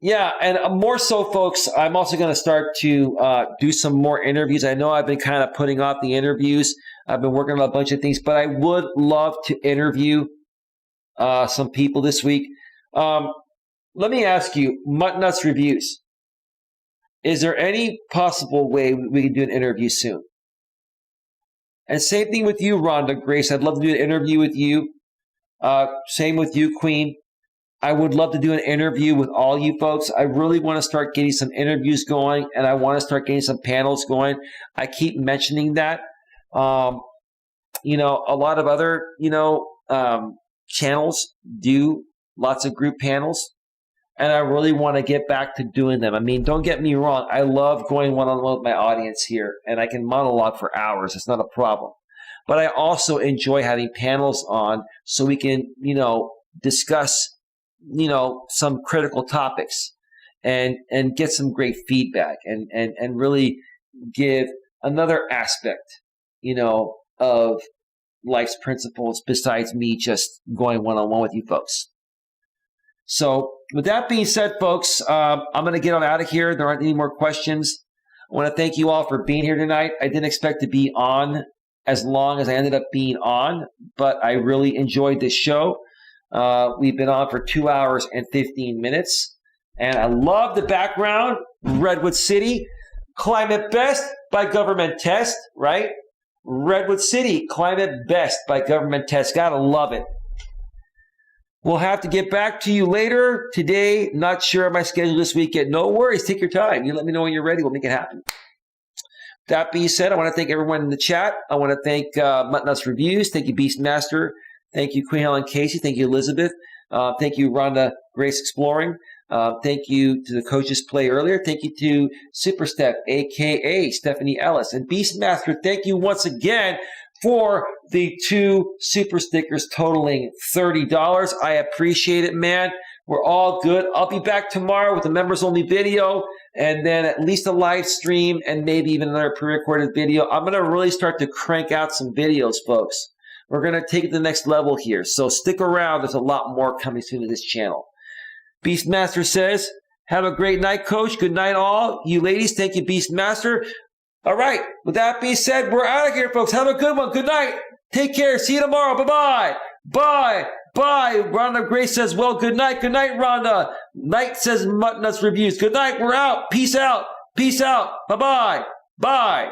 Speaker 1: Yeah, and more so, folks, I'm also going to start to do some more interviews. I know I've been kind of putting off the interviews. I've been working on a bunch of things, but I would love to interview some people this week. Let me ask you, Mutt Nuts Reviews, is there any possible way we can do an interview soon? And same thing with you, Rhonda Grace. I'd love to do an interview with you. Same with you, Queen. I would love to do an interview with all you folks. I really want to start getting some interviews going, and I want to start getting some panels going. I keep mentioning that. A lot of other, channels do lots of group panels, and I really want to get back to doing them. I mean, don't get me wrong. I love going one-on-one with my audience here, and I can monologue for hours. It's not a problem. But I also enjoy having panels on so we can, discuss, some critical topics and get some great feedback and really give another aspect, of life's principles besides me just going one-on-one with you folks. So with that being said, folks, I'm going to get on out of here. There aren't any more questions. I want to thank you all for being here tonight. I didn't expect to be on as long as I ended up being on, but I really enjoyed this show. We've been on for 2 hours and 15 minutes, and I love the background. Redwood City, climate best by government test, right? Redwood City, climate best by government test. Gotta love it. We'll have to get back to you later today. Not sure of my schedule this weekend. No worries. Take your time. You let me know when you're ready. We'll make it happen. That being said, I want to thank everyone in the chat. I want to thank Mutt Nuts Reviews. Thank you, Beastmaster. Thank you, Queen Helen Casey. Thank you, Elizabeth. Thank you, Rhonda Grace Exploring. Thank you to the coaches play earlier. Thank you to Super Steph, a.k.a. Stephanie Ellis. And Beastmaster, thank you once again for the 2 super stickers totaling $30. I appreciate it, man. We're all good. I'll be back tomorrow with a members-only video. and then at least a live stream, and maybe even another pre-recorded video. I'm going to really start to crank out some videos, folks. We're going to take it to the next level here. So stick around. There's a lot more coming soon to this channel. Beastmaster says, have a great night, Coach. Good night, all. You ladies, thank you, Beastmaster. All right. With that being said, we're out of here, folks. Have a good one. Good night. Take care. See you tomorrow. Bye-bye. Bye. Bye. Rhonda Grace says, well, good night. Good night, Rhonda. Knight says, Mutt Nuts Reviews. Good night. We're out. Peace out. Peace out. Bye-bye. Bye.